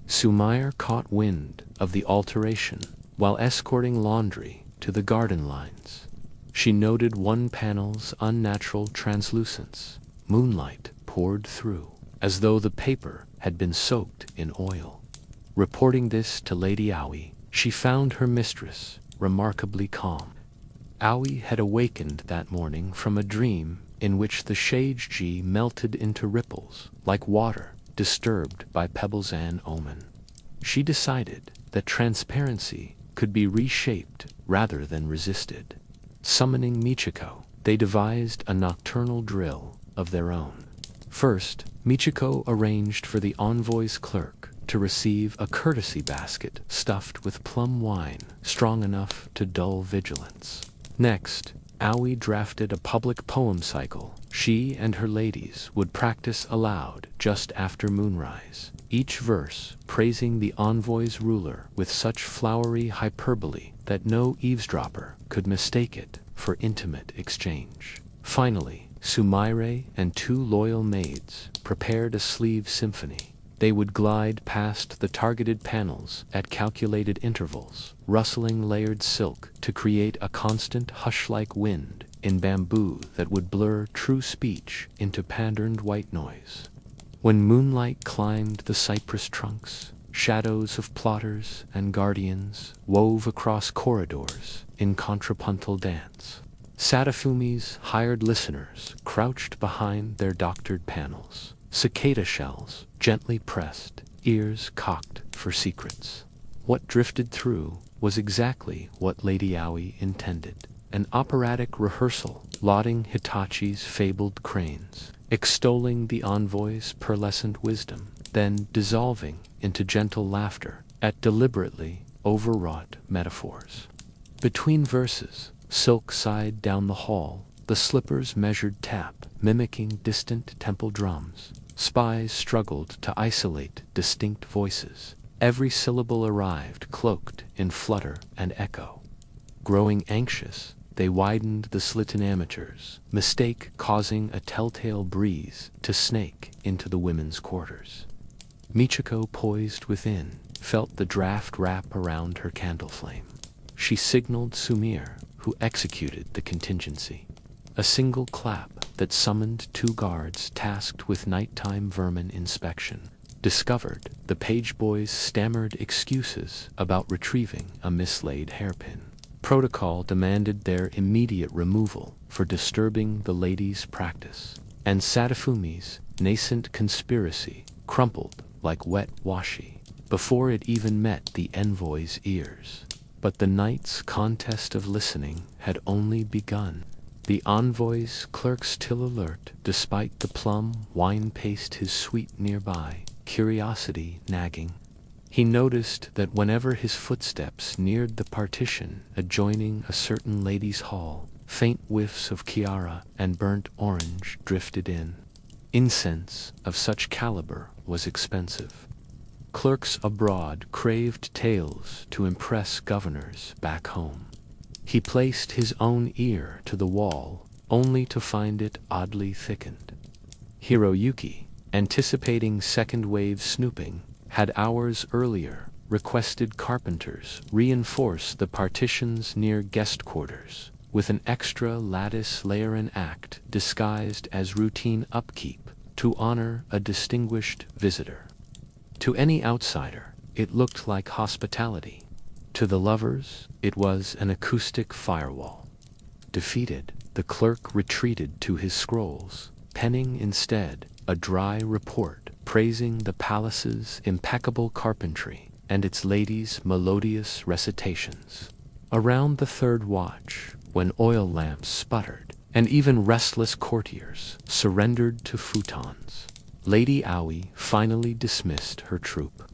Sumair caught wind of the alteration while escorting laundry to the garden lines. She noted one panel's unnatural translucence. Moonlight poured through, as though the paper had been soaked in oil. Reporting this to Lady Aoi, she found her mistress remarkably calm. Aoi had awakened that morning from a dream in which the Shage-ji melted into ripples, like water disturbed by Pebbles-an omen. She decided that transparency could be reshaped rather than resisted. Summoning Michiko, they devised a nocturnal drill of their own. First, Michiko arranged for the envoy's clerk to receive a courtesy basket stuffed with plum wine strong enough to dull vigilance. Next, Aoi drafted a public poem cycle. She and her ladies would practice aloud just after moonrise, each verse praising the envoy's ruler with such flowery hyperbole that no eavesdropper could mistake it for intimate exchange. Finally, Sumaire and 2 loyal maids prepared a sleeve symphony, They would glide past the targeted panels at calculated intervals, rustling layered silk to create a constant hush-like wind in bamboo that would blur true speech into patterned white noise. When moonlight climbed the cypress trunks, shadows of plotters and guardians wove across corridors in contrapuntal dance. Sadafumi's hired listeners crouched behind their doctored panels, cicada shells gently pressed, ears cocked for secrets. What drifted through was exactly what Lady Aoi intended, an operatic rehearsal lauding Hitachi's fabled cranes, extolling the envoy's pearlescent wisdom, then dissolving into gentle laughter at deliberately overwrought metaphors. Between verses, Silk sighed down the hall, the slipper's measured tap mimicking distant temple drums. Spies struggled to isolate distinct voices. Every syllable arrived cloaked in flutter and echo. Growing anxious, they widened the slit in amateurs, mistake causing a telltale breeze to snake into the women's quarters. Michiko, poised within, felt the draft wrap around her candle flame. She signaled Sumire, who executed the contingency. A single clap that summoned 2 guards tasked with nighttime vermin inspection. Discovered the page boy's stammered excuses about retrieving a mislaid hairpin. Protocol demanded their immediate removal for disturbing the lady's practice, and Sadafumi's nascent conspiracy crumpled like wet washi before it even met the envoy's ears. But the night's contest of listening had only begun. The envoy's clerk still alert, despite the plum wine paced his suite nearby, curiosity nagging. He noticed that whenever his footsteps neared the partition adjoining a certain lady's hall, faint whiffs of chiara and burnt orange drifted in. Incense of such caliber was expensive. Clerks abroad craved tales to impress governors back home. He placed his own ear to the wall, only to find it oddly thickened. Hiroyuki, anticipating second-wave snooping, had hours earlier requested carpenters reinforce the partitions near guest quarters with an extra lattice layer act disguised as routine upkeep to honor a distinguished visitor. To any outsider, it looked like hospitality. To the lovers, it was an acoustic firewall. Defeated, the clerk retreated to his scrolls, penning instead a dry report praising the palace's impeccable carpentry and its ladies' melodious recitations. Around the third watch, when oil lamps sputtered, and even restless courtiers surrendered to futons, Lady Aoi finally dismissed her troop.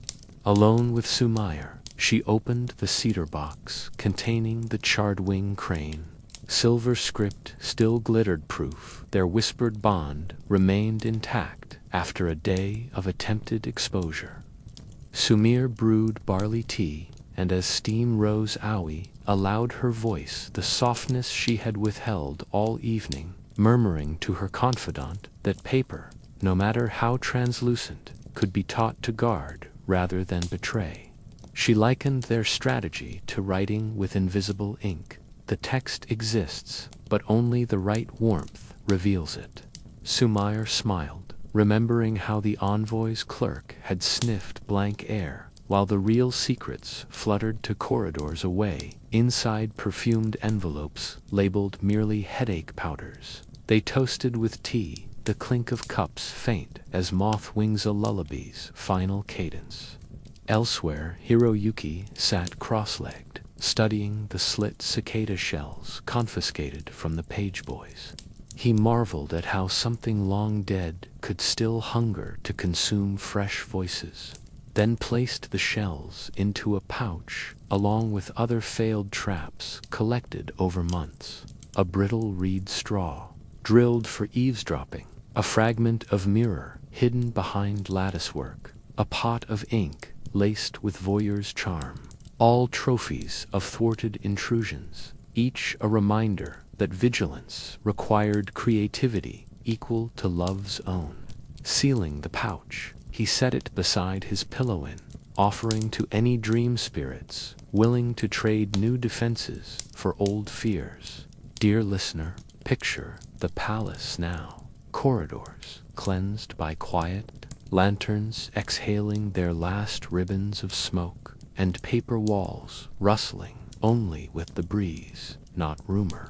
Alone with Sumire, she opened the cedar box containing the charred wing crane. Silver script still glittered proof their whispered bond remained intact after a day of attempted exposure. Sumire brewed barley tea, and as steam rose, Aoi allowed her voice the softness she had withheld all evening, murmuring to her confidant that paper, no matter how translucent, could be taught to guard rather than betray. She likened their strategy to writing with invisible ink. The text exists, but only the right warmth reveals it. Sumire smiled, remembering how the envoy's clerk had sniffed blank air, while the real secrets fluttered to corridors away, inside perfumed envelopes labeled merely headache powders. They toasted with tea, the clink of cups faint as moth wings a lullaby's final cadence. Elsewhere, Hiroyuki sat cross-legged, studying the slit cicada shells confiscated from the page boys. He marveled at how something long dead could still hunger to consume fresh voices, then placed the shells into a pouch along with other failed traps collected over months. A brittle reed straw, drilled for eavesdropping, a fragment of mirror hidden behind latticework, a pot of ink laced with voyeur's charm, all trophies of thwarted intrusions, each a reminder that vigilance required creativity equal to love's own. Sealing the pouch, He set it beside his pillow offering to any dream spirits willing to trade new defenses for old fears. Dear listener, picture the palace now. Corridors cleansed by quiet, lanterns exhaling their last ribbons of smoke, and paper walls rustling only with the breeze, not rumor.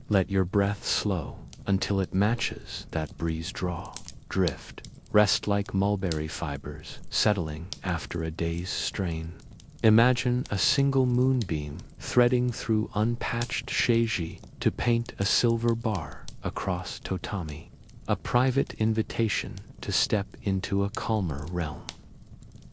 Let your breath slow until it matches that breeze draw. Drift, rest like mulberry fibers settling after a day's strain. Imagine a single moonbeam threading through unpatched seiji to paint a silver bar across tatami. A private invitation to step into a calmer realm.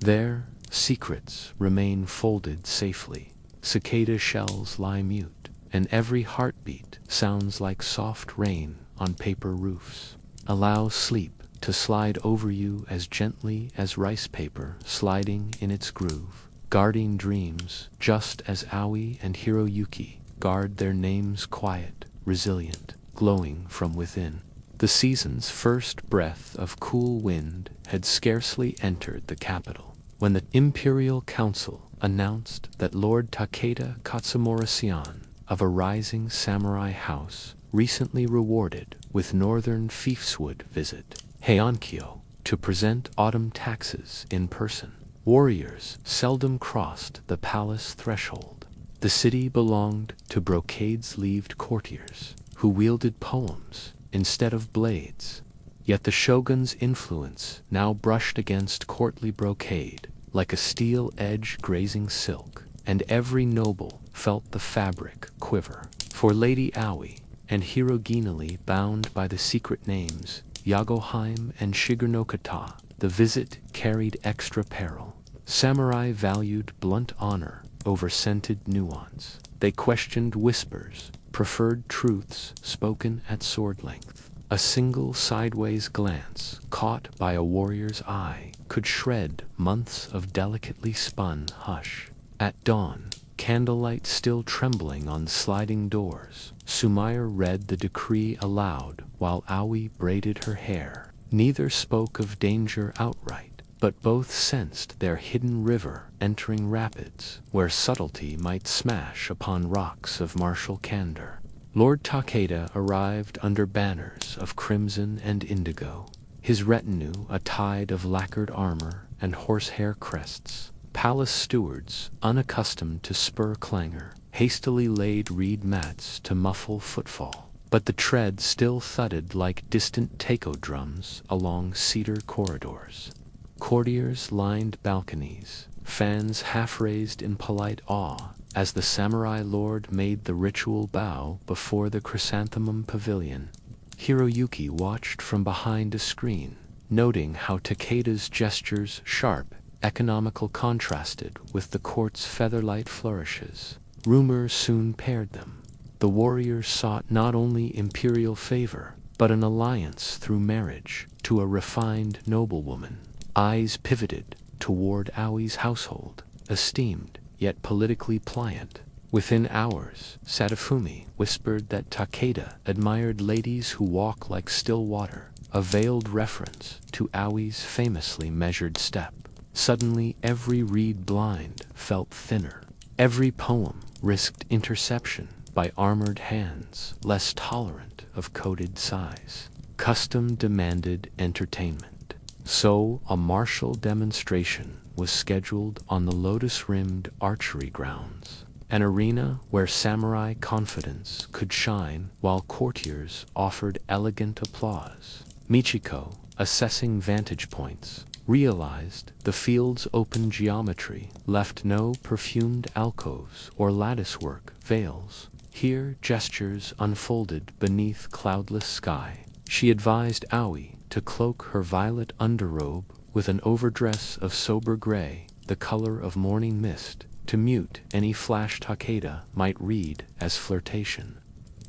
There, secrets remain folded safely. Cicada shells lie mute, and every heartbeat sounds like soft rain on paper roofs. Allow sleep to slide over you as gently as rice paper sliding in its groove, guarding dreams just as Aoi and Hiroyuki guard their names, quiet, resilient, glowing from within. The season's first breath of cool wind had scarcely entered the capital when the Imperial Council announced that Lord Takeda Katsumura-san of a rising samurai house, recently rewarded with northern fiefswood, visit Heian-era to present autumn taxes in person. Warriors seldom crossed the palace threshold. The city belonged to brocade-sleeved courtiers who wielded poems instead of blades. Yet the shogun's influence now brushed against courtly brocade like a steel edge grazing silk, and every noble felt the fabric quiver. For Lady Aoi and Hiroginali, bound by the secret names Yagoheim and Shigenokata, the visit carried extra peril. Samurai valued blunt honor over scented nuance. They questioned whispers, preferred truths spoken at sword length. A single sideways glance caught by a warrior's eye could shred months of delicately spun hush. At dawn, candlelight still trembling on sliding doors, Sumire read the decree aloud while Aoi braided her hair. Neither spoke of danger outright, but both sensed their hidden river entering rapids, where subtlety might smash upon rocks of martial candor. Lord Takeda arrived under banners of crimson and indigo, his retinue a tide of lacquered armor and horsehair crests. Palace stewards, unaccustomed to spur clangor, hastily laid reed mats to muffle footfall, but the tread still thudded like distant taiko drums along cedar corridors. Courtiers lined balconies, fans half-raised in polite awe as the samurai lord made the ritual bow before the chrysanthemum pavilion. Hiroyuki watched from behind a screen, noting how Takeda's gestures, sharp, economical, contrasted with the court's featherlight flourishes. Rumor soon paired them. The warriors sought not only imperial favor, but an alliance through marriage to a refined noblewoman. Eyes pivoted toward Aoi's household, esteemed yet politically pliant. Within hours, Sadafumi whispered that Takeda admired ladies who walk like still water, a veiled reference to Aoi's famously measured step. Suddenly every reed blind felt thinner. Every poem risked interception by armored hands less tolerant of coded size. Custom demanded entertainment. So a martial demonstration was scheduled on the lotus-rimmed archery grounds, an arena where samurai confidence could shine while courtiers offered elegant applause. Michiko, assessing vantage points, realized the field's open geometry left no perfumed alcoves or latticework veils. Here gestures unfolded beneath cloudless sky. She advised Aoi to cloak her violet underrobe with an overdress of sober gray, the color of morning mist, to mute any flash Takeda might read as flirtation.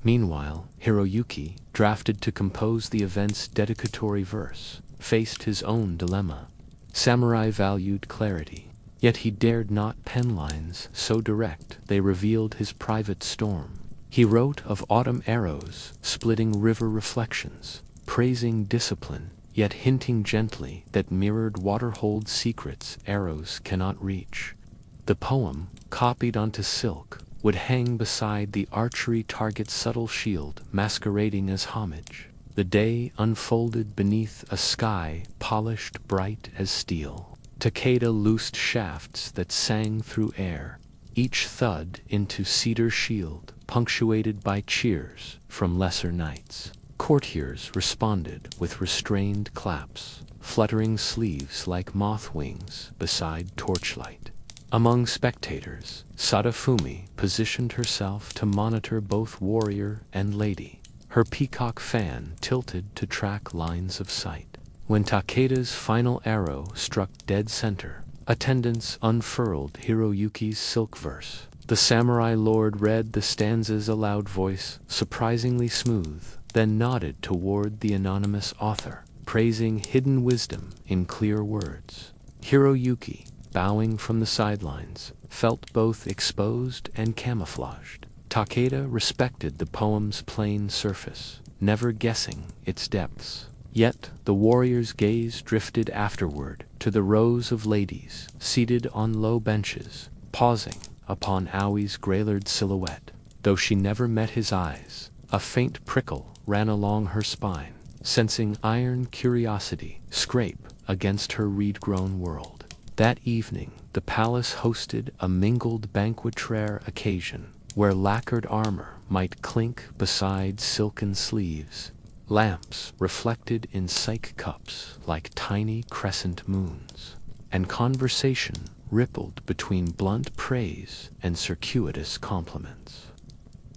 Meanwhile, Hiroyuki, drafted to compose the event's dedicatory verse, faced his own dilemma. Samurai valued clarity, yet he dared not pen lines so direct they revealed his private storm. He wrote of autumn arrows splitting river reflections, praising discipline, yet hinting gently that mirrored water holds secrets arrows cannot reach. The poem, copied onto silk, would hang beside the archery target's subtle shield, masquerading as homage. The day unfolded beneath a sky polished bright as steel. Takeda loosed shafts that sang through air, each thud into cedar shield, punctuated by cheers from lesser knights. Courtiers responded with restrained claps, fluttering sleeves like moth wings beside torchlight. Among spectators, Sadafumi positioned herself to monitor both warrior and lady, her peacock fan tilted to track lines of sight. When Takeda's final arrow struck dead center, attendants unfurled Hiroyuki's silk verse. The samurai lord read the stanzas aloud, voice surprisingly smooth, then nodded toward the anonymous author, praising hidden wisdom in clear words. Hiroyuki, bowing from the sidelines, felt both exposed and camouflaged. Takeda respected the poem's plain surface, never guessing its depths. Yet the warrior's gaze drifted afterward to the rows of ladies seated on low benches, pausing upon Aoi's graylered silhouette. Though she never met his eyes, a faint prickle ran along her spine, sensing iron curiosity scrape against her reed-grown world. That evening, the palace hosted a mingled banquetraire occasion, where lacquered armor might clink beside silken sleeves. Lamps reflected in cyc cups like tiny crescent moons, and conversation rippled between blunt praise and circuitous compliments.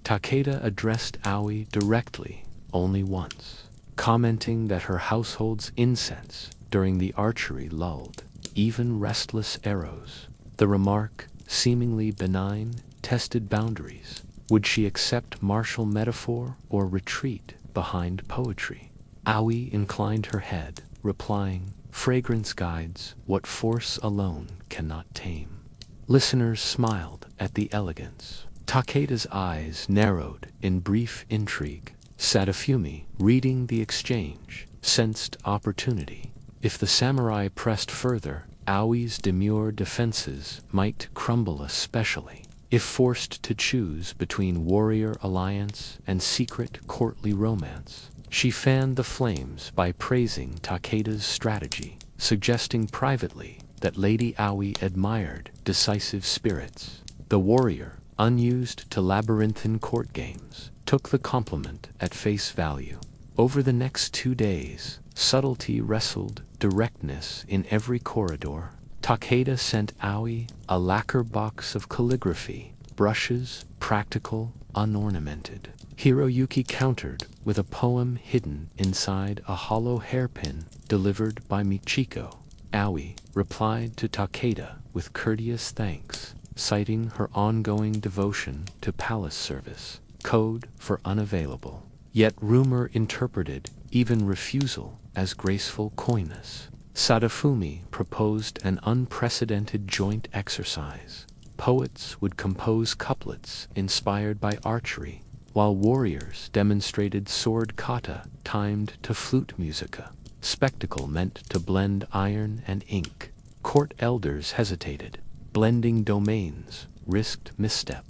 Takeda addressed Aoi directly only once, commenting that her household's incense during the archery lulled even restless arrows. The remark, seemingly benign, tested boundaries. Would she accept martial metaphor or retreat behind poetry? Aoi inclined her head, replying, "Fragrance guides what force alone cannot tame." Listeners smiled at the elegance. Takeda's eyes narrowed in brief intrigue. Sadafumi, reading the exchange, sensed opportunity. If the samurai pressed further, Aoi's demure defenses might crumble, especially if forced to choose between warrior alliance and secret courtly romance. She fanned the flames by praising Takeda's strategy, suggesting privately that Lady Aoi admired decisive spirits. The warrior, unused to labyrinthine court games, took the compliment at face value. Over the next 2 days, subtlety wrestled directness in every corridor. Takeda sent Aoi a lacquer box of calligraphy, brushes, practical, unornamented. Hiroyuki countered with a poem hidden inside a hollow hairpin delivered by Michiko. Aoi replied to Takeda with courteous thanks, citing her ongoing devotion to palace service, code for unavailable. Yet rumor interpreted even refusal as graceful coyness. Sadafumi proposed an unprecedented joint exercise. Poets would compose couplets inspired by archery, while warriors demonstrated sword kata timed to flute musica. Spectacle meant to blend iron and ink. Court elders hesitated. Blending domains risked misstep.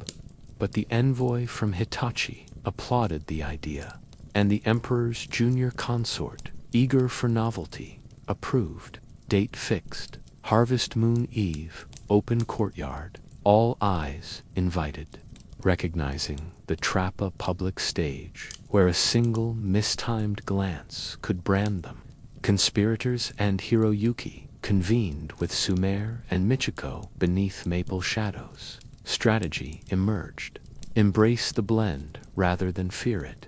But the envoy from Hitachi applauded the idea, and the emperor's junior consort, eager for novelty, approved. Date fixed. Harvest Moon Eve, open courtyard. All eyes invited. Recognizing the Trappa public stage, where a single mistimed glance could brand them, conspirators and Hiroyuki convened with Sumer and Michiko beneath maple shadows. Strategy emerged. Embrace the blend rather than fear it.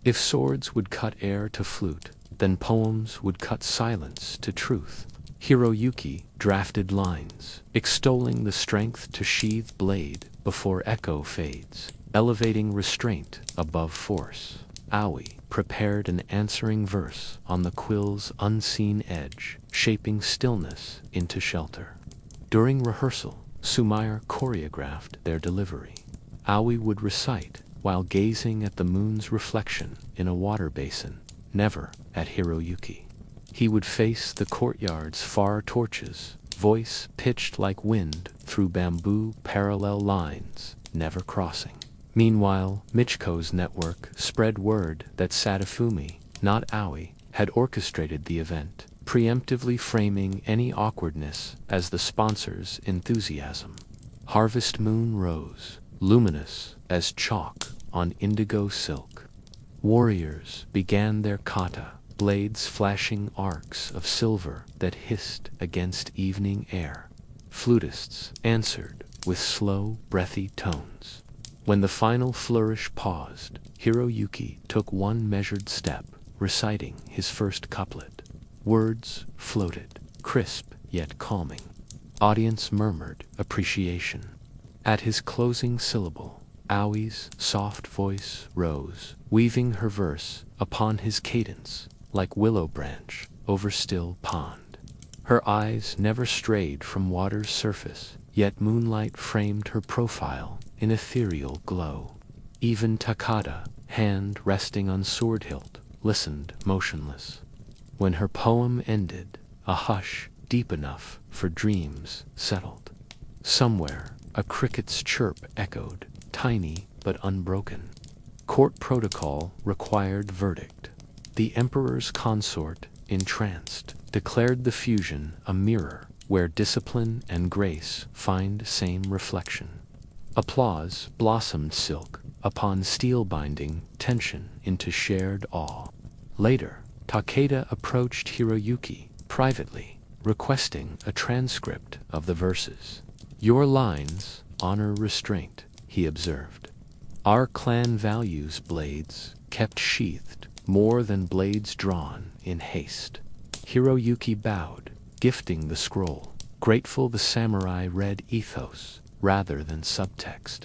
If swords would cut air to flute, then poems would cut silence to truth. Hiroyuki drafted lines, extolling the strength to sheathe blade before echo fades, elevating restraint above force. Aoi prepared an answering verse on the quill's unseen edge, shaping stillness into shelter. During rehearsal, Sumair choreographed their delivery. Aoi would recite while gazing at the moon's reflection in a water basin, never at Hiroyuki. He would face the courtyard's far torches, voice pitched like wind through bamboo parallel lines, never crossing. Meanwhile, Michiko's network spread word that Sadafumi, not Aoi, had orchestrated the event, preemptively framing any awkwardness as the sponsor's enthusiasm. Harvest moon rose, luminous as chalk on indigo silk. Warriors began their kata, blades flashing arcs of silver that hissed against evening air. Flutists answered with slow, breathy tones. When the final flourish paused, Hiroyuki took one measured step, reciting his first couplet. Words floated, crisp yet calming. Audience murmured appreciation. At his closing syllable, Aoi's soft voice rose, weaving her verse upon his cadence, like willow branch over still pond. Her eyes never strayed from water's surface, yet moonlight framed her profile in ethereal glow. Even Takada, hand resting on sword hilt, listened motionless. When her poem ended, a hush deep enough for dreams settled. Somewhere, a cricket's chirp echoed, tiny but unbroken. Court protocol required verdict. The emperor's consort, entranced, declared the fusion a mirror where discipline and grace find same reflection. Applause blossomed silk upon steel binding tension into shared awe. Later, Takeda approached Hiroyuki privately, requesting a transcript of the verses. Your lines honor restraint, he observed. Our clan values blades kept sheathed more than blades drawn in haste. Hiroyuki bowed, gifting the scroll, grateful the samurai read ethos rather than subtext.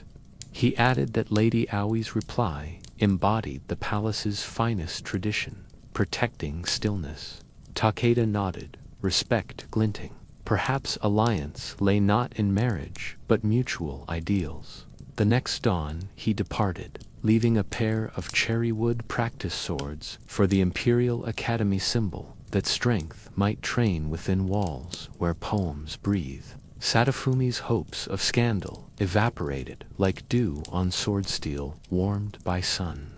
He added that Lady Aoi's reply embodied the palace's finest tradition, protecting stillness. Takeda nodded, respect glinting. Perhaps alliance lay not in marriage, but mutual ideals. The next dawn he departed, leaving a pair of cherrywood practice swords for the Imperial Academy symbol, that strength might train within walls where poems breathe. Sadafumi's hopes of scandal evaporated like dew on sword steel warmed by sun.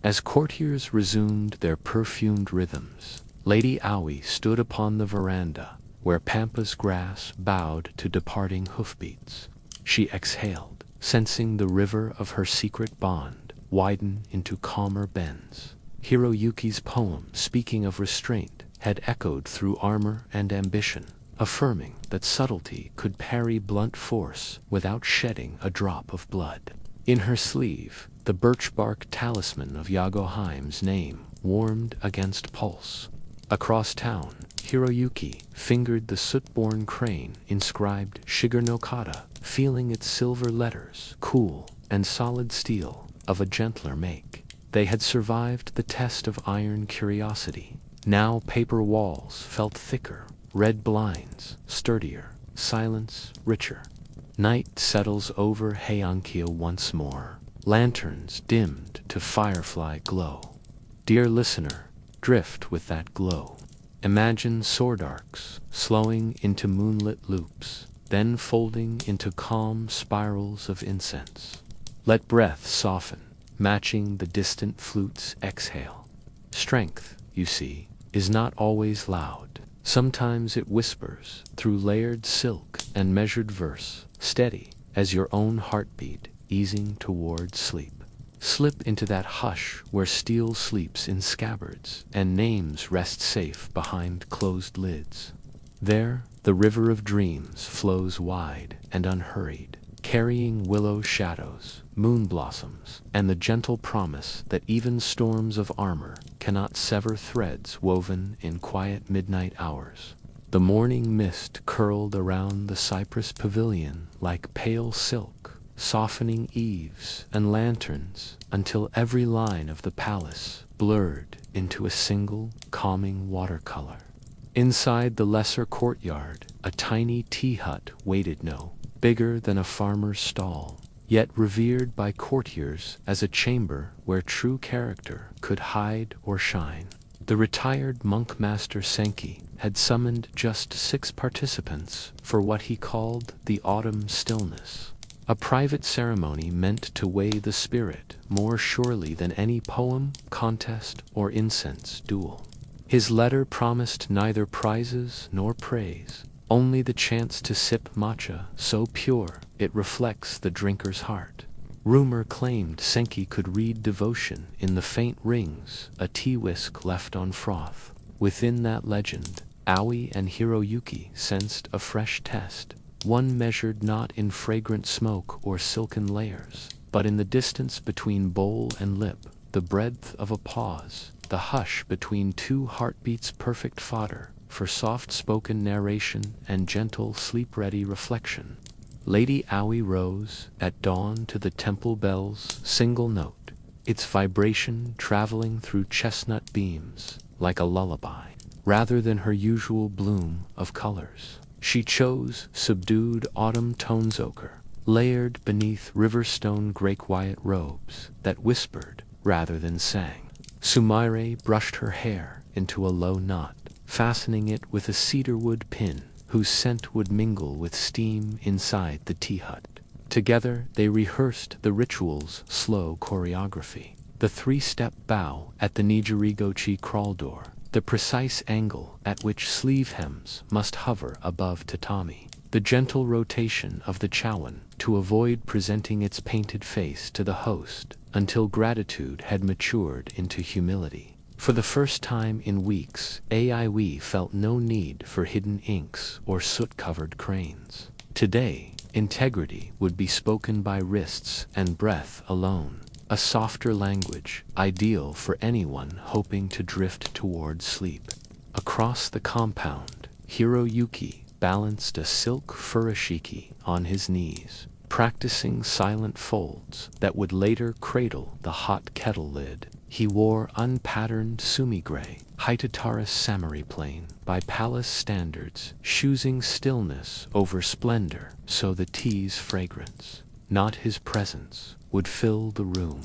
As courtiers resumed their perfumed rhythms, Lady Aoi stood upon the veranda, where pampas grass bowed to departing hoofbeats. She exhaled, sensing the river of her secret bond widen into calmer bends. Hiroyuki's poem, speaking of restraint, had echoed through armor and ambition, affirming that subtlety could parry blunt force without shedding a drop of blood. In her sleeve, the birch-bark talisman of Yagoheim's name warmed against pulse. Across town, Hiroyuki fingered the soot-born crane inscribed Shiger no Kata, feeling its silver letters, cool and solid steel, of a gentler make. They had survived the test of iron curiosity. Now paper walls felt thicker, red blinds sturdier, silence richer. Night settles over Heian-era once more, lanterns dimmed to firefly glow. Dear listener, drift with that glow. Imagine sword arcs slowing into moonlit loops, then folding into calm spirals of incense. Let breath soften, matching the distant flute's exhale. Strength, you see, is not always loud. Sometimes it whispers through layered silk and measured verse, steady as your own heartbeat easing toward sleep. Slip into that hush where steel sleeps in scabbards and names rest safe behind closed lids. There, the river of dreams flows wide and unhurried, carrying willow shadows, moon blossoms, and the gentle promise that even storms of armor cannot sever threads woven in quiet midnight hours. The morning mist curled around the cypress pavilion like pale silk, softening eaves and lanterns until every line of the palace blurred into a single, calming watercolor. Inside the lesser courtyard, a tiny tea hut waited, no bigger than a farmer's stall, yet revered by courtiers as a chamber where true character could hide or shine. The retired monk master Senki had summoned just 6 participants for what he called the autumn stillness, a private ceremony meant to weigh the spirit more surely than any poem, contest, or incense duel. His letter promised neither prizes nor praise, only the chance to sip matcha so pure it reflects the drinker's heart. Rumor claimed Senki could read devotion in the faint rings a tea whisk left on froth. Within that legend, Aoi and Hiroyuki sensed a fresh test, one measured not in fragrant smoke or silken layers, but in the distance between bowl and lip, the breadth of a pause, the hush between 2 heartbeats, perfect fodder for soft-spoken narration and gentle sleep-ready reflection. Lady Aoi rose at dawn to the temple bell's single note, its vibration traveling through chestnut beams like a lullaby. Rather than her usual bloom of colors, she chose subdued autumn tones ochre, layered beneath riverstone grey-quiet robes that whispered rather than sang. Sumaire brushed her hair into a low knot, fastening it with a cedarwood pin whose scent would mingle with steam inside the tea hut. Together they rehearsed the ritual's slow choreography. The 3-step bow at the Nijirigochi crawl door, the precise angle at which sleeve hems must hover above tatami, the gentle rotation of the chowan to avoid presenting its painted face to the host until gratitude had matured into humility. For the first time in weeks, Aiwi felt no need for hidden inks or soot-covered cranes. Today, integrity would be spoken by wrists and breath alone, a softer language ideal for anyone hoping to drift toward sleep. Across the compound, Hiroyuki balanced a silk furoshiki on his knees, practicing silent folds that would later cradle the hot kettle lid. He wore unpatterned sumigray, Hitataris samurai plain, by palace standards, choosing stillness over splendor so the tea's fragrance, not his presence, would fill the room.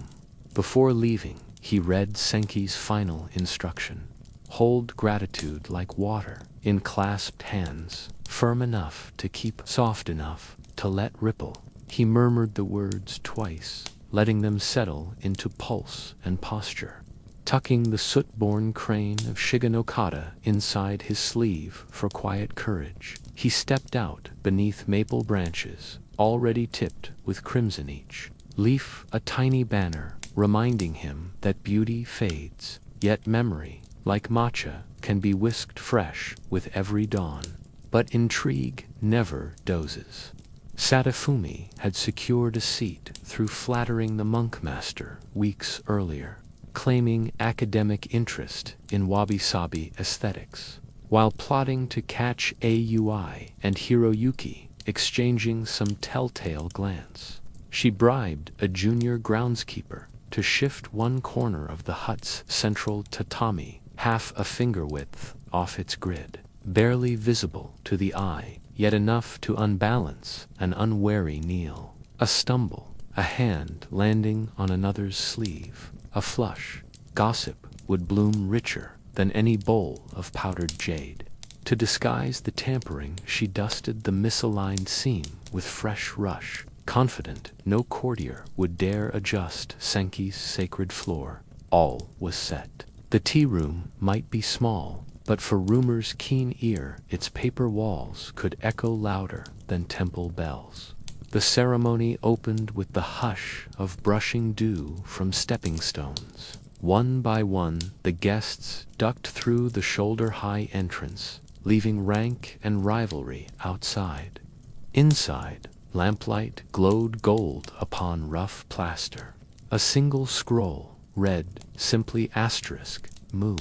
Before leaving, he read Senki's final instruction. Hold gratitude like water in clasped hands, firm enough to keep, soft enough to let ripple. He murmured the words twice, letting them settle into pulse and posture. Tucking the soot-born crane of Shiganokata inside his sleeve for quiet courage, he stepped out beneath maple branches, already tipped with crimson each leaf, a tiny banner reminding him that beauty fades, yet memory, like matcha, can be whisked fresh with every dawn. But intrigue never dozes. Sadafumi had secured a seat through flattering the monk master weeks earlier, claiming academic interest in wabi-sabi aesthetics, while plotting to catch Aoi and Hiroyuki exchanging some telltale glance. She bribed a junior groundskeeper to shift one corner of the hut's central tatami half a finger width off its grid, barely visible to the eye, yet enough to unbalance an unwary kneel. A stumble, a hand landing on another's sleeve, a flush. Gossip would bloom richer than any bowl of powdered jade. To disguise the tampering, she dusted the misaligned seam with fresh rush, confident no courtier would dare adjust Senki's sacred floor. All was set. The tea room might be small, but for rumor's keen ear, its paper walls could echo louder than temple bells. The ceremony opened with the hush of brushing dew from stepping stones. One by one, the guests ducked through the shoulder-high entrance, leaving rank and rivalry outside. Inside, lamplight glowed gold upon rough plaster. A single scroll read simply asterisk, mu,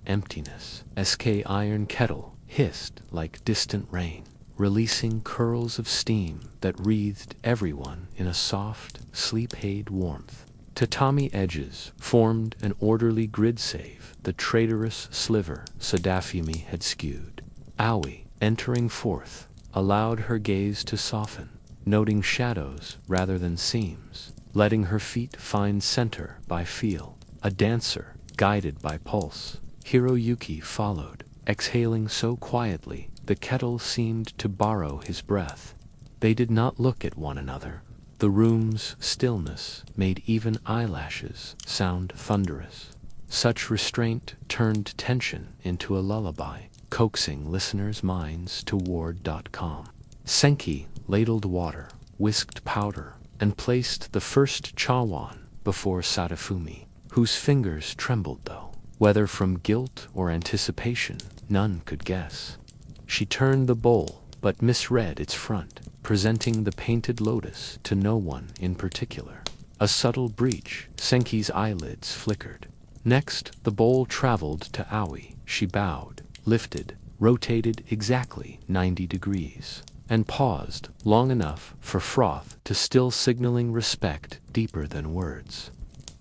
emptiness. SK iron kettle hissed like distant rain, releasing curls of steam that wreathed everyone in a soft, sleep-haid warmth. Tatami edges formed an orderly grid save the traitorous sliver Sadafumi had skewed. Aoi, entering forth, allowed her gaze to soften, noting shadows rather than seams, letting her feet find center by feel. A dancer, guided by pulse, Hiroyuki followed, exhaling so quietly the kettle seemed to borrow his breath. They did not look at one another. The room's stillness made even eyelashes sound thunderous. Such restraint turned tension into a lullaby, coaxing listeners' minds toward .com. Senki ladled water, whisked powder, and placed the first chawan before Sadafumi, whose fingers trembled though. Whether from guilt or anticipation, none could guess. She turned the bowl, but misread its front, presenting the painted lotus to no one in particular. A subtle breach, Senki's eyelids flickered. Next, the bowl traveled to Aoi. She bowed, lifted, rotated exactly 90 degrees, and paused long enough for froth to still signaling respect deeper than words.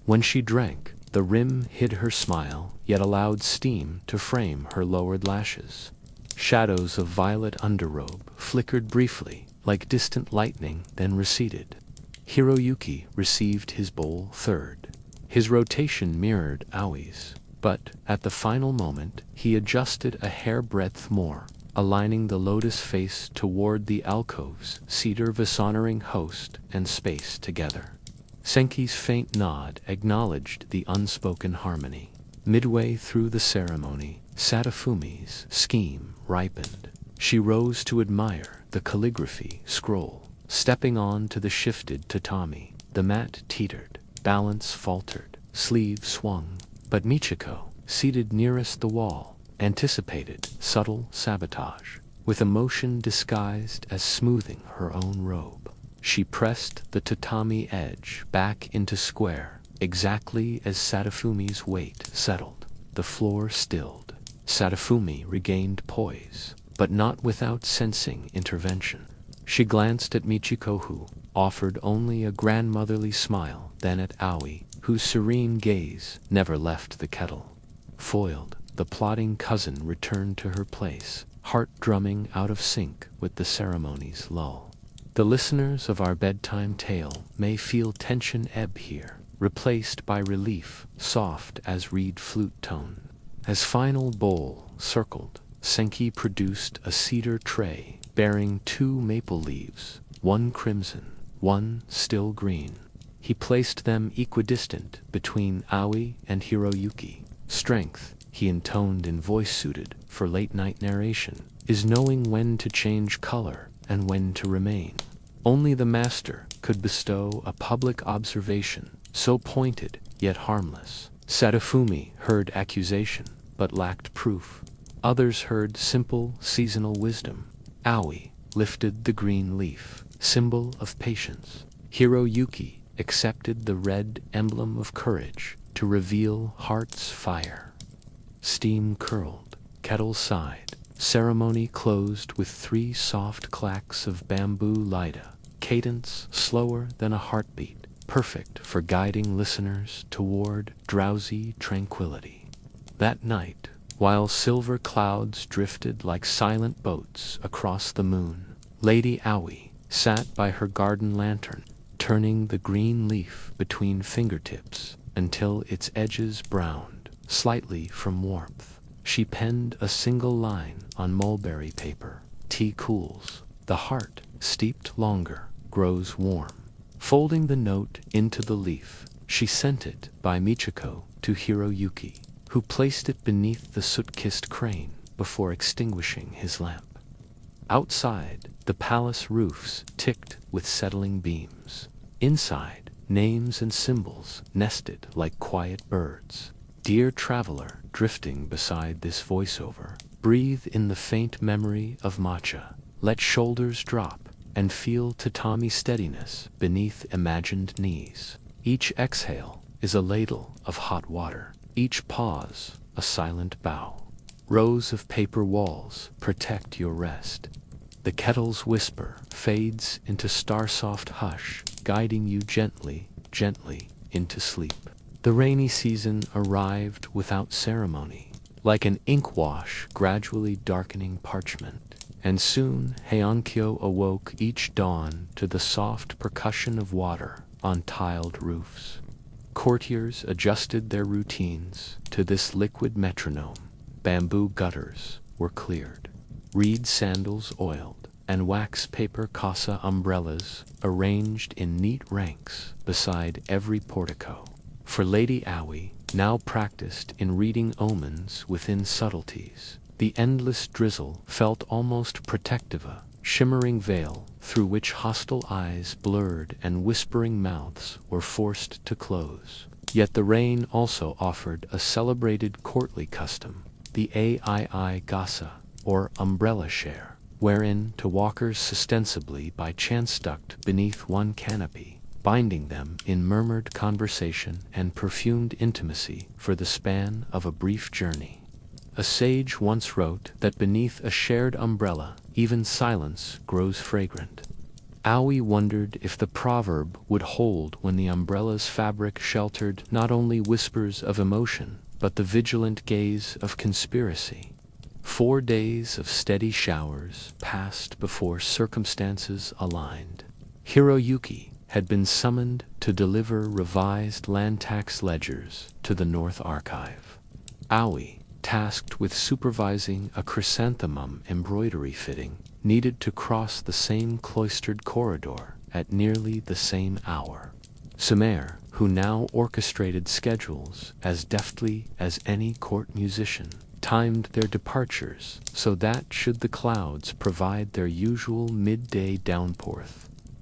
When she drank, the rim hid her smile, yet allowed steam to frame her lowered lashes. Shadows of violet underrobe flickered briefly, like distant lightning, then receded. Hiroyuki received his bowl third. His rotation mirrored Aoi's, but at the final moment he adjusted a hair-breadth more, aligning the lotus face toward the alcove's cedar dishonoring host and space together. Senki's faint nod acknowledged the unspoken harmony. Midway through the ceremony, Sadafumi's scheme ripened. She rose to admire the calligraphy scroll. Stepping on to the shifted tatami, the mat teetered, balance faltered, sleeve swung, but Michiko, seated nearest the wall, anticipated subtle sabotage. With emotion disguised as smoothing her own robe, she pressed the tatami edge back into square, exactly as Sadafumi's weight settled. The floor stilled. Sadafumi regained poise, but not without sensing intervention. She glanced at Michiko, who offered only a grandmotherly smile, then at Aoi, whose serene gaze never left the kettle. Foiled, the plotting cousin returned to her place, heart drumming out of sync with the ceremony's lull. The listeners of our bedtime tale may feel tension ebb here, replaced by relief, soft as reed flute tone. As final bowl circled, Senki produced a cedar tray bearing 2 maple leaves, one crimson, one still green. He placed them equidistant between Aoi and Hiroyuki. Strength, he intoned in voice suited for late-night narration, is knowing when to change color and when to remain. Only the master could bestow a public observation so pointed yet harmless. Sadafumi heard accusation but lacked proof. Others heard simple seasonal wisdom. Aoi lifted the green leaf, symbol of patience. Hiroyuki accepted the red emblem of courage to reveal heart's fire. Steam curled, kettle sighed. Ceremony closed with 3 soft clacks of bamboo lida, cadence slower than a heartbeat, perfect for guiding listeners toward drowsy tranquility. That night, while silver clouds drifted like silent boats across the moon, Lady Aoi sat by her garden lantern, turning the green leaf between fingertips until its edges browned slightly from warmth. She penned a single line on mulberry paper. Tea cools. The heart, steeped longer, grows warm. Folding the note into the leaf, she sent it by Michiko to Hiroyuki, who placed it beneath the soot-kissed crane before extinguishing his lamp. Outside, the palace roofs ticked with settling beams. Inside, names and symbols nested like quiet birds. Dear traveler, drifting beside this voiceover, breathe in the faint memory of matcha. Let shoulders drop and feel tatami steadiness beneath imagined knees. Each exhale is a ladle of hot water. Each pause, a silent bow. Rows of paper walls protect your rest. The kettle's whisper fades into star-soft hush, guiding you gently, gently into sleep. The rainy season arrived without ceremony, like an ink wash gradually darkening parchment, and soon Heian-kyo awoke each dawn to the soft percussion of water on tiled roofs. Courtiers adjusted their routines to this liquid metronome. Bamboo gutters were cleared, reed sandals oiled, and wax paper kasa umbrellas arranged in neat ranks beside every portico. For Lady Aoi, now practiced in reading omens within subtleties, the endless drizzle felt almost protective, a shimmering veil through which hostile eyes blurred and whispering mouths were forced to close. Yet the rain also offered a celebrated courtly custom, the Aii gasa, or umbrella share, wherein to walkers ostensibly by chance ducked beneath one canopy, binding them in murmured conversation and perfumed intimacy for the span of a brief journey. A sage once wrote that beneath a shared umbrella, even silence grows fragrant. Aoi wondered if the proverb would hold when the umbrella's fabric sheltered not only whispers of emotion, but the vigilant gaze of conspiracy. 4 days of steady showers passed before circumstances aligned. Hiroyuki had been summoned to deliver revised land tax ledgers to the North Archive. Aoi, tasked with supervising a chrysanthemum embroidery fitting, needed to cross the same cloistered corridor at nearly the same hour. Snore, who now orchestrated schedules as deftly as any court musician, timed their departures so that, should the clouds provide their usual midday downpour,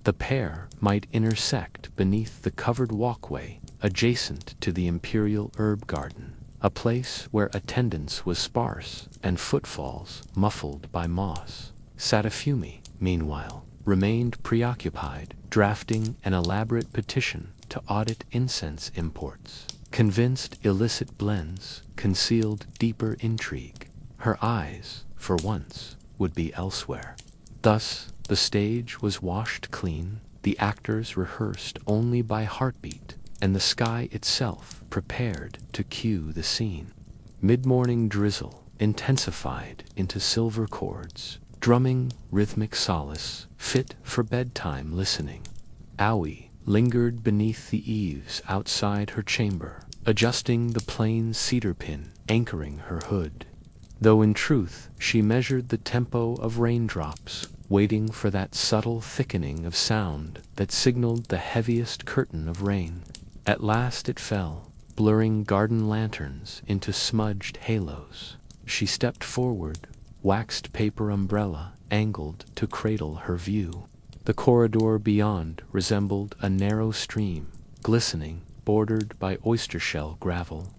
the pair might intersect beneath the covered walkway adjacent to the Imperial Herb Garden, a place where attendance was sparse and footfalls muffled by moss. Satafumi, meanwhile, remained preoccupied, drafting an elaborate petition to audit incense imports. Convinced illicit blends concealed deeper intrigue, her eyes, for once, would be elsewhere. Thus, the stage was washed clean, the actors rehearsed only by heartbeat, and the sky itself prepared to cue the scene. Mid-morning drizzle intensified into silver chords, drumming rhythmic solace fit for bedtime listening. Aoi lingered beneath the eaves outside her chamber, adjusting the plain cedar pin anchoring her hood. Though in truth she measured the tempo of raindrops, waiting for that subtle thickening of sound that signaled the heaviest curtain of rain. At last it fell, blurring garden lanterns into smudged halos. She stepped forward, waxed paper umbrella angled to cradle her view. The corridor beyond resembled a narrow stream, glistening, bordered by oyster-shell gravel.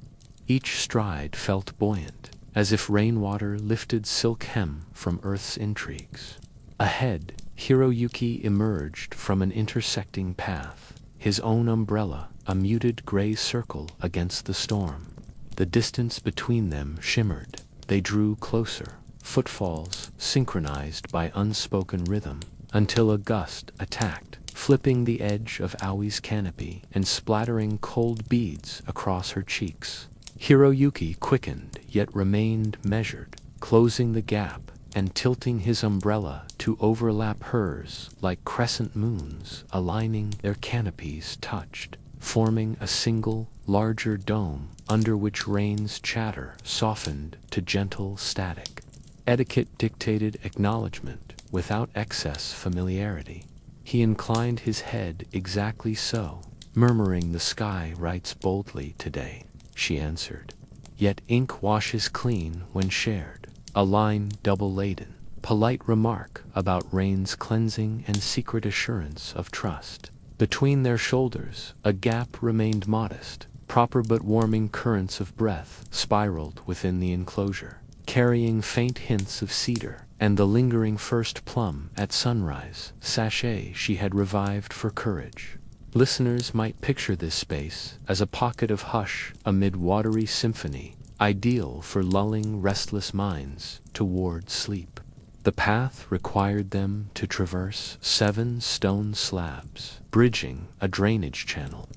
Each stride felt buoyant, as if rainwater lifted silk hem from Earth's intrigues. Ahead, Hiroyuki emerged from an intersecting path, his own umbrella a muted gray circle against the storm. The distance between them shimmered. They drew closer, footfalls synchronized by unspoken rhythm, until a gust attacked, flipping the edge of Aoi's canopy and splattering cold beads across her cheeks. Hiroyuki quickened yet remained measured, closing the gap and tilting his umbrella to overlap hers like crescent moons aligning. Their canopies touched, forming a single, larger dome under which rain's chatter softened to gentle static. Etiquette dictated acknowledgement without excess familiarity. He inclined his head exactly so, murmuring, "The sky writes boldly today," she answered. "Yet ink washes clean when shared," a line double-laden, polite remark about rain's cleansing and secret assurance of trust. Between their shoulders, a gap remained modest. Proper but warming currents of breath spiraled within the enclosure, carrying faint hints of cedar and the lingering first plum at sunrise, sachet she had revived for courage. Listeners might picture this space as a pocket of hush amid watery symphony, ideal for lulling restless minds toward sleep. The path required them to traverse 7 stone slabs, bridging a drainage channel.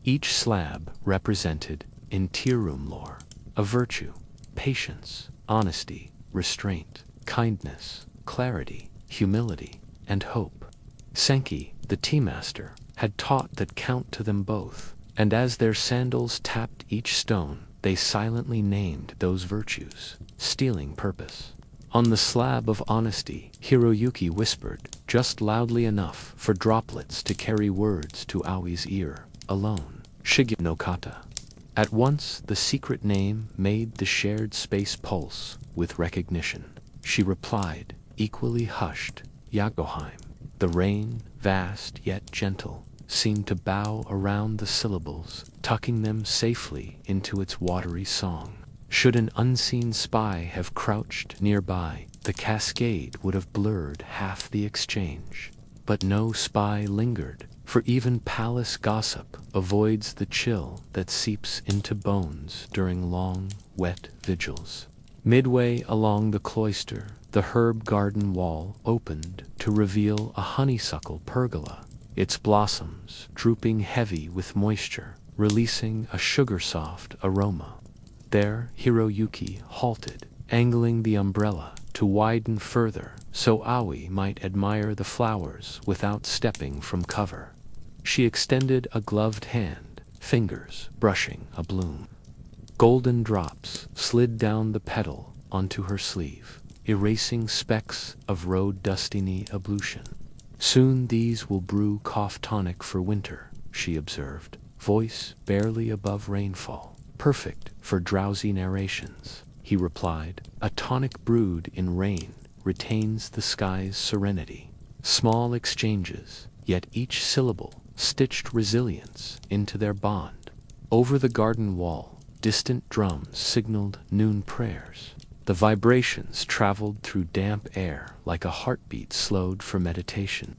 Each slab represented, in tea-room lore, a virtue: patience, honesty, restraint, kindness, clarity, humility, and hope. Senki, the tea master, had taught that count to them both, and as their sandals tapped each stone, they silently named those virtues, stealing purpose. On the slab of honesty, Hiroyuki whispered, just loudly enough for droplets to carry words to Aoi's ear, alone. Shige no kata. At once, the secret name made the shared space pulse with recognition. She replied, equally hushed, Yagoheim. The rain, vast yet gentle, seemed to bow around the syllables, tucking them safely into its watery song. Should an unseen spy have crouched nearby, the cascade would have blurred half the exchange. But no spy lingered, for even palace gossip avoids the chill that seeps into bones during long, wet vigils. Midway along the cloister, the herb garden wall opened to reveal a honeysuckle pergola, its blossoms drooping heavy with moisture, releasing a sugar-soft aroma. There, Hiroyuki halted, angling the umbrella to widen further so Aoi might admire the flowers without stepping from cover. She extended a gloved hand, fingers brushing a bloom. Golden drops slid down the petal onto her sleeve, erasing specks of road dustiny ablution. Soon these will brew cough tonic for winter, she observed, voice barely above rainfall. Perfect for drowsy narrations, he replied. A tonic brewed in rain retains the sky's serenity. Small exchanges, yet each syllable stitched resilience into their bond. Over the garden wall, distant drums signaled noon prayers. The vibrations traveled through damp air like a heartbeat slowed for meditation.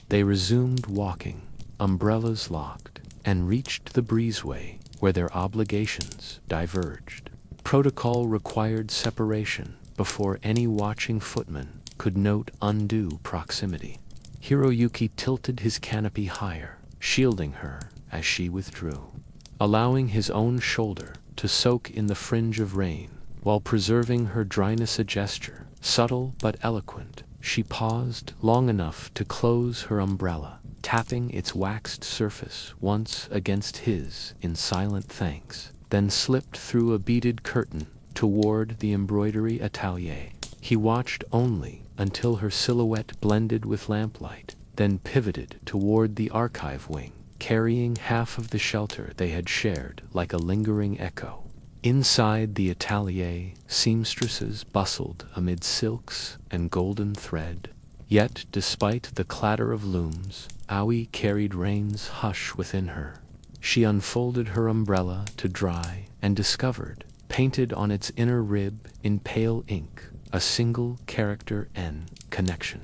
They resumed walking, umbrellas locked, and reached the breezeway where their obligations diverged. Protocol required separation before any watching footman could note undue proximity. Hiroyuki tilted his canopy higher, shielding her as she withdrew, allowing his own shoulder to soak in the fringe of rain, while preserving her dryness. A gesture, subtle but eloquent. She paused long enough to close her umbrella, tapping its waxed surface once against his in silent thanks, then slipped through a beaded curtain toward the embroidery atelier. He watched only until her silhouette blended with lamplight, then pivoted toward the archive wing, carrying half of the shelter they had shared like a lingering echo. Inside the atelier, seamstresses bustled amid silks and golden thread. Yet, despite the clatter of looms, Aoi carried rain's hush within her. She unfolded her umbrella to dry and discovered, painted on its inner rib in pale ink, a single character N, connection.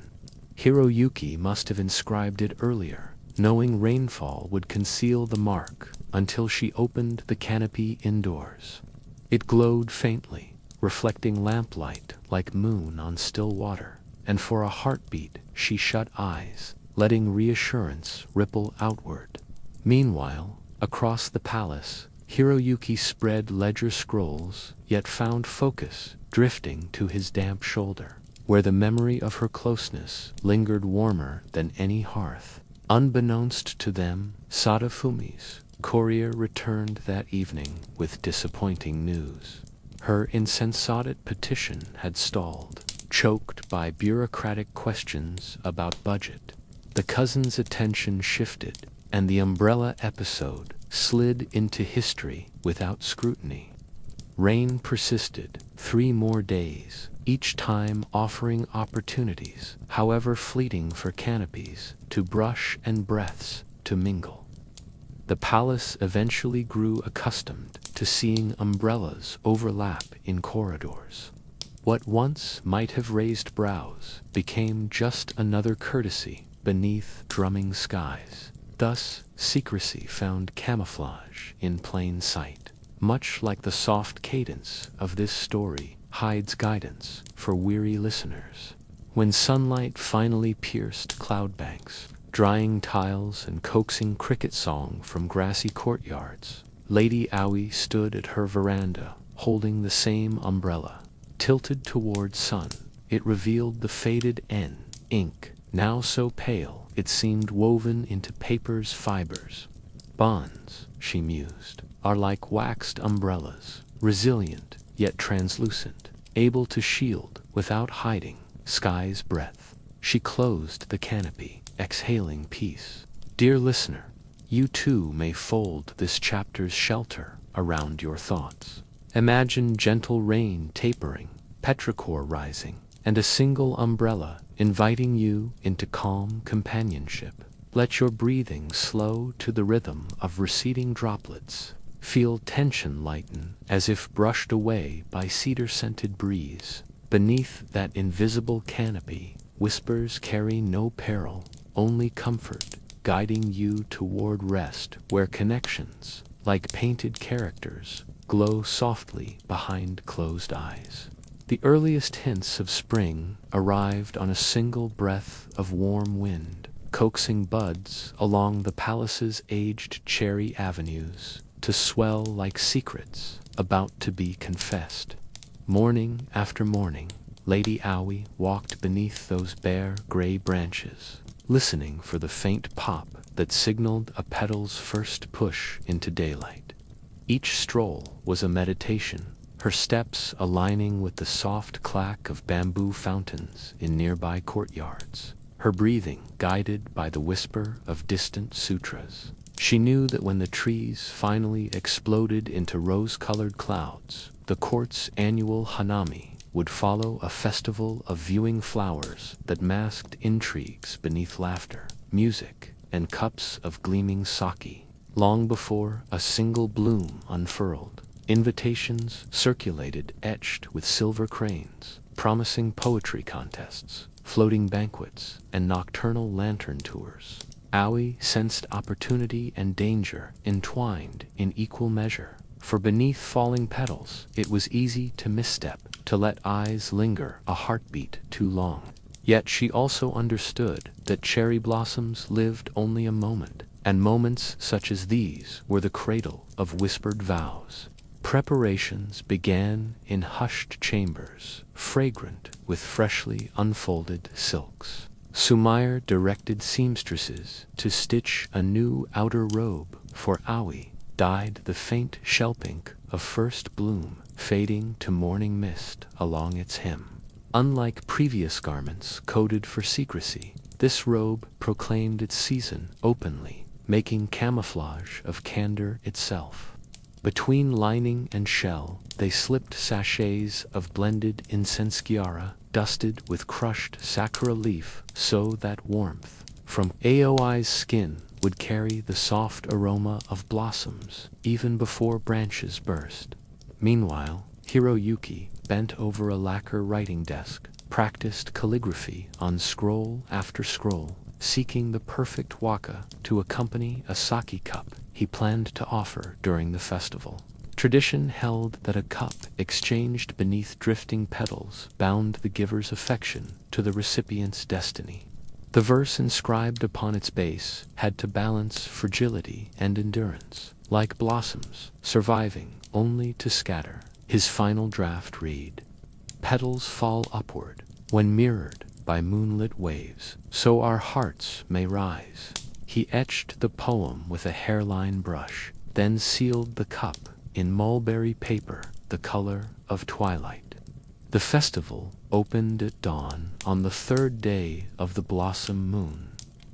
Hiroyuki must have inscribed it earlier, knowing rainfall would conceal the mark until she opened the canopy indoors. It glowed faintly, reflecting lamplight like moon on still water, and for a heartbeat she shut eyes, letting reassurance ripple outward. Meanwhile, across the palace, Hiroyuki spread ledger scrolls, yet found focus drifting to his damp shoulder, where the memory of her closeness lingered warmer than any hearth. Unbeknownst to them, Sadafumi's courier returned that evening with disappointing news. Her insensate petition had stalled, choked by bureaucratic questions about budget. The cousin's attention shifted, and the umbrella episode slid into history without scrutiny. Rain persisted 3 more days, each time offering opportunities, however fleeting, for canopies to brush and breaths to mingle. The palace eventually grew accustomed to seeing umbrellas overlap in corridors. What once might have raised brows became just another courtesy beneath drumming skies. Thus, secrecy found camouflage in plain sight, much like the soft cadence of this story hides guidance for weary listeners. When sunlight finally pierced cloudbanks, drying tiles and coaxing cricket song from grassy courtyards, Lady Aoi stood at her veranda, holding the same umbrella. Tilted toward sun, it revealed the faded N, ink, now so pale it seemed woven into paper's fibers. Bonds, she mused, are like waxed umbrellas, resilient yet translucent, able to shield without hiding sky's breath. She closed the canopy, exhaling peace. Dear listener, you too may fold this chapter's shelter around your thoughts. Imagine gentle rain tapering, petrichor rising, and a single umbrella inviting you into calm companionship. Let your breathing slow to the rhythm of receding droplets. Feel tension lighten as if brushed away by cedar-scented breeze. Beneath that invisible canopy, whispers carry no peril, only comfort, guiding you toward rest where connections, like painted characters, glow softly behind closed eyes. The earliest hints of spring arrived on a single breath of warm wind, coaxing buds along the palace's aged cherry avenues to swell like secrets about to be confessed. Morning after morning, Lady Aoi walked beneath those bare gray branches, listening for the faint pop that signaled a petal's first push into daylight. Each stroll was a meditation, her steps aligning with the soft clack of bamboo fountains in nearby courtyards, her breathing guided by the whisper of distant sutras. She knew that when the trees finally exploded into rose-colored clouds, the court's annual hanami would follow a festival of viewing flowers that masked intrigues beneath laughter, music, and cups of gleaming sake. Long before a single bloom unfurled, invitations circulated etched with silver cranes, promising poetry contests, floating banquets, and nocturnal lantern tours. Aoi sensed opportunity and danger entwined in equal measure, for beneath falling petals it was easy to misstep, to let eyes linger a heartbeat too long. Yet she also understood that cherry blossoms lived only a moment, and moments such as these were the cradle of whispered vows. Preparations began in hushed chambers, fragrant with freshly unfolded silks. Sumair directed seamstresses to stitch a new outer robe for Aoi, dyed the faint shell pink of first bloom, fading to morning mist along its hem. Unlike previous garments coded for secrecy, this robe proclaimed its season openly, making camouflage of candor itself. Between lining and shell, they slipped sachets of blended incense gyara, dusted with crushed sakura leaf so that warmth from Aoi's skin would carry the soft aroma of blossoms even before branches burst. Meanwhile, Hiroyuki, bent over a lacquer writing desk, practiced calligraphy on scroll after scroll, seeking the perfect waka to accompany a sake cup he planned to offer during the festival. Tradition held that a cup exchanged beneath drifting petals bound the giver's affection to the recipient's destiny. The verse inscribed upon its base had to balance fragility and endurance, like blossoms surviving only to scatter. His final draft read, "Petals fall upward when mirrored by moonlit waves, so our hearts may rise." He etched the poem with a hairline brush, then sealed the cup in mulberry paper, the color of twilight. The festival opened at dawn on the third day of the blossom moon.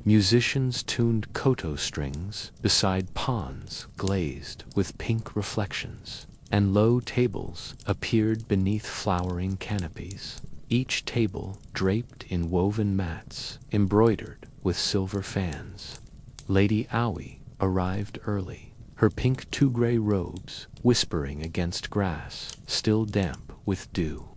Musicians tuned koto strings beside ponds glazed with pink reflections, and low tables appeared beneath flowering canopies, each table draped in woven mats embroidered with silver fans. Lady Aoi arrived early, her pink two-gray robes whispering against grass still damp with dew.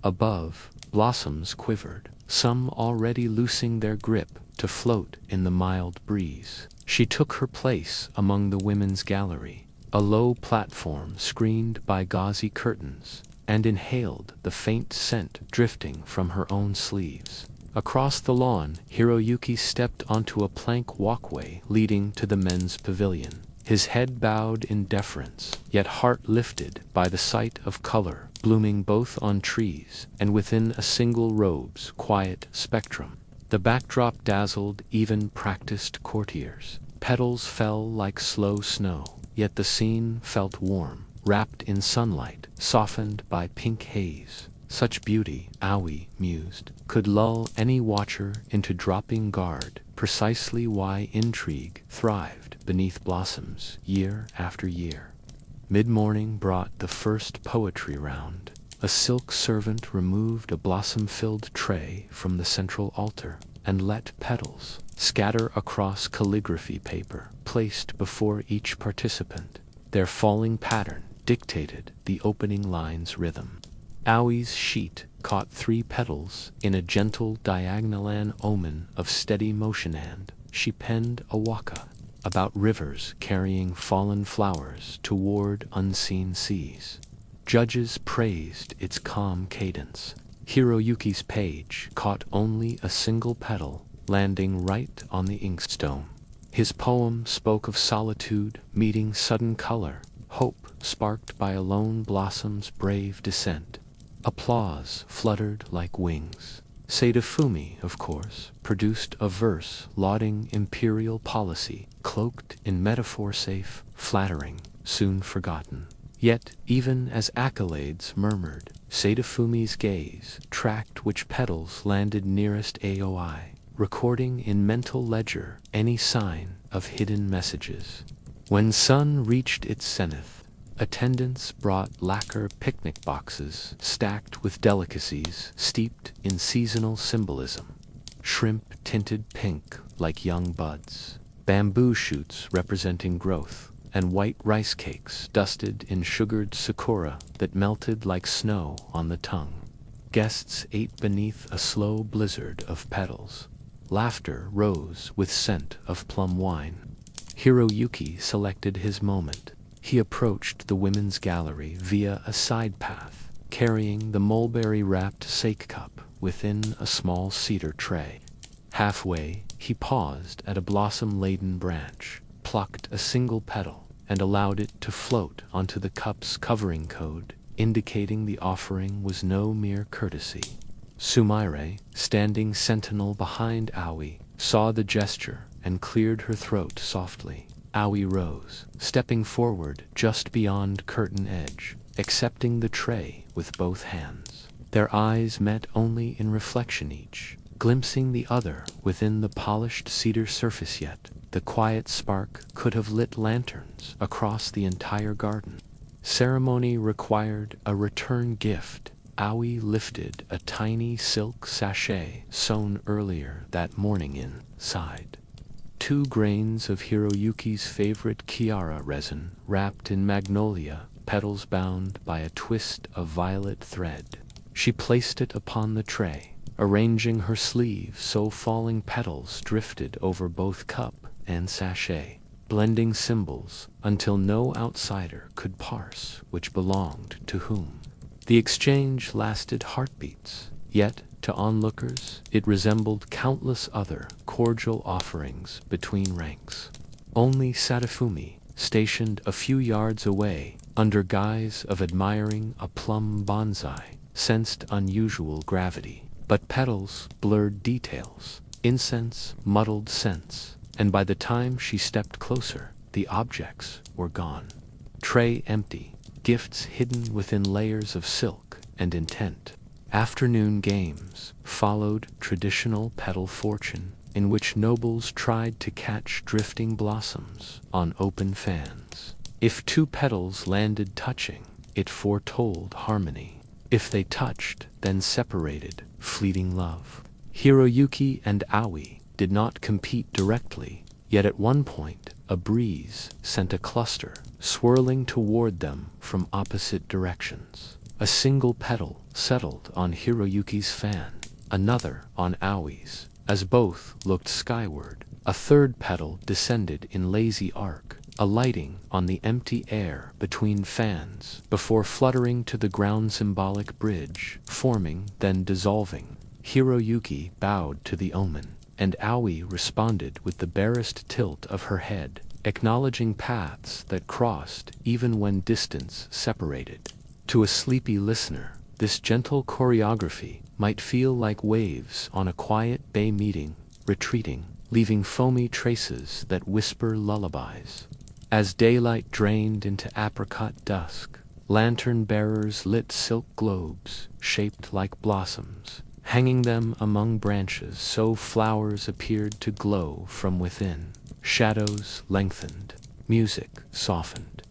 Above, blossoms quivered, some already loosing their grip to float in the mild breeze. She took her place among the women's gallery, a low platform screened by gauzy curtains, and inhaled the faint scent drifting from her own sleeves. Across the lawn, Hiroyuki stepped onto a plank walkway leading to the men's pavilion, his head bowed in deference, yet heart lifted by the sight of color blooming both on trees and within a single robe's quiet spectrum. The backdrop dazzled even practiced courtiers, petals fell like slow snow, yet the scene felt warm, wrapped in sunlight, softened by pink haze. Such beauty, Aoi mused, could lull any watcher into dropping guard, precisely why intrigue thrived beneath blossoms year after year. Mid-morning brought the first poetry round. A silk servant removed a blossom-filled tray from the central altar and let petals scatter across calligraphy paper placed before each participant. Their falling pattern dictated the opening line's rhythm. Aoi's sheet caught 3 petals in a gentle diagonalan omen of steady motion, and she penned a waka about rivers carrying fallen flowers toward unseen seas. Judges praised its calm cadence. Hiroyuki's page caught only a single petal, landing right on the inkstone. His poem spoke of solitude meeting sudden color, hope sparked by a lone blossom's brave descent. Applause fluttered like wings. Seidafumi, of course, produced a verse lauding imperial policy, cloaked in metaphor safe, flattering, soon forgotten. Yet, even as accolades murmured, Seidafumi's gaze tracked which petals landed nearest Aoi, recording in mental ledger any sign of hidden messages. When sun reached its zenith, attendants brought lacquer picnic boxes stacked with delicacies steeped in seasonal symbolism. Shrimp tinted pink like young buds, bamboo shoots representing growth, and white rice cakes dusted in sugared sakura that melted like snow on the tongue. Guests ate beneath a slow blizzard of petals. Laughter rose with scent of plum wine. Hiroyuki selected his moment. He approached the women's gallery via a side path, carrying the mulberry-wrapped sake cup within a small cedar tray. Halfway, he paused at a blossom-laden branch, plucked a single petal, and allowed it to float onto the cup's covering code, indicating the offering was no mere courtesy. Sumaire, standing sentinel behind Aoi, saw the gesture and cleared her throat softly. Aoi rose, stepping forward just beyond curtain edge, accepting the tray with both hands. Their eyes met only in reflection, each glimpsing the other within the polished cedar surface, yet the quiet spark could have lit lanterns across the entire garden. Ceremony required a return gift. Aoi lifted a tiny silk sachet sewn earlier that morning inside. 2 grains of Hiroyuki's favorite Chiara resin, wrapped in magnolia, petals bound by a twist of violet thread. She placed it upon the tray, arranging her sleeve so falling petals drifted over both cup and sachet, blending symbols until no outsider could parse which belonged to whom. The exchange lasted heartbeats, yet to onlookers it resembled countless other cordial offerings between ranks. Only Sadafumi, stationed a few yards away, under guise of admiring a plum bonsai, sensed unusual gravity. But petals blurred details, incense muddled scents, and by the time she stepped closer, the objects were gone. Tray empty, gifts hidden within layers of silk and intent. Afternoon games followed traditional petal fortune, in which nobles tried to catch drifting blossoms on open fans. If 2 petals landed touching, it foretold harmony. If they touched, then separated, fleeting love. Hiroyuki and Aoi did not compete directly, yet at one point a breeze sent a cluster swirling toward them from opposite directions. A single petal settled on Hiroyuki's fan, another on Aoi's. As both looked skyward, a 3rd petal descended in lazy arc, alighting on the empty air between fans before fluttering to the ground, symbolic bridge, forming then dissolving. Hiroyuki bowed to the omen, and Aoi responded with the barest tilt of her head, acknowledging paths that crossed even when distance separated. To a sleepy listener, this gentle choreography might feel like waves on a quiet bay meeting, retreating, leaving foamy traces that whisper lullabies. As daylight drained into apricot dusk, lantern-bearers lit silk globes, shaped like blossoms, hanging them among branches so flowers appeared to glow from within. Shadows lengthened, music softened.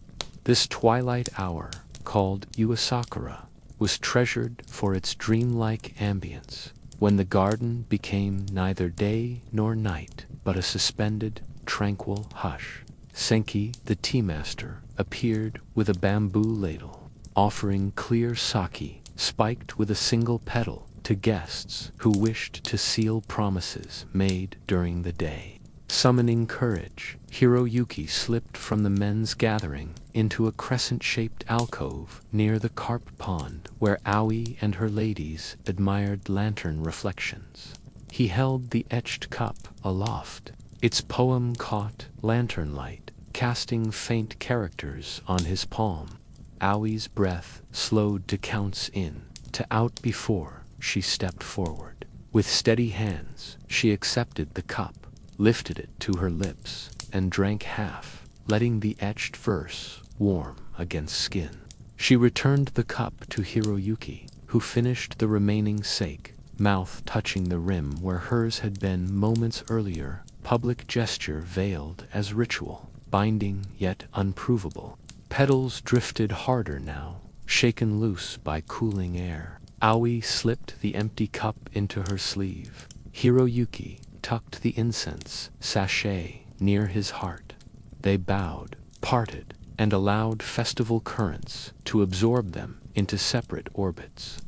This twilight hour, called Uesakura, was treasured for its dreamlike ambience, when the garden became neither day nor night, but a suspended, tranquil hush. Senki, the tea-master, appeared with a bamboo ladle, offering clear sake, spiked with a single petal, to guests who wished to seal promises made during the day. Summoning courage, Hiroyuki slipped from the men's gathering into a crescent-shaped alcove near the carp pond where Aoi and her ladies admired lantern reflections. He held the etched cup aloft, its poem caught lantern light, casting faint characters on his palm. Aoi's breath slowed to counts in, to out before she stepped forward. With steady hands, she accepted the cup, lifted it to her lips, and drank half, letting the etched verse warm against skin. She returned the cup to Hiroyuki, who finished the remaining sake, mouth touching the rim where hers had been moments earlier, public gesture veiled as ritual, binding yet unprovable. Petals drifted harder now, shaken loose by cooling air. Aoi slipped the empty cup into her sleeve. Hiroyuki tucked the incense sachet near his heart. They bowed, parted, and allowed festival currents to absorb them into separate orbits.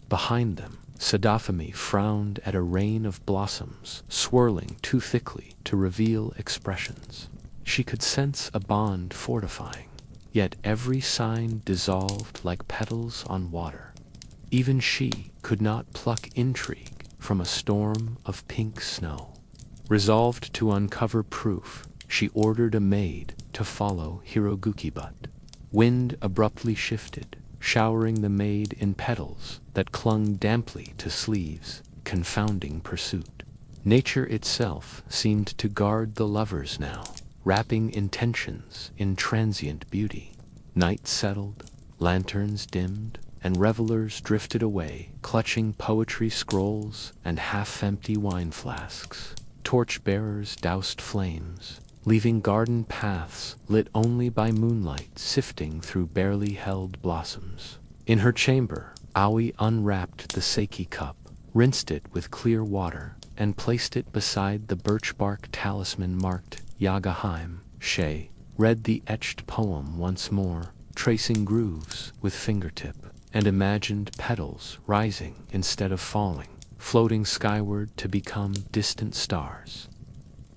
Behind them, Sadafumi frowned at a rain of blossoms swirling too thickly to reveal expressions. She could sense a bond fortifying, yet every sign dissolved like petals on water. Even she could not pluck intrigue from a storm of pink snow. Resolved to uncover proof, she ordered a maid to follow Hiroguchi, but wind abruptly shifted, showering the maid in petals that clung damply to sleeves, confounding pursuit. Nature itself seemed to guard the lovers now, wrapping intentions in transient beauty. Night settled, lanterns dimmed, and revelers drifted away, clutching poetry scrolls and half-empty wine flasks. Torch-bearers doused flames, leaving garden paths lit only by moonlight sifting through barely held blossoms. In her chamber, Aoi unwrapped the sake cup, rinsed it with clear water, and placed it beside the birch-bark talisman marked Yagaheim. She read the etched poem once more, tracing grooves with fingertip, and imagined petals rising instead of falling, floating skyward to become distant stars.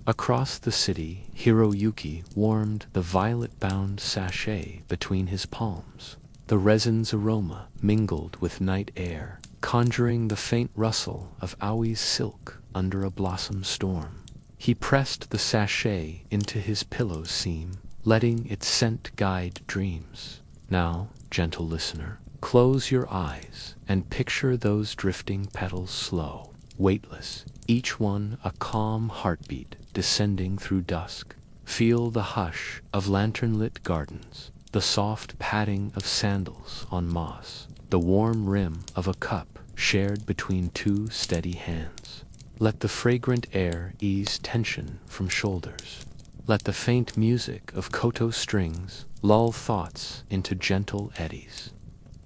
Across the city, Hiroyuki warmed the violet-bound sachet between his palms. The resin's aroma mingled with night air, conjuring the faint rustle of Aoi's silk under a blossom storm. He pressed the sachet into his pillow seam, letting its scent guide dreams. Now, gentle listener, close your eyes and picture those drifting petals slow, weightless, each one a calm heartbeat descending through dusk. Feel the hush of lantern-lit gardens, the soft padding of sandals on moss, the warm rim of a cup shared between two steady hands. Let the fragrant air ease tension from shoulders. Let the faint music of koto strings lull thoughts into gentle eddies.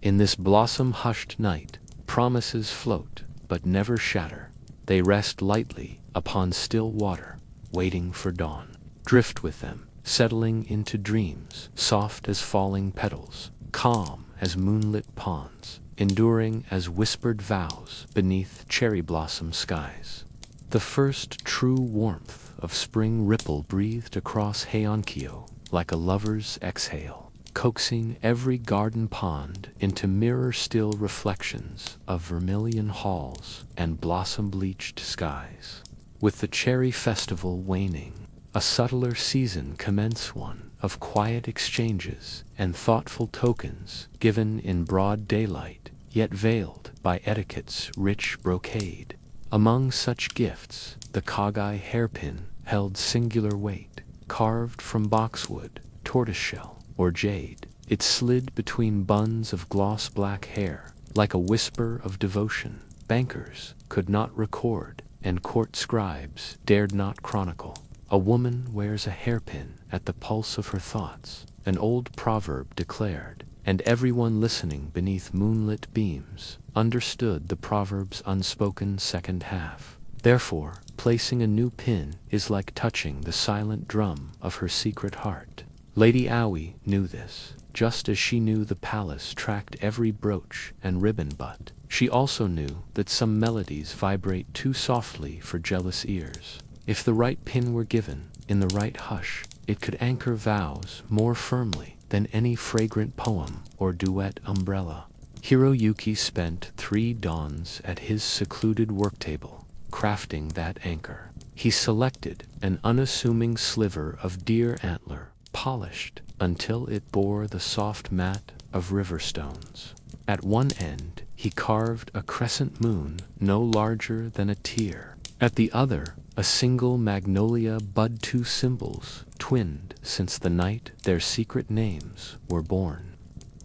In this blossom-hushed night, promises float, but never shatter. They rest lightly upon still water, waiting for dawn. Drift with them, settling into dreams, soft as falling petals, calm as moonlit ponds, enduring as whispered vows beneath cherry blossom skies. The first true warmth of spring ripple breathed across Heian-era like a lover's exhale, coaxing every garden pond into mirror-still reflections of vermilion halls and blossom-bleached skies. With the cherry festival waning, a subtler season commenced, one of quiet exchanges and thoughtful tokens given in broad daylight, yet veiled by etiquette's rich brocade. Among such gifts, the kagai hairpin held singular weight, carved from boxwood, tortoiseshell, or jade. It slid between buns of gloss black hair, like a whisper of devotion. Bankers could not record, and court scribes dared not chronicle. A woman wears a hairpin at the pulse of her thoughts, an old proverb declared, and everyone listening beneath moonlit beams understood the proverb's unspoken second half. Therefore, placing a new pin is like touching the silent drum of her secret heart. Lady Aoi knew this, just as she knew the palace tracked every brooch and ribbon butt. She also knew that some melodies vibrate too softly for jealous ears. If the right pin were given, in the right hush, it could anchor vows more firmly than any fragrant poem or duet umbrella. Hiroyuki spent 3 dawns at his secluded worktable, crafting that anchor. He selected an unassuming sliver of deer antler, polished until it bore the soft mat of river stones. At one end, he carved a crescent moon no larger than a tear. At the other, a single magnolia bud, 2 symbols, twinned since the night their secret names were born.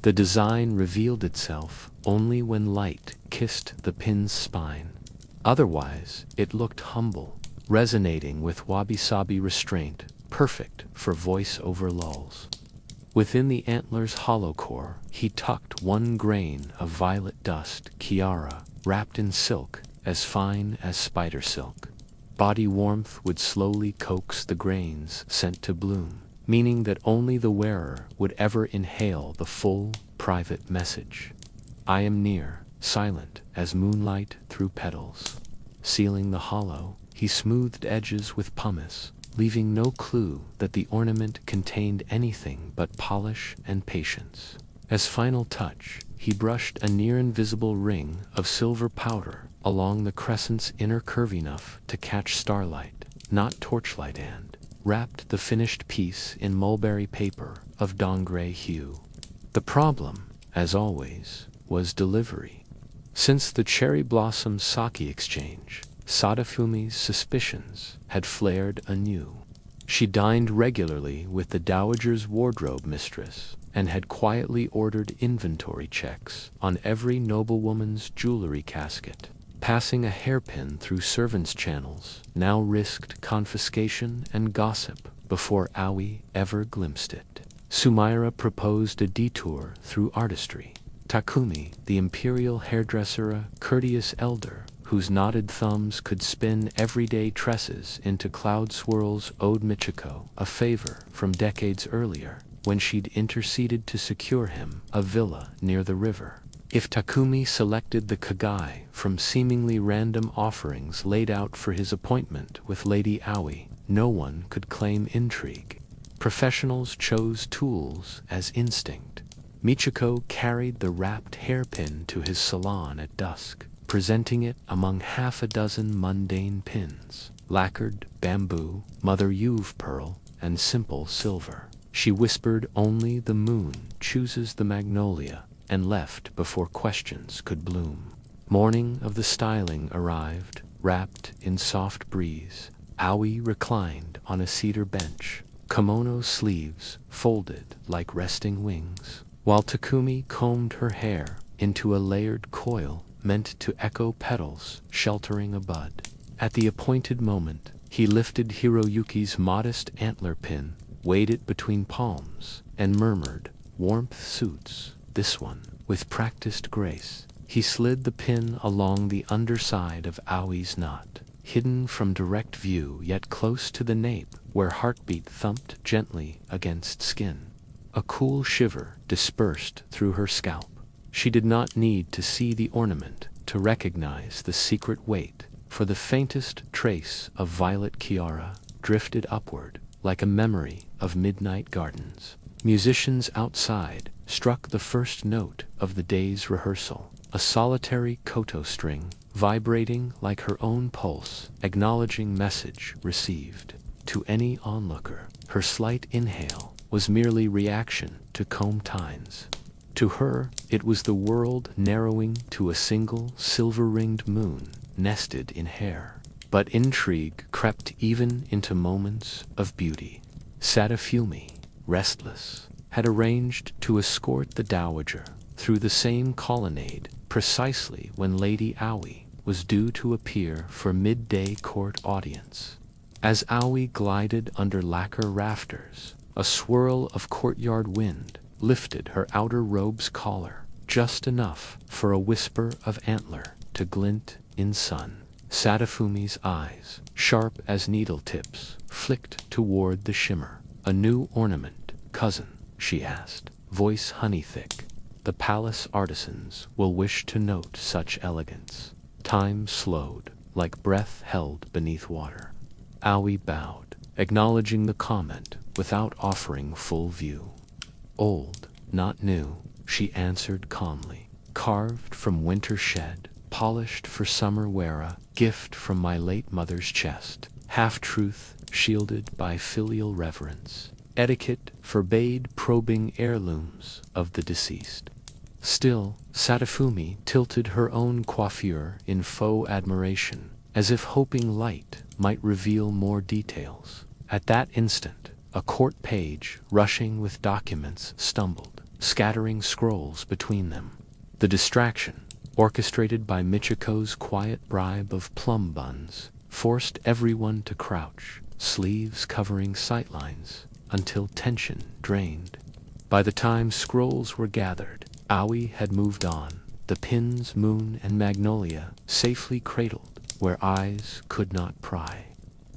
The design revealed itself only when light kissed the pin's spine. Otherwise, it looked humble, resonating with wabi-sabi restraint, perfect for voice-over lulls. Within the antler's hollow core, he tucked 1 grain of violet dust kiara, wrapped in silk as fine as spider silk. Body warmth would slowly coax the grains sent to bloom, meaning that only the wearer would ever inhale the full, private message. I am near, silent as moonlight through petals. Sealing the hollow, he smoothed edges with pumice, leaving no clue that the ornament contained anything but polish and patience. As final touch, he brushed a near-invisible ring of silver powder along the crescent's inner curve enough to catch starlight, not torchlight, and wrapped the finished piece in mulberry paper of dawn-gray hue. The problem, as always, was delivery. Since the cherry blossom sake exchange, Sadafumi's suspicions had flared anew. She dined regularly with the dowager's wardrobe mistress, and had quietly ordered inventory checks on every noblewoman's jewelry casket. Passing a hairpin through servants' channels now risked confiscation and gossip before Aoi ever glimpsed it. Sumaira proposed a detour through artistry. Takumi, the imperial hairdresser, a courteous elder whose knotted thumbs could spin everyday tresses into cloud swirls, owed Michiko a favor from decades earlier, when she'd interceded to secure him a villa near the river. If Takumi selected the kagai from seemingly random offerings laid out for his appointment with Lady Aoi, no one could claim intrigue. Professionals chose tools as instinct. Michiko carried the wrapped hairpin to his salon at dusk, presenting it among 6 mundane pins, lacquered bamboo, mother-of pearl, and simple silver. She whispered only the moon chooses the magnolia, and left before questions could bloom. Morning of the styling arrived, wrapped in soft breeze. Aoi reclined on a cedar bench, kimono sleeves folded like resting wings, while Takumi combed her hair into a layered coil meant to echo petals sheltering a bud. At the appointed moment, he lifted Hiroyuki's modest antler pin, weighed it between palms, and murmured, "Warmth suits this one." With practiced grace, he slid the pin along the underside of Aoi's knot, hidden from direct view yet close to the nape where heartbeat thumped gently against skin. A cool shiver dispersed through her scalp. She did not need to see the ornament to recognize the secret weight, for the faintest trace of violet kiara drifted upward like a memory of midnight gardens. Musicians outside struck the first note of the day's rehearsal, a solitary koto string vibrating like her own pulse, acknowledging message received. To any onlooker, her slight inhale was merely reaction to comb tines. To her, it was the world narrowing to a single silver-ringed moon nested in hair. but intrigue crept even into moments of beauty. Sadafumi, restless, had arranged to escort the dowager through the same colonnade precisely when Lady Aoi was due to appear for midday court audience. As Aoi glided under lacquer rafters, a swirl of courtyard wind lifted her outer robe's collar, just enough for a whisper of antler to glint in sun. Sadafumi's eyes, sharp as needle tips, flicked toward the shimmer. "A new ornament, cousin?" she asked, voice honey-thick. "The palace artisans will wish to note such elegance." Time slowed, like breath held beneath water. Aoi bowed, acknowledging the comment without offering full view. "Old, not new," she answered calmly. "Carved from winter shed, polished for summer wear, a gift from my late mother's chest. Half-truth, shielded by filial reverence. Etiquette forbade probing heirlooms of the deceased." Still, Sadafumi tilted her own coiffure in faux admiration, as if hoping light might reveal more details. At that instant, a court page, rushing with documents, stumbled, scattering scrolls between them. The distraction, orchestrated by Michiko's quiet bribe of plum buns, forced everyone to crouch, sleeves covering sightlines, until tension drained. By the time scrolls were gathered, Aoi had moved on, the pins, moon, and magnolia safely cradled where eyes could not pry.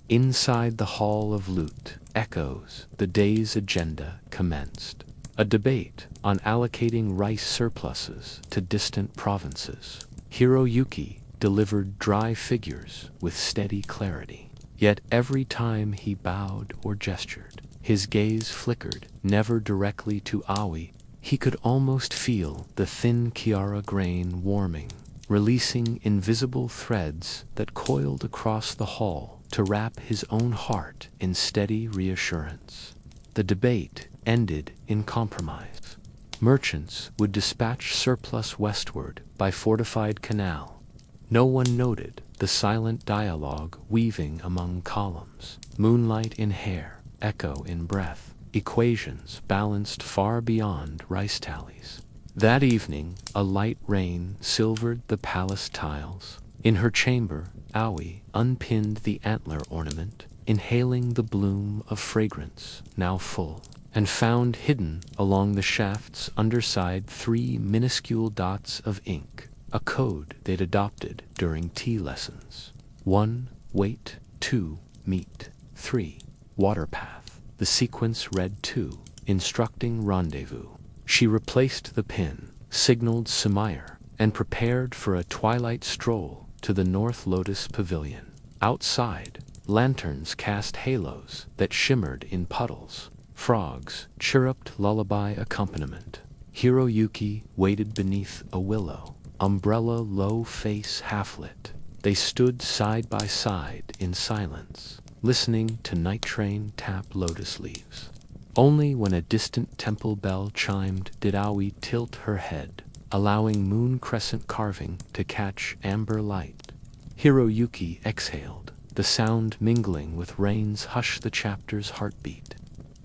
Inside the Hall of Loot, echoes, the day's agenda commenced. A debate on allocating rice surpluses to distant provinces. Hiroyuki delivered dry figures with steady clarity. Yet every time he bowed or gestured, his gaze flickered, never directly to Aoi. He could almost feel the thin Kiara grain warming, releasing invisible threads that coiled across the hall to wrap his own heart in steady reassurance. The debate ended in compromise. Merchants would dispatch surplus westward by fortified canal. No one noted the silent dialogue weaving among columns, moonlight in hair, echo in breath, equations balanced far beyond rice tallies. That evening, a light rain silvered the palace tiles. In her chamber, Aoi unpinned the antler ornament, inhaling the bloom of fragrance, now full, and found hidden along the shaft's underside 3 minuscule dots of ink, a code they'd adopted during tea lessons. 1. Wait. 2. Meet. 3. Water path. The sequence read 2, instructing rendezvous. She replaced the pin, signaled Sumair, and prepared for a twilight stroll to the North Lotus Pavilion. Outside, lanterns cast halos that shimmered in puddles. Frogs chirruped lullaby accompaniment. Hiroyuki waited beneath a willow, umbrella low face half-lit. They stood side by side in silence, listening to night train tap lotus leaves. Only when a distant temple bell chimed did Aoi tilt her head, allowing moon crescent carving to catch amber light. Hiroyuki exhaled, the sound mingling with rain's hush the chapter's heartbeat.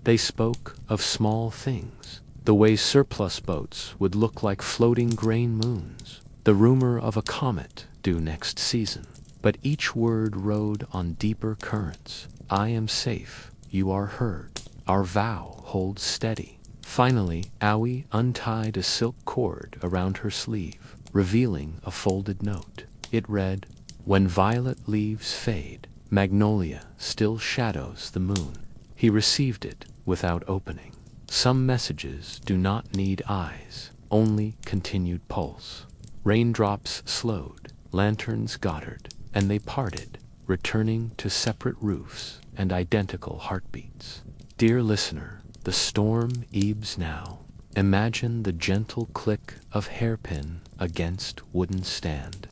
They spoke of small things, the way surplus boats would look like floating grain moons, the rumor of a comet due next season. But each word rode on deeper currents. I am safe, you are heard, our vow holds steady. Finally, Aoi untied a silk cord around her sleeve, revealing a folded note. It read, "When violet leaves fade, magnolia still shadows the moon." He received it without opening. Some messages do not need eyes, only continued pulse. Raindrops slowed, lanterns gottered, and they parted, returning to separate roofs and identical heartbeats. Dear listener, the storm ebbs now. Imagine the gentle click of hairpin against wooden stand,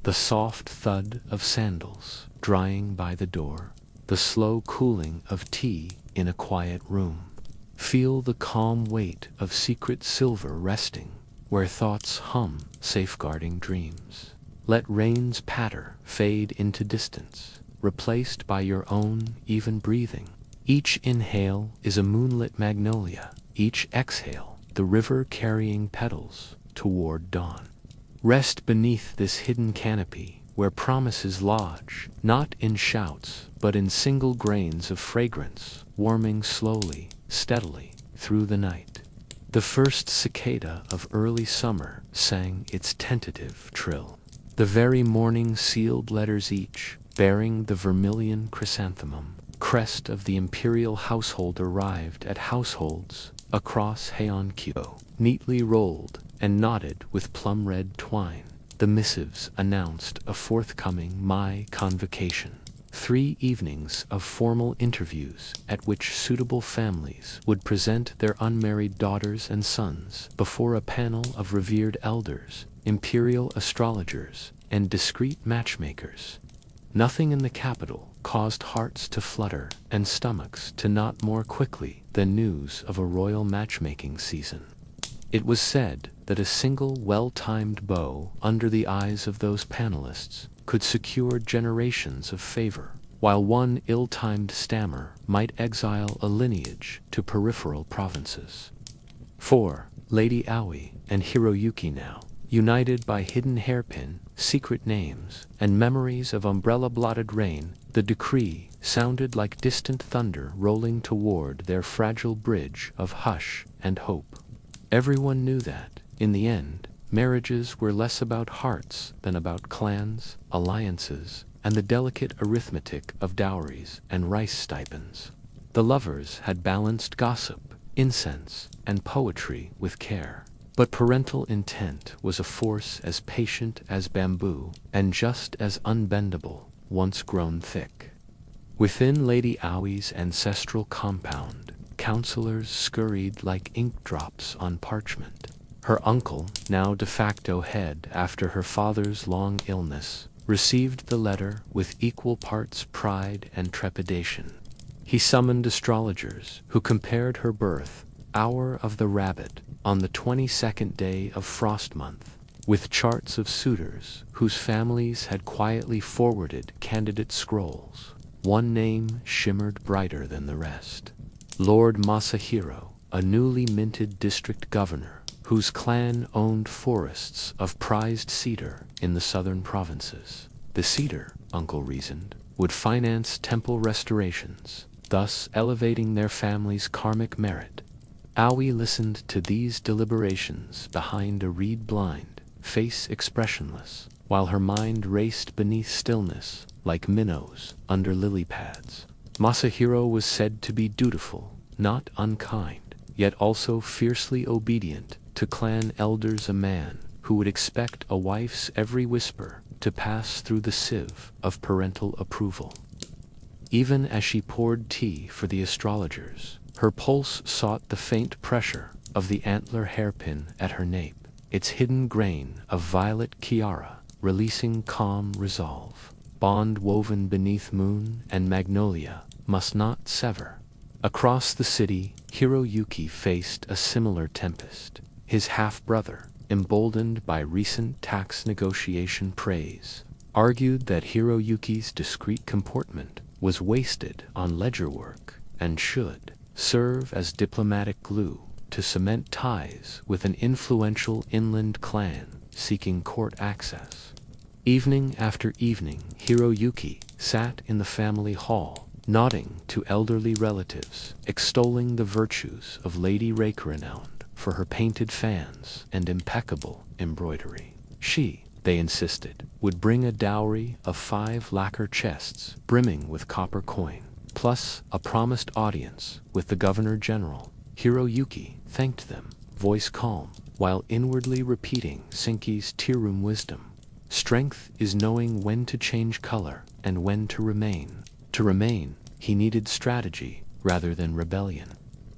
the soft thud of sandals drying by the door, the slow cooling of tea in a quiet room. Feel the calm weight of secret silver resting where thoughts hum, safeguarding dreams. Let rain's patter fade into distance, replaced by your own even breathing. Each inhale is a moonlit magnolia, each exhale the river carrying petals toward dawn. Rest beneath this hidden canopy where promises lodge, not in shouts, but in single grains of fragrance, warming slowly, steadily, through the night. The first cicada of early summer sang its tentative trill. The very morning sealed letters each, bearing the vermilion chrysanthemum, crest of the imperial household arrived at households across Heian-era Kyoto, neatly rolled and knotted with plum-red twine. The missives announced a forthcoming Mai convocation. 3 evenings of formal interviews at which suitable families would present their unmarried daughters and sons before a panel of revered elders, imperial astrologers, and discreet matchmakers. Nothing in the capital caused hearts to flutter and stomachs to knot more quickly than news of a royal matchmaking season. It was said that a single well-timed bow under the eyes of those panelists could secure generations of favor, while one ill-timed stammer might exile a lineage to peripheral provinces. 4. Lady Aoi and Hiroyuki now, united by hidden hairpin, secret names, and memories of umbrella-blotted rain, the decree sounded like distant thunder rolling toward their fragile bridge of hush and hope. Everyone knew that, in the end, marriages were less about hearts than about clans, alliances, and the delicate arithmetic of dowries and rice stipends. The lovers had balanced gossip, incense, and poetry with care. But parental intent was a force as patient as bamboo and just as unbendable once grown thick. Within Lady Aoi's ancestral compound, counselors scurried like ink drops on parchment. Her uncle, now de facto head after her father's long illness, received the letter with equal parts pride and trepidation. He summoned astrologers who compared her birth, hour of the rabbit, on the 22nd day of frost month, with charts of suitors whose families had quietly forwarded candidate scrolls. One name shimmered brighter than the rest. Lord Masahiro, a newly minted district governor, whose clan owned forests of prized cedar in the southern provinces. The cedar, Uncle reasoned, would finance temple restorations, thus elevating their family's karmic merit. Aoi listened to these deliberations behind a reed blind, face expressionless, while her mind raced beneath stillness like minnows under lily pads. Masahiro was said to be dutiful, not unkind, yet also fiercely obedient to clan elders, a man who would expect a wife's every whisper to pass through the sieve of parental approval. Even as she poured tea for the astrologers, her pulse sought the faint pressure of the antler hairpin at her nape, its hidden grain of violet tiara releasing calm resolve. Bond woven beneath moon and magnolia must not sever. Across the city, Hiroyuki faced a similar tempest. His half-brother, emboldened by recent tax negotiation praise, argued that Hiroyuki's discreet comportment was wasted on ledger work and should serve as diplomatic glue to cement ties with an influential inland clan seeking court access. Evening after evening, Hiroyuki sat in the family hall, nodding to elderly relatives, extolling the virtues of Lady Reika, renowned for her painted fans and impeccable embroidery. She, they insisted, would bring a dowry of 5 lacquer chests brimming with copper coin, plus a promised audience with the Governor-General. Hiroyuki thanked them, voice calm, while inwardly repeating Sinki's tear-room wisdom. Strength is knowing when to change color and when to remain. To remain, he needed strategy rather than rebellion.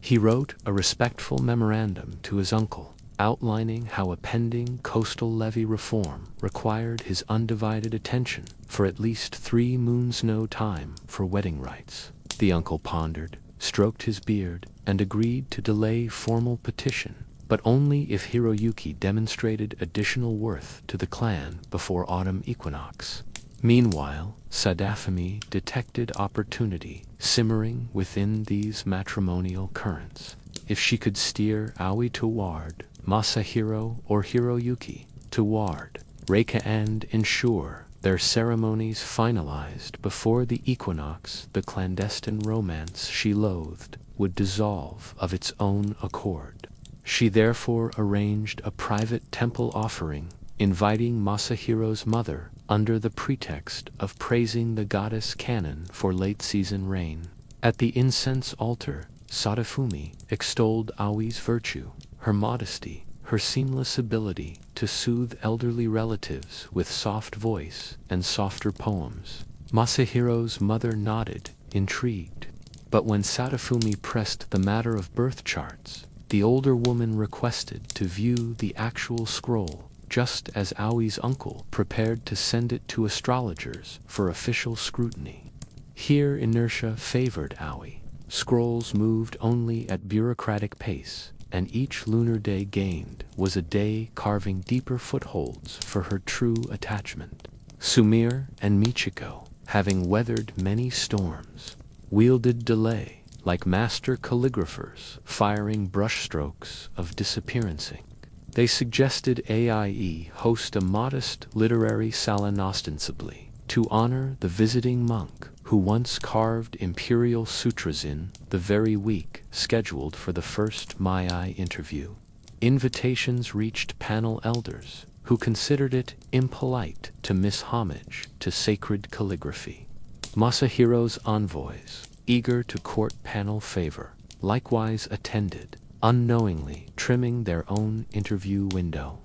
He wrote a respectful memorandum to his uncle, outlining how a pending coastal levy reform required his undivided attention for at least 3 moons, no time for wedding rites. The uncle pondered, stroked his beard, and agreed to delay formal petition. but only if Hiroyuki demonstrated additional worth to the clan before autumn equinox. Meanwhile, Sadafumi detected opportunity simmering within these matrimonial currents. If she could steer Aoi toward Masahiro or Hiroyuki toward Reika and ensure their ceremonies finalized before the equinox, the clandestine romance she loathed would dissolve of its own accord. She therefore arranged a private temple offering, inviting Masahiro's mother under the pretext of praising the goddess Kannon for late-season rain. At the incense altar, Sadafumi extolled Aoi's virtue, her modesty, her seamless ability to soothe elderly relatives with soft voice and softer poems. Masahiro's mother nodded, intrigued. But when Sadafumi pressed the matter of birth charts, the older woman requested to view the actual scroll, just as Aoi's uncle prepared to send it to astrologers for official scrutiny. Here inertia favored Aoi. Scrolls moved only at bureaucratic pace, and each lunar day gained was a day carving deeper footholds for her true attachment. Sumire and Michiko, having weathered many storms, wielded delay like master calligraphers firing brushstrokes of disappearancing. They suggested AIE host a modest literary salon ostensibly to honor the visiting monk who once carved imperial sutras in the very week scheduled for the first Mai interview. Invitations reached panel elders who considered it impolite to miss homage to sacred calligraphy. Masahiro's envoys, eager to court panel favor, likewise attended, unknowingly trimming their own interview window.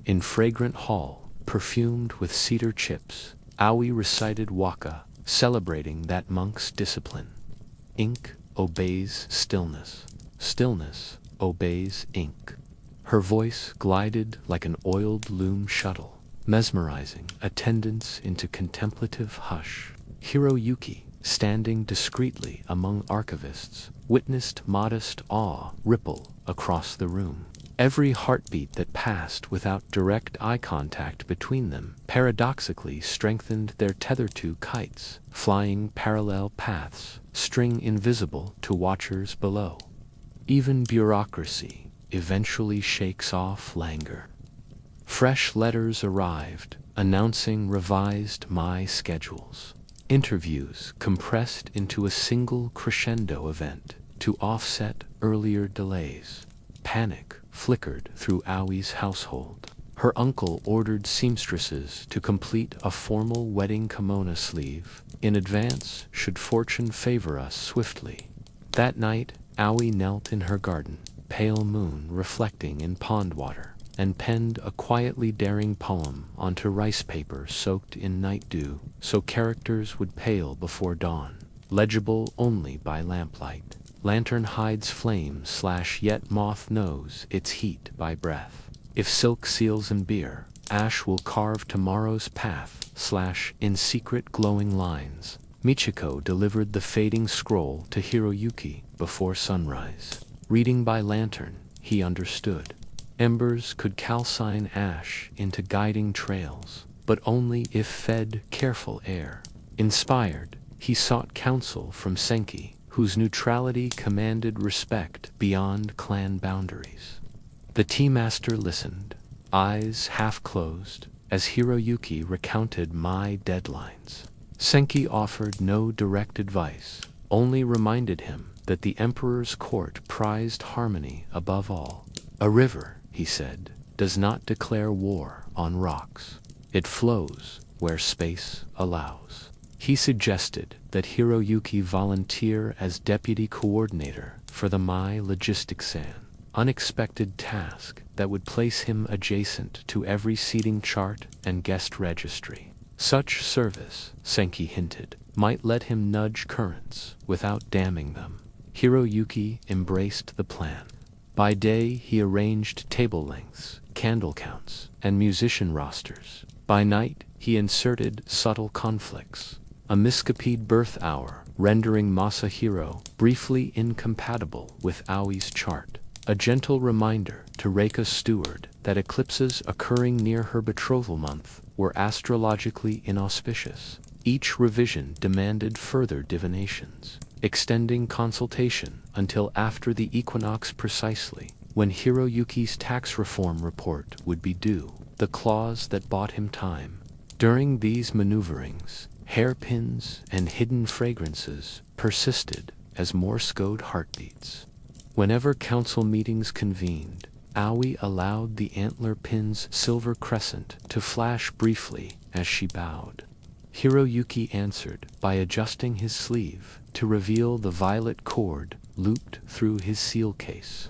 In fragrant hall, perfumed with cedar chips, Aoi recited waka, celebrating that monk's discipline. Ink obeys stillness. Stillness obeys ink. Her voice glided like an oiled loom shuttle, mesmerizing attendants into contemplative hush. Hiroyuki, standing discreetly among archivists, witnessed modest awe ripple across the room. Every heartbeat that passed without direct eye contact between them paradoxically strengthened their tether-to kites, flying parallel paths, string invisible to watchers below. Even bureaucracy eventually shakes off languor. Fresh letters arrived, announcing revised Mai schedules. Interviews compressed into a single crescendo event to offset earlier delays. Panic flickered through Aoi's household. Her uncle ordered seamstresses to complete a formal wedding kimono sleeve in advance should fortune favor us swiftly. That night, Aoi knelt in her garden, pale moon reflecting in pond water, and penned a quietly daring poem onto rice paper soaked in night dew, so characters would pale before dawn, legible only by lamplight. Lantern hides flame / yet moth knows its heat by breath. If silk seals and beer, ash will carve tomorrow's path / in secret glowing lines. Michiko delivered the fading scroll to Hiroyuki before sunrise. Reading by lantern, he understood. Embers could calcine ash into guiding trails, but only if fed careful air. Inspired, he sought counsel from Senki, whose neutrality commanded respect beyond clan boundaries. The tea master listened, eyes half closed, as Hiroyuki recounted Mai deadlines. Senki offered no direct advice, only reminded him that the emperor's court prized harmony above all. A river, he said, does not declare war on rocks. It flows where space allows. He suggested that Hiroyuki volunteer as deputy coordinator for the Mai logistics an unexpected task that would place him adjacent to every seating chart and guest registry. Such service, Senki hinted, might let him nudge currents without damming them. Hiroyuki embraced the plan. By day he arranged table lengths, candle counts, and musician rosters. By night he inserted subtle conflicts. A miscopied birth hour, rendering Masahiro briefly incompatible with Aoi's chart. a gentle reminder to Reika's steward that eclipses occurring near her betrothal month were astrologically inauspicious. Each revision demanded further divinations, extending consultation until after the equinox precisely, when Hiroyuki's tax reform report would be due, the clause that bought him time. During these maneuverings, hairpins and hidden fragrances persisted as Morse code heartbeats. Whenever council meetings convened, Aoi allowed the antler pin's silver crescent to flash briefly as she bowed. Hiroyuki answered by adjusting his sleeve to reveal the violet cord looped through his seal case.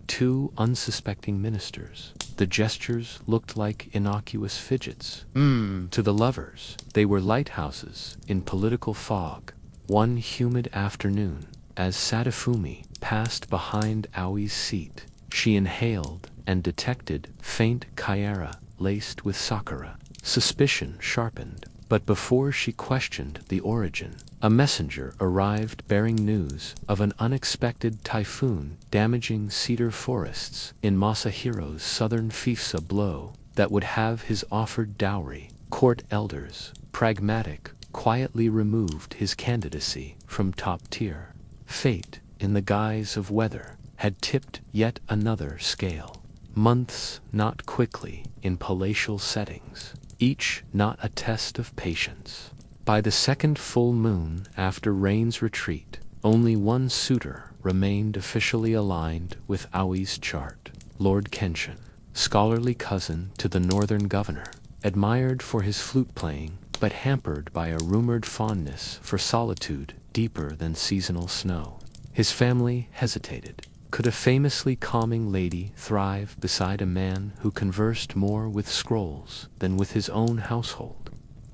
Two unsuspecting ministers. The gestures looked like innocuous fidgets. To the lovers, they were lighthouses in political fog. One humid afternoon, as Sadafumi passed behind Aoi's seat, she inhaled and detected faint kaera laced with sakura. Suspicion sharpened, but before she questioned the origin, a messenger arrived bearing news of an unexpected typhoon damaging cedar forests in Masahiro's southern fief's, a blow that would have his offered dowry. Court elders, pragmatic, quietly removed his candidacy from top tier. Fate, in the guise of weather, had tipped yet another scale. Months not quickly in palatial settings, each not a test of patience. By the second full moon after rain's retreat, only one suitor remained officially aligned with Aoi's chart. Lord Kenshin, scholarly cousin to the northern governor, admired for his flute playing, but hampered by a rumored fondness for solitude deeper than seasonal snow. His family hesitated. Could a famously calming lady thrive beside a man who conversed more with scrolls than with his own household?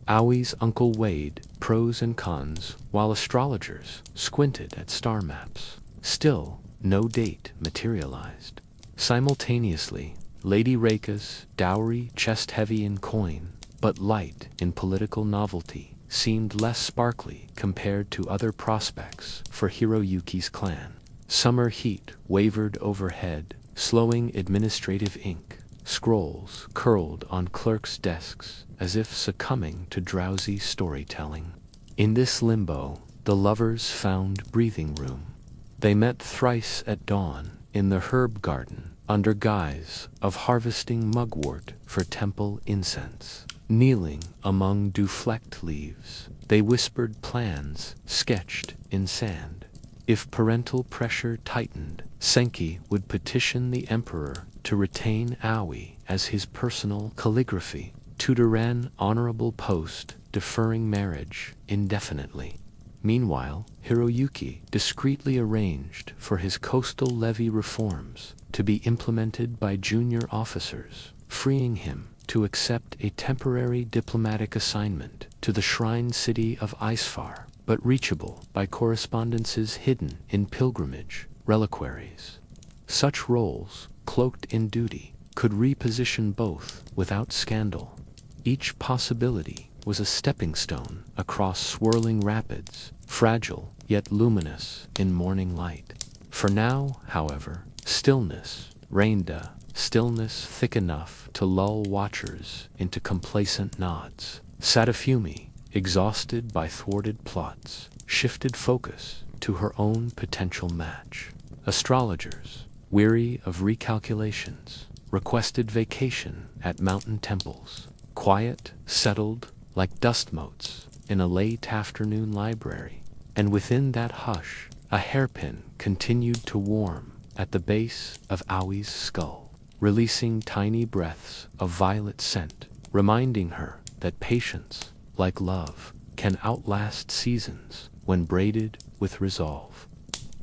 Aoi's uncle weighed pros and cons, while astrologers squinted at star maps. Still, no date materialized. Simultaneously, Lady Reika's dowry, chest-heavy in coin, but light in political novelty, seemed less sparkly compared to other prospects for Hiroyuki's clan. Summer heat wavered overhead, slowing administrative ink. Scrolls curled on clerks' desks as if succumbing to drowsy storytelling. In this limbo, the lovers found breathing room. They met thrice at dawn in the herb garden under guise of harvesting mugwort for temple incense. Kneeling among dew-flecked leaves, they whispered plans sketched in sand. If parental pressure tightened, Senki would petition the emperor to retain Aoi as his personal calligraphy, tutoran honorable post, deferring marriage indefinitely. Meanwhile, Hiroyuki discreetly arranged for his coastal levy reforms to be implemented by junior officers, freeing him to accept a temporary diplomatic assignment to the shrine city of Isfar, but reachable by correspondences hidden in pilgrimage reliquaries. Such roles, cloaked in duty, could reposition both without scandal. Each possibility was a stepping stone across swirling rapids, fragile yet luminous in morning light. For now, however, stillness reigned, a stillness thick enough to lull watchers into complacent nods. Sadafumi, exhausted by thwarted plots, shifted focus to her own potential match. Astrologers, weary of recalculations, requested vacation at mountain temples. Quiet settled like dust motes in a late afternoon library, and within that hush, a hairpin continued to warm at the base of Aoi's skull, releasing tiny breaths of violet scent, reminding her that patience, like love, can outlast seasons when braided with resolve.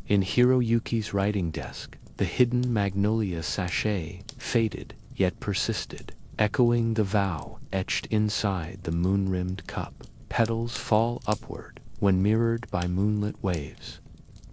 In Hiroyuki's writing desk, the hidden magnolia sachet faded yet persisted, echoing the vow etched inside the moon-rimmed cup. Petals fall upward when mirrored by moonlit waves.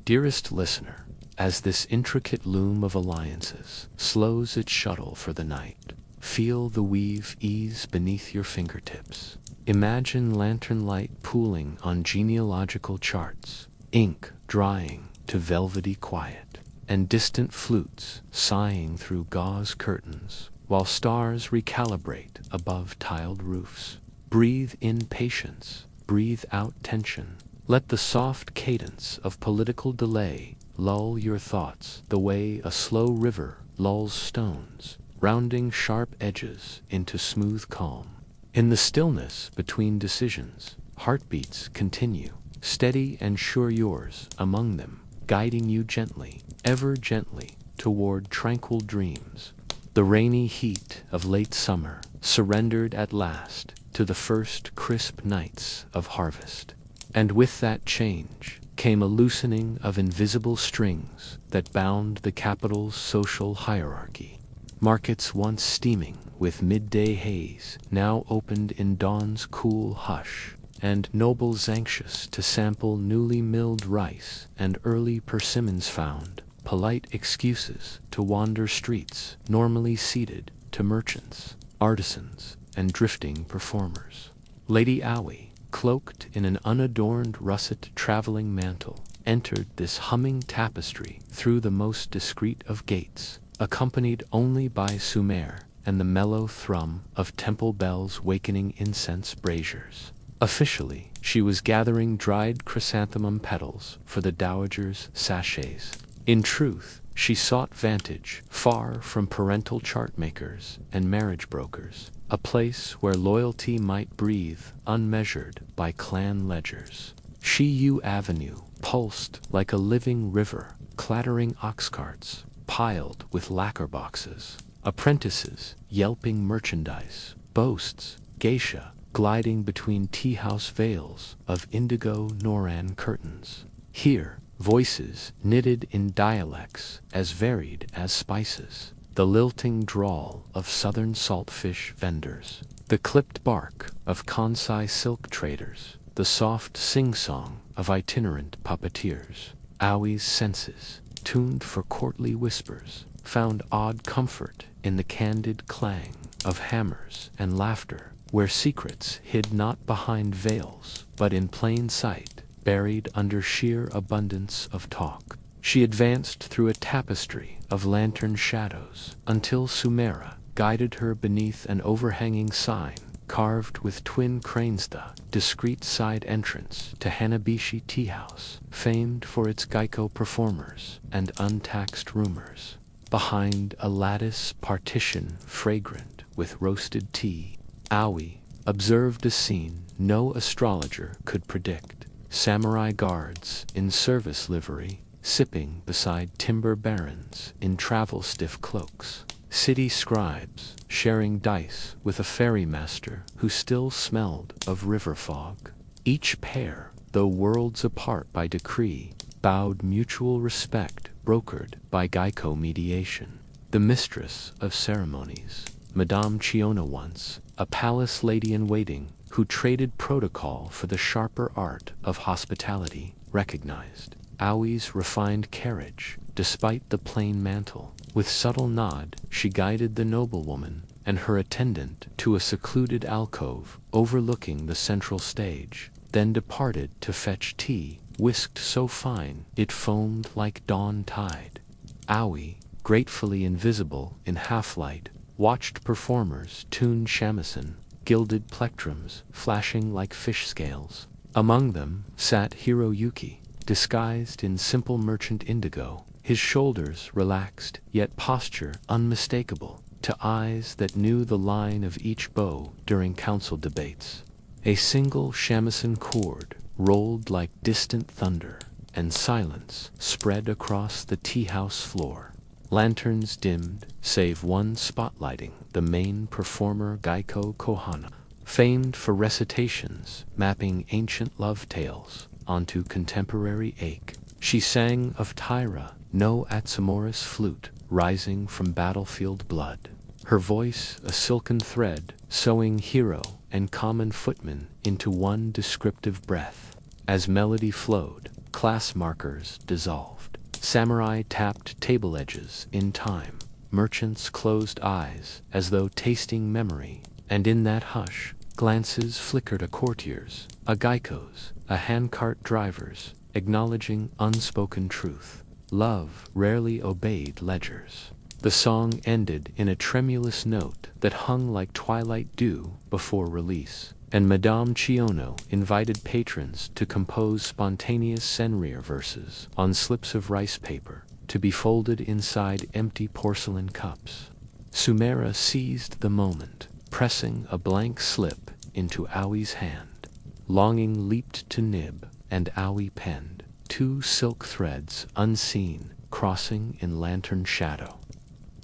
Dearest listener, as this intricate loom of alliances slows its shuttle for the night, feel the weave ease beneath your fingertips. Imagine lantern light pooling on genealogical charts, ink drying to velvety quiet. and distant flutes sighing through gauze curtains, while stars recalibrate above tiled roofs. Breathe in patience, breathe out tension. Let the soft cadence of political delay lull your thoughts the way a slow river lulls stones, rounding sharp edges into smooth calm. In the stillness between decisions, heartbeats continue, steady and sure, yours among them, guiding you gently, ever gently, toward tranquil dreams. The rainy heat of late summer surrendered at last to the first crisp nights of harvest. And with that change came a loosening of invisible strings that bound the capital's social hierarchy. Markets once steaming with midday haze now opened in dawn's cool hush, and nobles anxious to sample newly milled rice and early persimmons found polite excuses to wander streets normally ceded to merchants, artisans, and drifting performers. Lady Aoi, cloaked in an unadorned russet traveling mantle, entered this humming tapestry through the most discreet of gates, accompanied only by Sumer and the mellow thrum of temple bells wakening incense braziers. Officially, she was gathering dried chrysanthemum petals for the dowager's sachets. In truth, she sought vantage far from parental chart makers and marriage brokers, a place where loyalty might breathe unmeasured by clan ledgers. Shiyu Avenue pulsed like a living river, clattering ox carts piled with lacquer boxes, apprentices yelping merchandise, boasts, geisha gliding between tea-house veils of indigo Noran curtains. Here, voices knitted in dialects as varied as spices, the lilting drawl of southern saltfish vendors, the clipped bark of Kansai silk traders, the soft sing-song of itinerant puppeteers. Aoi's senses, tuned for courtly whispers, found odd comfort in the candid clang of hammers and laughter, where secrets hid not behind veils, but in plain sight, buried under sheer abundance of talk. She advanced through a tapestry of lantern shadows until Sumera guided her beneath an overhanging sign carved with twin cranes, the discreet side entrance to Hanabishi Tea House, famed for its Geico performers and untaxed rumors. Behind a lattice partition fragrant with roasted tea, Aoi observed a scene no astrologer could predict. Samurai guards in service livery, sipping beside timber barons in travel-stiff cloaks. City scribes sharing dice with a ferrymaster who still smelled of river fog. Each pair, though worlds apart by decree, bowed mutual respect brokered by Geico mediation. The mistress of ceremonies, Madame Chiona once, a palace lady-in-waiting who traded protocol for the sharper art of hospitality, recognized Aoi's refined carriage, despite the plain mantle. With subtle nod, she guided the noblewoman and her attendant to a secluded alcove overlooking the central stage, then departed to fetch tea, whisked so fine it foamed like dawn tide. Aoi, gratefully invisible in half-light, watched performers tune shamisen, gilded plectrums flashing like fish scales. Among them sat Hiroyuki, disguised in simple merchant indigo, his shoulders relaxed, yet posture unmistakable to eyes that knew the line of each bow during council debates. A single shamisen chord rolled like distant thunder, and silence spread across the tea-house floor. Lanterns dimmed, save one spotlighting the main performer Geico Kohana, famed for recitations mapping ancient love tales onto contemporary ache. She sang of Tyra, no Atsumoris flute rising from battlefield blood, her voice a silken thread sewing hero and common footman into one descriptive breath. As melody flowed, class markers dissolved. Samurai tapped table edges in time. Merchants closed eyes as though tasting memory, and in that hush, glances flickered a courtier's, a Geico's, a handcart driver's, acknowledging unspoken truth. love rarely obeyed ledgers. The song ended in a tremulous note that hung like twilight dew before release, and Madame Chiono invited patrons to compose spontaneous Snore verses on slips of rice paper to be folded inside empty porcelain cups. Sumera seized the moment, pressing a blank slip into Aoi's hand. Longing leaped to nib, and Aoi penned, 2 silk threads unseen crossing in lantern shadow.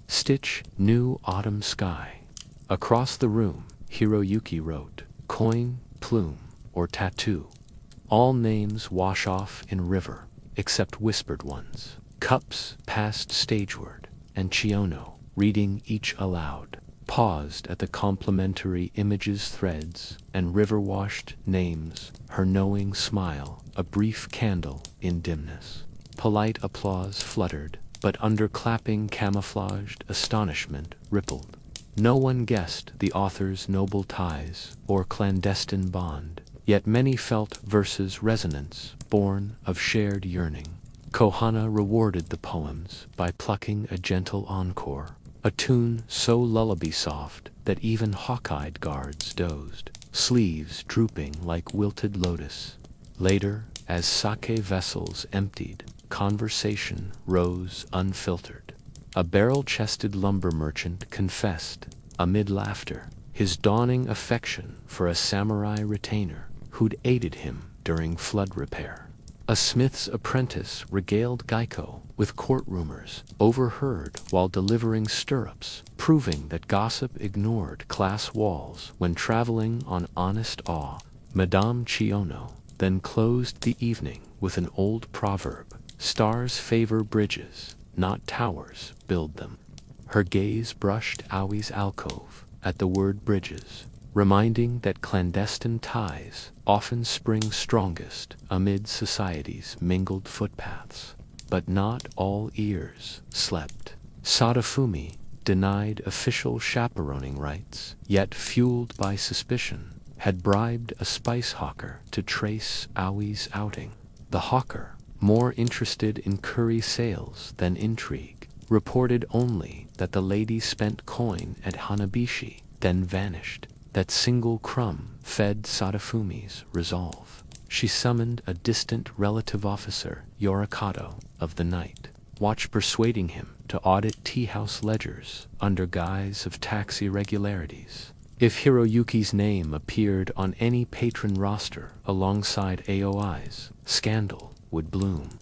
Stitch, new autumn sky. Across the room, Hiroyuki wrote, coin, plume, or tattoo. All names wash off in river, except whispered ones. Cups passed stageward, and Chiono, reading each aloud, paused at the complementary images threads and river-washed names, her knowing smile, a brief candle in dimness. Polite applause fluttered, but under clapping camouflaged astonishment rippled. No one guessed the author's noble ties or clandestine bond, yet many felt verse's resonance, born of shared yearning. Kohana rewarded the poems by plucking a gentle encore, a tune so lullaby-soft that even hawk-eyed guards dozed, sleeves drooping like wilted lotus. Later, as sake vessels emptied, conversation rose unfiltered. A barrel-chested lumber merchant confessed, amid laughter, his dawning affection for a samurai retainer who'd aided him during flood repair. A smith's apprentice regaled Geico with court rumors overheard while delivering stirrups, proving that gossip ignored class walls when traveling on honest awe. Madame Chiono then closed the evening with an old proverb, stars favor bridges, not towers build them. Her gaze brushed Aoi's alcove at the word bridges, reminding that clandestine ties often spring strongest amid society's mingled footpaths. But not all ears slept. Sadafumi, denied official chaperoning rights, yet fueled by suspicion, had bribed a spice hawker to trace Aoi's outing. The hawker, more interested in curry sales than intrigue, reported only that the lady spent coin at Hanabishi, then vanished. That single crumb fed Sadafumi's resolve. She summoned a distant relative officer, Yorikato, of the night, watch persuading him to audit tea-house ledgers under guise of tax irregularities. If Hiroyuki's name appeared on any patron roster alongside Aoi's, scandal would bloom.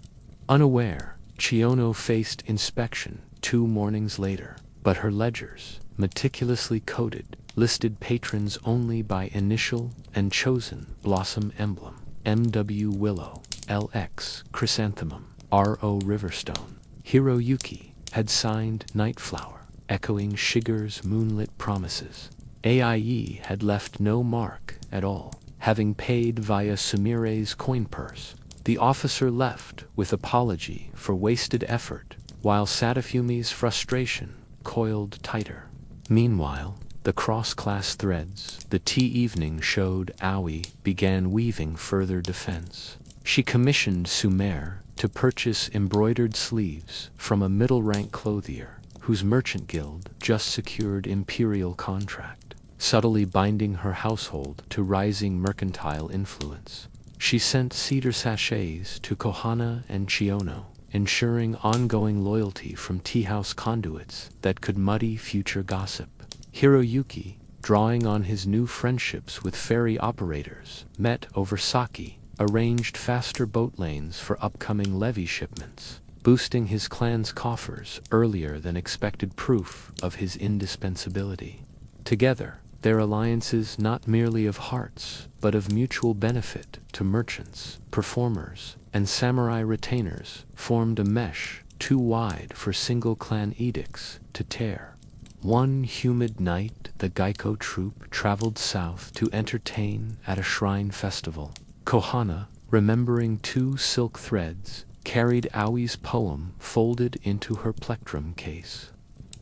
Unaware, Chiono faced inspection 2 mornings later, but her ledgers, meticulously coded, listed patrons only by initial and chosen blossom emblem, MW Willow, LX Chrysanthemum, RO Riverstone. Hiroyuki had signed Nightflower, echoing Shiger's moonlit promises. AIE had left no mark at all, having paid via Sumire's coin purse. The officer left with apology for wasted effort, while Sadafumi's frustration coiled tighter. Meanwhile, the cross-class threads the tea evening showed Aoi began weaving further defense. She commissioned Sumer to purchase embroidered sleeves from a middle-rank clothier whose merchant guild just secured imperial contract, subtly binding her household to rising mercantile influence. She sent cedar sachets to Kohana and Chiono, ensuring ongoing loyalty from tea-house conduits that could muddy future gossip. Hiroyuki, drawing on his new friendships with ferry operators, met over sake, arranged faster boat lanes for upcoming levy shipments, boosting his clan's coffers earlier than expected proof of his indispensability. Together, their alliances not merely of hearts, but of mutual benefit to merchants, performers, and samurai retainers, formed a mesh too wide for single clan edicts to tear. One humid night, the Geico troupe traveled south to entertain at a shrine festival. Kohana, remembering 2 silk threads, carried Aoi's poem folded into her plectrum case.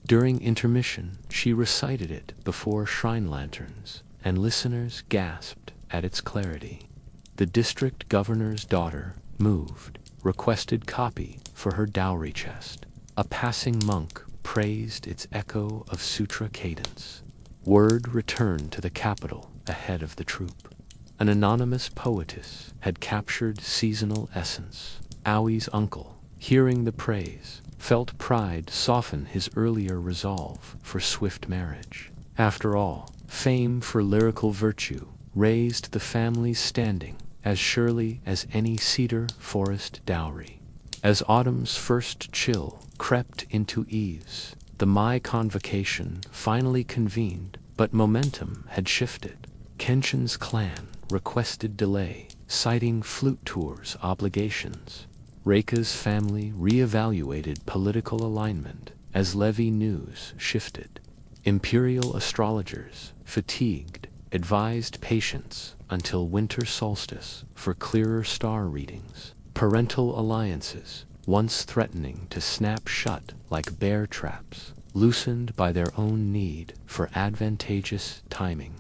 During intermission, she recited it before shrine lanterns, and listeners gasped at its clarity. The district governor's daughter moved, requested copy for her dowry chest. A passing monk praised its echo of sutra cadence. Word returned to the capital ahead of the troop. An anonymous poetess had captured seasonal essence. Aoi's uncle, hearing the praise, felt pride soften his earlier resolve for swift marriage. After all, fame for lyrical virtue raised the family's standing as surely as any cedar forest dowry. As autumn's first chill crept into eves, the Mai convocation finally convened, but momentum had shifted. Kenshin's clan requested delay, citing flute tour's obligations. Reika's family re-evaluated political alignment as levy news shifted. Imperial astrologers, fatigued, advised patience until winter solstice for clearer star readings. Parental alliances, once threatening to snap shut like bear traps, loosened by their own need for advantageous timing.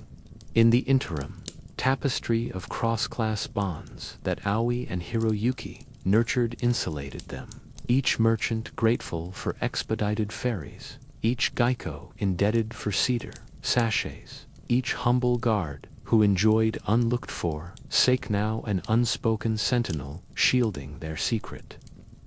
In the interim, tapestry of cross-class bonds that Aoi and Hiroyuki nurtured insulated them, each merchant grateful for expedited ferries, each Geico indebted for cedar sachets, each humble guard who enjoyed unlooked-for sake now an unspoken sentinel shielding their secret.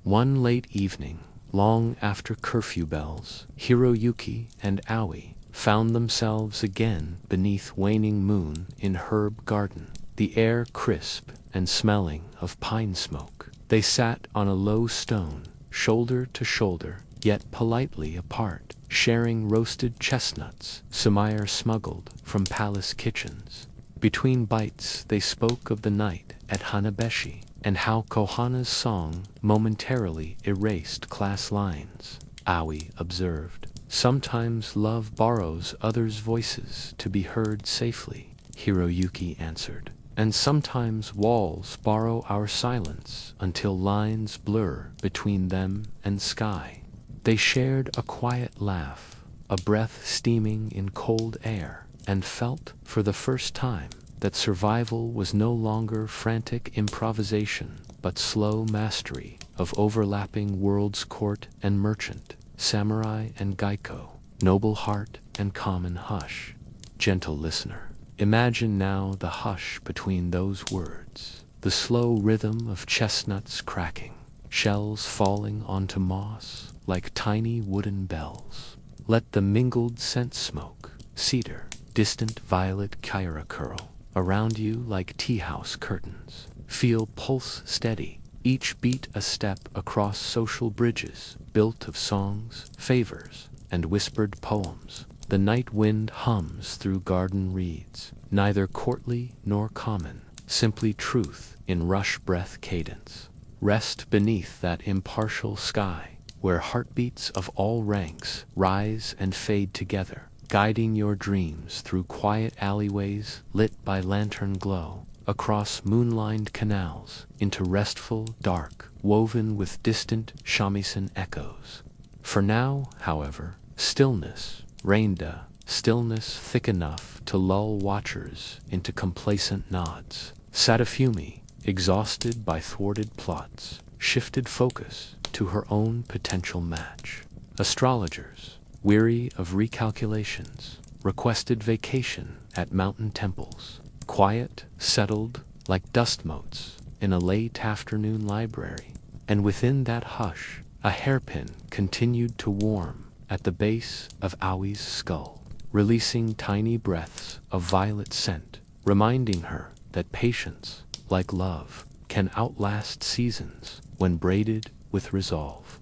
One late evening, long after curfew bells, Hiroyuki and Aoi found themselves again beneath waning moon in herb garden, the air crisp and smelling of pine smoke. They sat on a low stone, shoulder to shoulder, yet politely apart, sharing roasted chestnuts Sumire smuggled from palace kitchens. Between bites they spoke of the night at Hanabeshi, and how Kohana's song momentarily erased class lines. Aoi observed, "Sometimes love borrows others' voices to be heard safely," Hiroyuki answered. "And sometimes walls borrow our silence until lines blur between them and sky." They shared a quiet laugh, a breath steaming in cold air, and felt, for the first time, that survival was no longer frantic improvisation, but slow mastery of overlapping worlds, court and merchant, samurai and Geico, noble heart and common hush. Gentle listener, imagine now the hush between those words, the slow rhythm of chestnuts cracking, shells falling onto moss like tiny wooden bells. Let the mingled scent smoke, cedar, distant violet kyra curl around you like tea-house curtains. Feel pulse steady, each beat a step across social bridges built of songs, favors, and whispered poems. The night wind hums through garden reeds, neither courtly nor common, simply truth in rush breath cadence. Rest beneath that impartial sky, where heartbeats of all ranks rise and fade together, guiding your dreams through quiet alleyways lit by lantern glow, across moonlined canals, into restful dark, woven with distant shamisen echoes. For now, however, stillness reigned, stillness thick enough to lull watchers into complacent nods. Sadafumi, exhausted by thwarted plots, shifted focus to her own potential match. Astrologers, weary of recalculations, requested vacation at mountain temples, quiet, settled like dust motes in a late afternoon library. And within that hush, a hairpin continued to warm at the base of Aoi's skull, releasing tiny breaths of violet scent, reminding her that patience, like love, can outlast seasons when braided with resolve.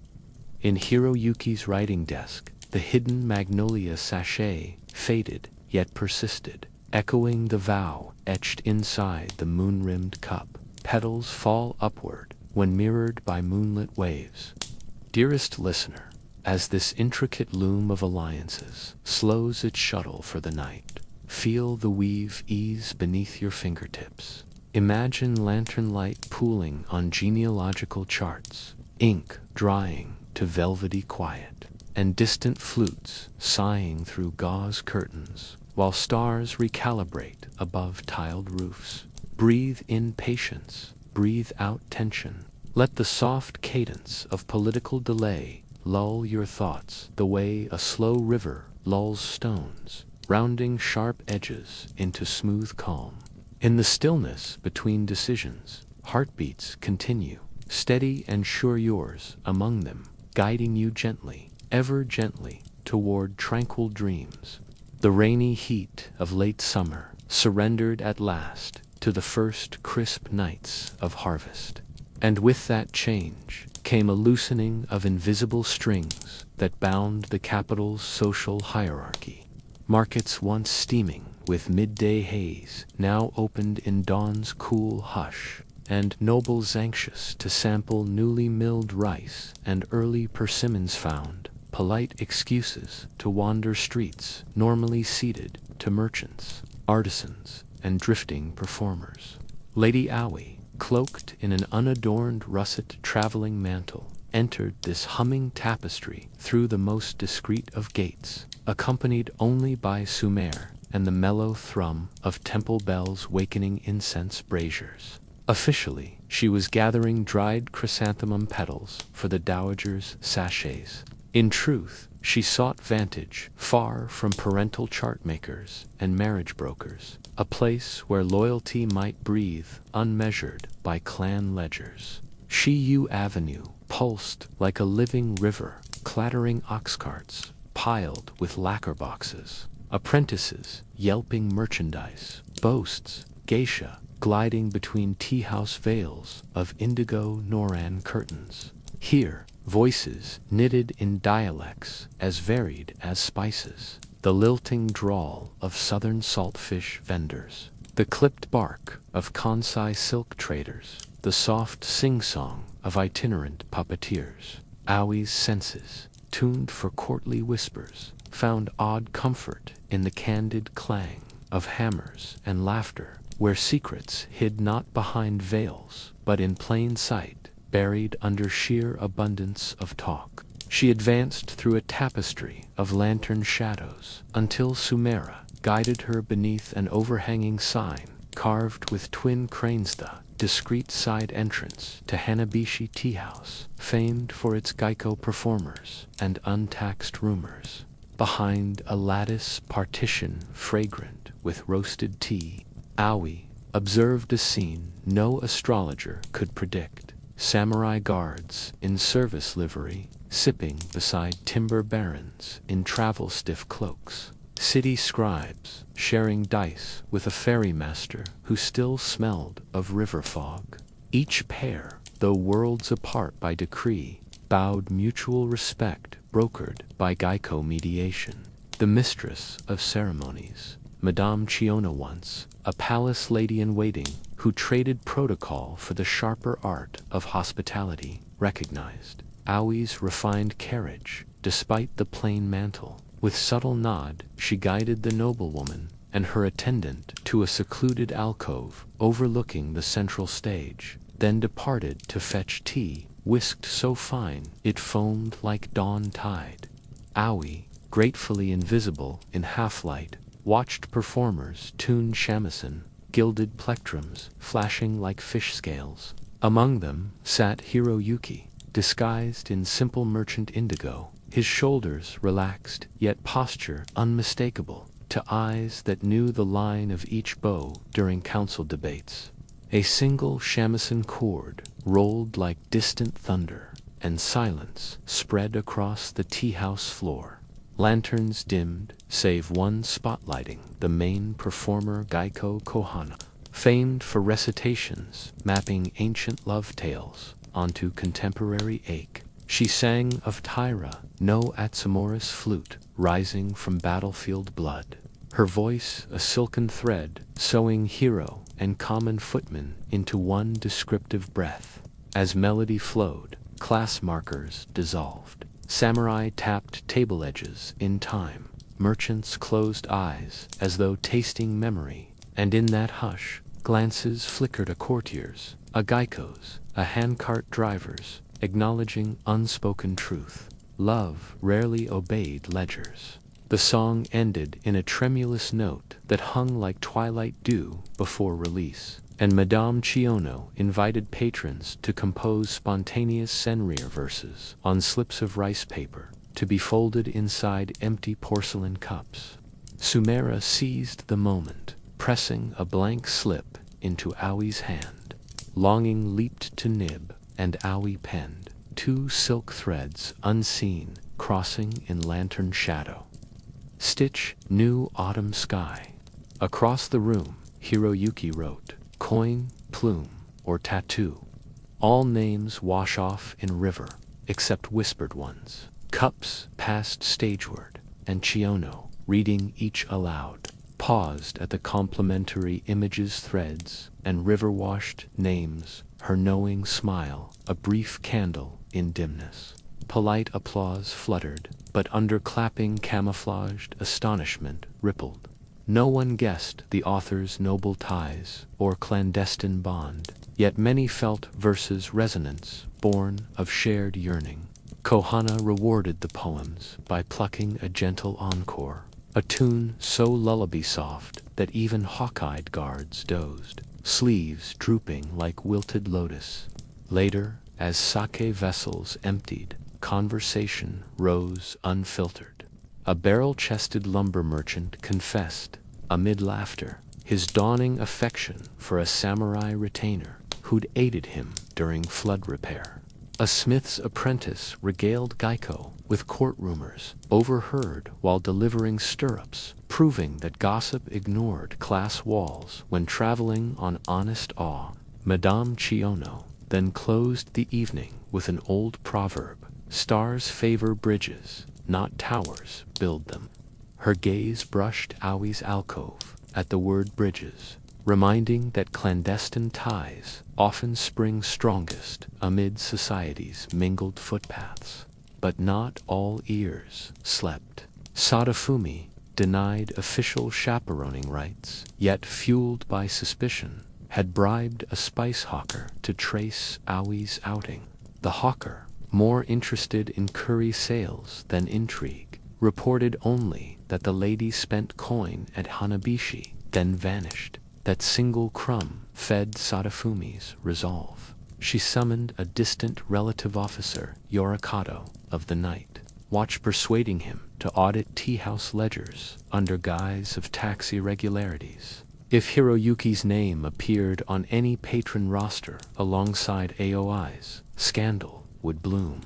In Hiroyuki's writing desk, the hidden magnolia sachet faded yet persisted, echoing the vow etched inside the moon-rimmed cup. Petals fall upward when mirrored by moonlit waves. Dearest listener, as this intricate loom of alliances slows its shuttle for the night, feel the weave ease beneath your fingertips. Imagine lantern light pooling on genealogical charts, ink drying to velvety quiet, and distant flutes sighing through gauze curtains, while stars recalibrate above tiled roofs. Breathe in patience, breathe out tension. Let the soft cadence of political delay lull your thoughts the way a slow river lulls stones, rounding sharp edges into smooth calm. In the stillness between decisions, heartbeats continue, steady and sure, yours among them, guiding you gently, ever gently, toward tranquil dreams. The rainy heat of late summer surrendered at last to the first crisp nights of harvest. And with that change came a loosening of invisible strings that bound the capital's social hierarchy. Markets once steaming with midday haze now opened in dawn's cool hush, and nobles anxious to sample newly milled rice and early persimmons found polite excuses to wander streets normally ceded to merchants, artisans, and drifting performers. Lady Aoi, cloaked in an unadorned russet traveling mantle, entered this humming tapestry through the most discreet of gates, accompanied only by Sumer and the mellow thrum of temple bells wakening incense braziers. Officially, she was gathering dried chrysanthemum petals for the dowager's sachets. In truth, she sought vantage far from parental chart makers and marriage brokers, a place where loyalty might breathe unmeasured by clan ledgers. Shiyu Avenue pulsed like a living river, clattering ox carts piled with lacquer boxes, apprentices yelping merchandise, boasts, geisha gliding between tea-house veils of indigo Noran curtains. Here, voices knitted in dialects as varied as spices, the lilting drawl of southern saltfish vendors, the clipped bark of Kansai silk traders, the soft sing-song of itinerant puppeteers. Aoi's senses, tuned for courtly whispers, found odd comfort in the candid clang of hammers and laughter, where secrets hid not behind veils, but in plain sight, buried under sheer abundance of talk. She advanced through a tapestry of lantern shadows until Sumera guided her beneath an overhanging sign carved with twin cranes, the discreet side entrance to Hanabishi Tea House, famed for its Geico performers and untaxed rumors. Behind a lattice partition fragrant with roasted tea, Aoi observed a scene no astrologer could predict. Samurai guards in service livery, sipping beside timber barons in travel-stiff cloaks. City scribes sharing dice with a ferrymaster who still smelled of river fog. Each pair, though worlds apart by decree, bowed mutual respect brokered by Geico mediation. The mistress of ceremonies, Madame Chiona, once a palace lady-in-waiting who traded protocol for the sharper art of hospitality, recognized Aoi's refined carriage despite the plain mantle. With subtle nod, she guided the noblewoman and her attendant to a secluded alcove overlooking the central stage, then departed to fetch tea, whisked so fine it foamed like dawn tide. Aoi, gratefully invisible in half-light, watched performers tune shamisen, gilded plectrums flashing like fish scales. Among them sat Hiroyuki, disguised in simple merchant indigo, his shoulders relaxed, yet posture unmistakable to eyes that knew the line of each bow during council debates. A single shamisen chord rolled like distant thunder, and silence spread across the tea-house floor. Lanterns dimmed, save one spotlighting the main performer Geico Kohana, famed for recitations mapping ancient love tales onto contemporary ache. She sang of Tyra, no Atsumoris flute rising from battlefield blood, her voice a silken thread sewing hero and common footman into one descriptive breath. As melody flowed, class markers dissolved. Samurai tapped table edges in time. Merchants closed eyes as though tasting memory, and in that hush, glances flickered a courtier's, a Geico's, a handcart driver's, acknowledging unspoken truth. Love rarely obeyed ledgers. The song ended in a tremulous note that hung like twilight dew before release. and Madame Chiono invited patrons to compose spontaneous senrir verses on slips of rice paper to be folded inside empty porcelain cups. Sumera seized the moment, pressing a blank slip into Aoi's hand. Longing leaped to nib, and Aoi penned, 2 silk threads unseen crossing in lantern shadow. Stitch, new autumn sky. Across the room, Hiroyuki wrote, coin, plume, or tattoo. All names wash off in river, except whispered ones. Cups passed stageward, and Chiono, reading each aloud, paused at the complementary images threads and river-washed names, her knowing smile, a brief candle in dimness. Polite applause fluttered, but under clapping camouflaged astonishment rippled. No one guessed the author's noble ties or clandestine bond, yet many felt verse's resonance, born of shared yearning. Kohana rewarded the poems by plucking a gentle encore, a tune so lullaby-soft that even hawk-eyed guards dozed, sleeves drooping like wilted lotus. Later, as sake vessels emptied, conversation rose unfiltered. A barrel-chested lumber merchant confessed, amid laughter, his dawning affection for a samurai retainer who'd aided him during flood repair. A smith's apprentice regaled Geico with court rumors overheard while delivering stirrups, proving that gossip ignored class walls when traveling on honest awe. Madame Chiono then closed the evening with an old proverb, stars favor bridges, not towers build them. Her gaze brushed Aoi's alcove at the word bridges, reminding that clandestine ties often spring strongest amid society's mingled footpaths. But not all ears slept. Sadafumi, denied official chaperoning rights, yet fueled by suspicion, had bribed a spice hawker to trace Aoi's outing. The hawker, more interested in curry sales than intrigue, reported only that the lady spent coin at Hanabishi, then vanished. That single crumb fed Sadafumi's resolve. She summoned a distant relative officer, Yorikato, of the night, watch persuading him to audit tea-house ledgers under guise of tax irregularities. If Hiroyuki's name appeared on any patron roster alongside Aoi's, scandal would bloom.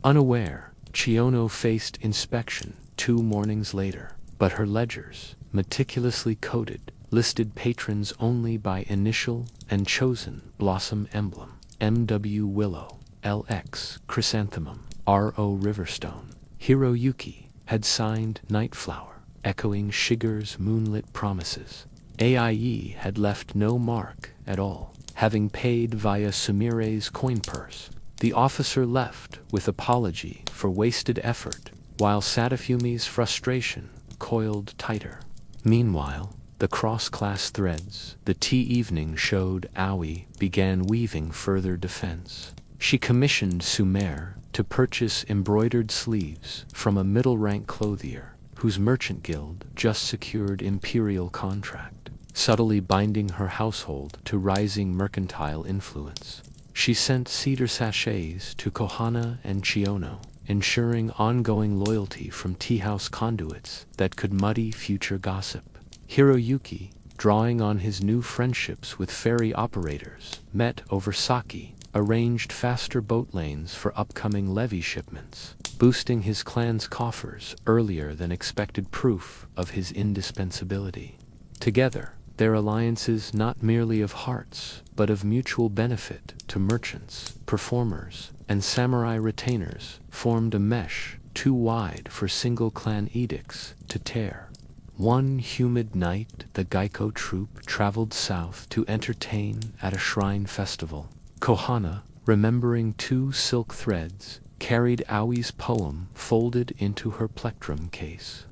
Unaware, Chiono faced inspection 2 mornings later, but her ledgers, meticulously coded, listed patrons only by initial and chosen blossom emblem, MW Willow, LX Chrysanthemum, RO Riverstone. Hiroyuki had signed Nightflower, echoing Shiger's moonlit promises. AIE had left no mark at all, having paid via Sumire's coin purse. The officer left with apology for wasted effort, while Sadafumi's frustration coiled tighter. Meanwhile, the cross-class threads the tea evening showed Aoi began weaving further defense. She commissioned Sumer to purchase embroidered sleeves from a middle-rank clothier whose merchant guild just secured imperial contract, subtly binding her household to rising mercantile influence. She sent cedar sachets to Kohana and Chiono, ensuring ongoing loyalty from tea-house conduits that could muddy future gossip. Hiroyuki, drawing on his new friendships with ferry operators, met over sake, arranged faster boat lanes for upcoming levy shipments, boosting his clan's coffers earlier than expected proof of his indispensability. Together, their alliances not merely of hearts, but of mutual benefit to merchants, performers, and samurai retainers, formed a mesh too wide for single clan edicts to tear. One humid night, the Geico troupe traveled south to entertain at a shrine festival. Kohana, remembering 2 silk threads, carried Aoi's poem folded into her plectrum case.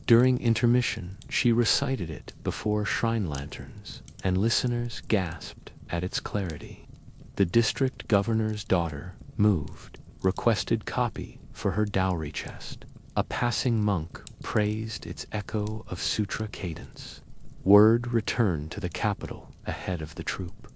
During intermission, she recited it before shrine lanterns, and listeners gasped at its clarity. The district governor's daughter, moved, requested copy for her dowry chest. A passing monk praised its echo of sutra cadence. word returned to the capital ahead of the troop.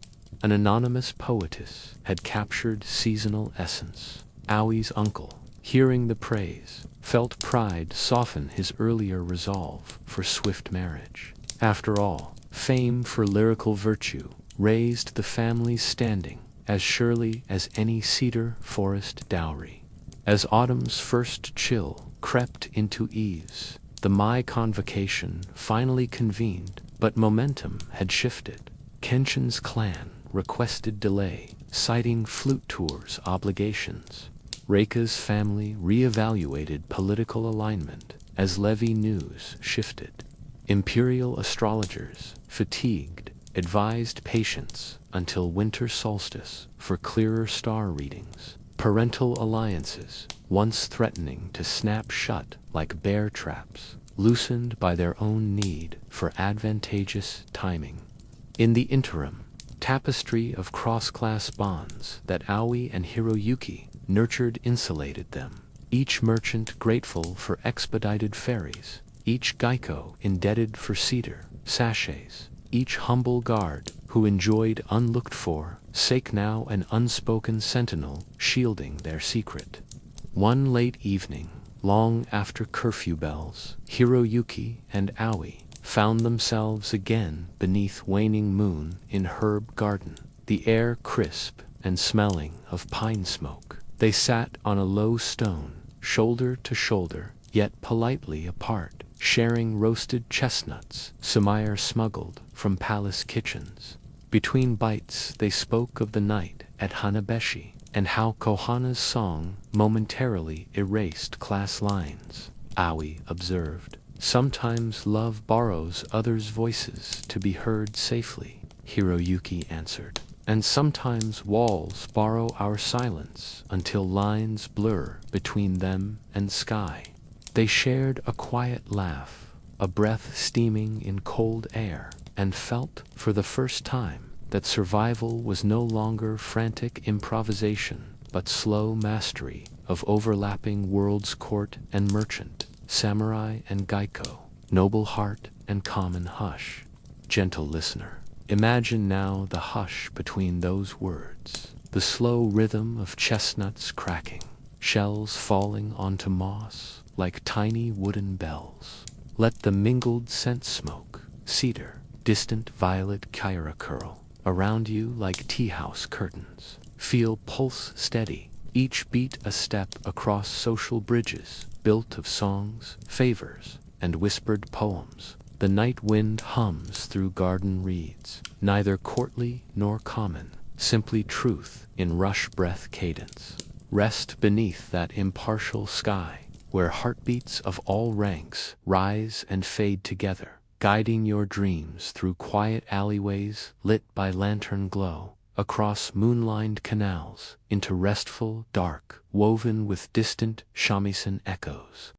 An anonymous poetess had captured seasonal essence. Aoi's uncle, hearing the praise, felt pride soften his earlier resolve for swift marriage. After all, fame for lyrical virtue raised the family's standing as surely as any cedar forest dowry. As autumn's first chill crept into eves, the Mai convocation finally convened, but momentum had shifted. Kenshin's clan requested delay, citing flute tour's obligations. Reika's family re-evaluated political alignment as levy news shifted. Imperial astrologers, fatigued, advised patience until winter solstice for clearer star readings. Parental alliances, once threatening to snap shut like bear traps, loosened by their own need for advantageous timing. In the interim, tapestry of cross-class bonds that Aoi and Hiroyuki nurtured insulated them, each merchant grateful for expedited ferries, each Geico indebted for cedar sachets, each humble guard who enjoyed unlooked-for sake now an unspoken sentinel shielding their secret. One late evening, long after curfew bells, Hiroyuki and Aoi found themselves again beneath waning moon in herb garden, the air crisp and smelling of pine smoke. They sat on a low stone, shoulder to shoulder, yet politely apart, sharing roasted chestnuts Sumire smuggled from palace kitchens. Between bites they spoke of the night at Hanabeshi, and how Kohana's song momentarily erased class lines. Aoi observed, "Sometimes love borrows others' voices to be heard safely," Hiroyuki answered. "And sometimes walls borrow our silence until lines blur between them and sky." They shared a quiet laugh, a breath steaming in cold air, and felt for the first time that survival was no longer frantic improvisation, but slow mastery of overlapping worlds, court and merchant, samurai and Geico, noble heart and common hush. Gentle listener, imagine now the hush between those words, the slow rhythm of chestnuts cracking, shells falling onto moss like tiny wooden bells. Let the mingled scent smoke, cedar, distant violet kyra curl around you like tea-house curtains. Feel pulse steady, each beat a step across social bridges built of songs, favors, and whispered poems. The night wind hums through garden reeds, neither courtly nor common, simply truth in rush breath cadence. Rest beneath that impartial sky, where heartbeats of all ranks rise and fade together, guiding your dreams through quiet alleyways lit by lantern glow, across moon-lined canals, into restful dark woven with distant shamisen echoes.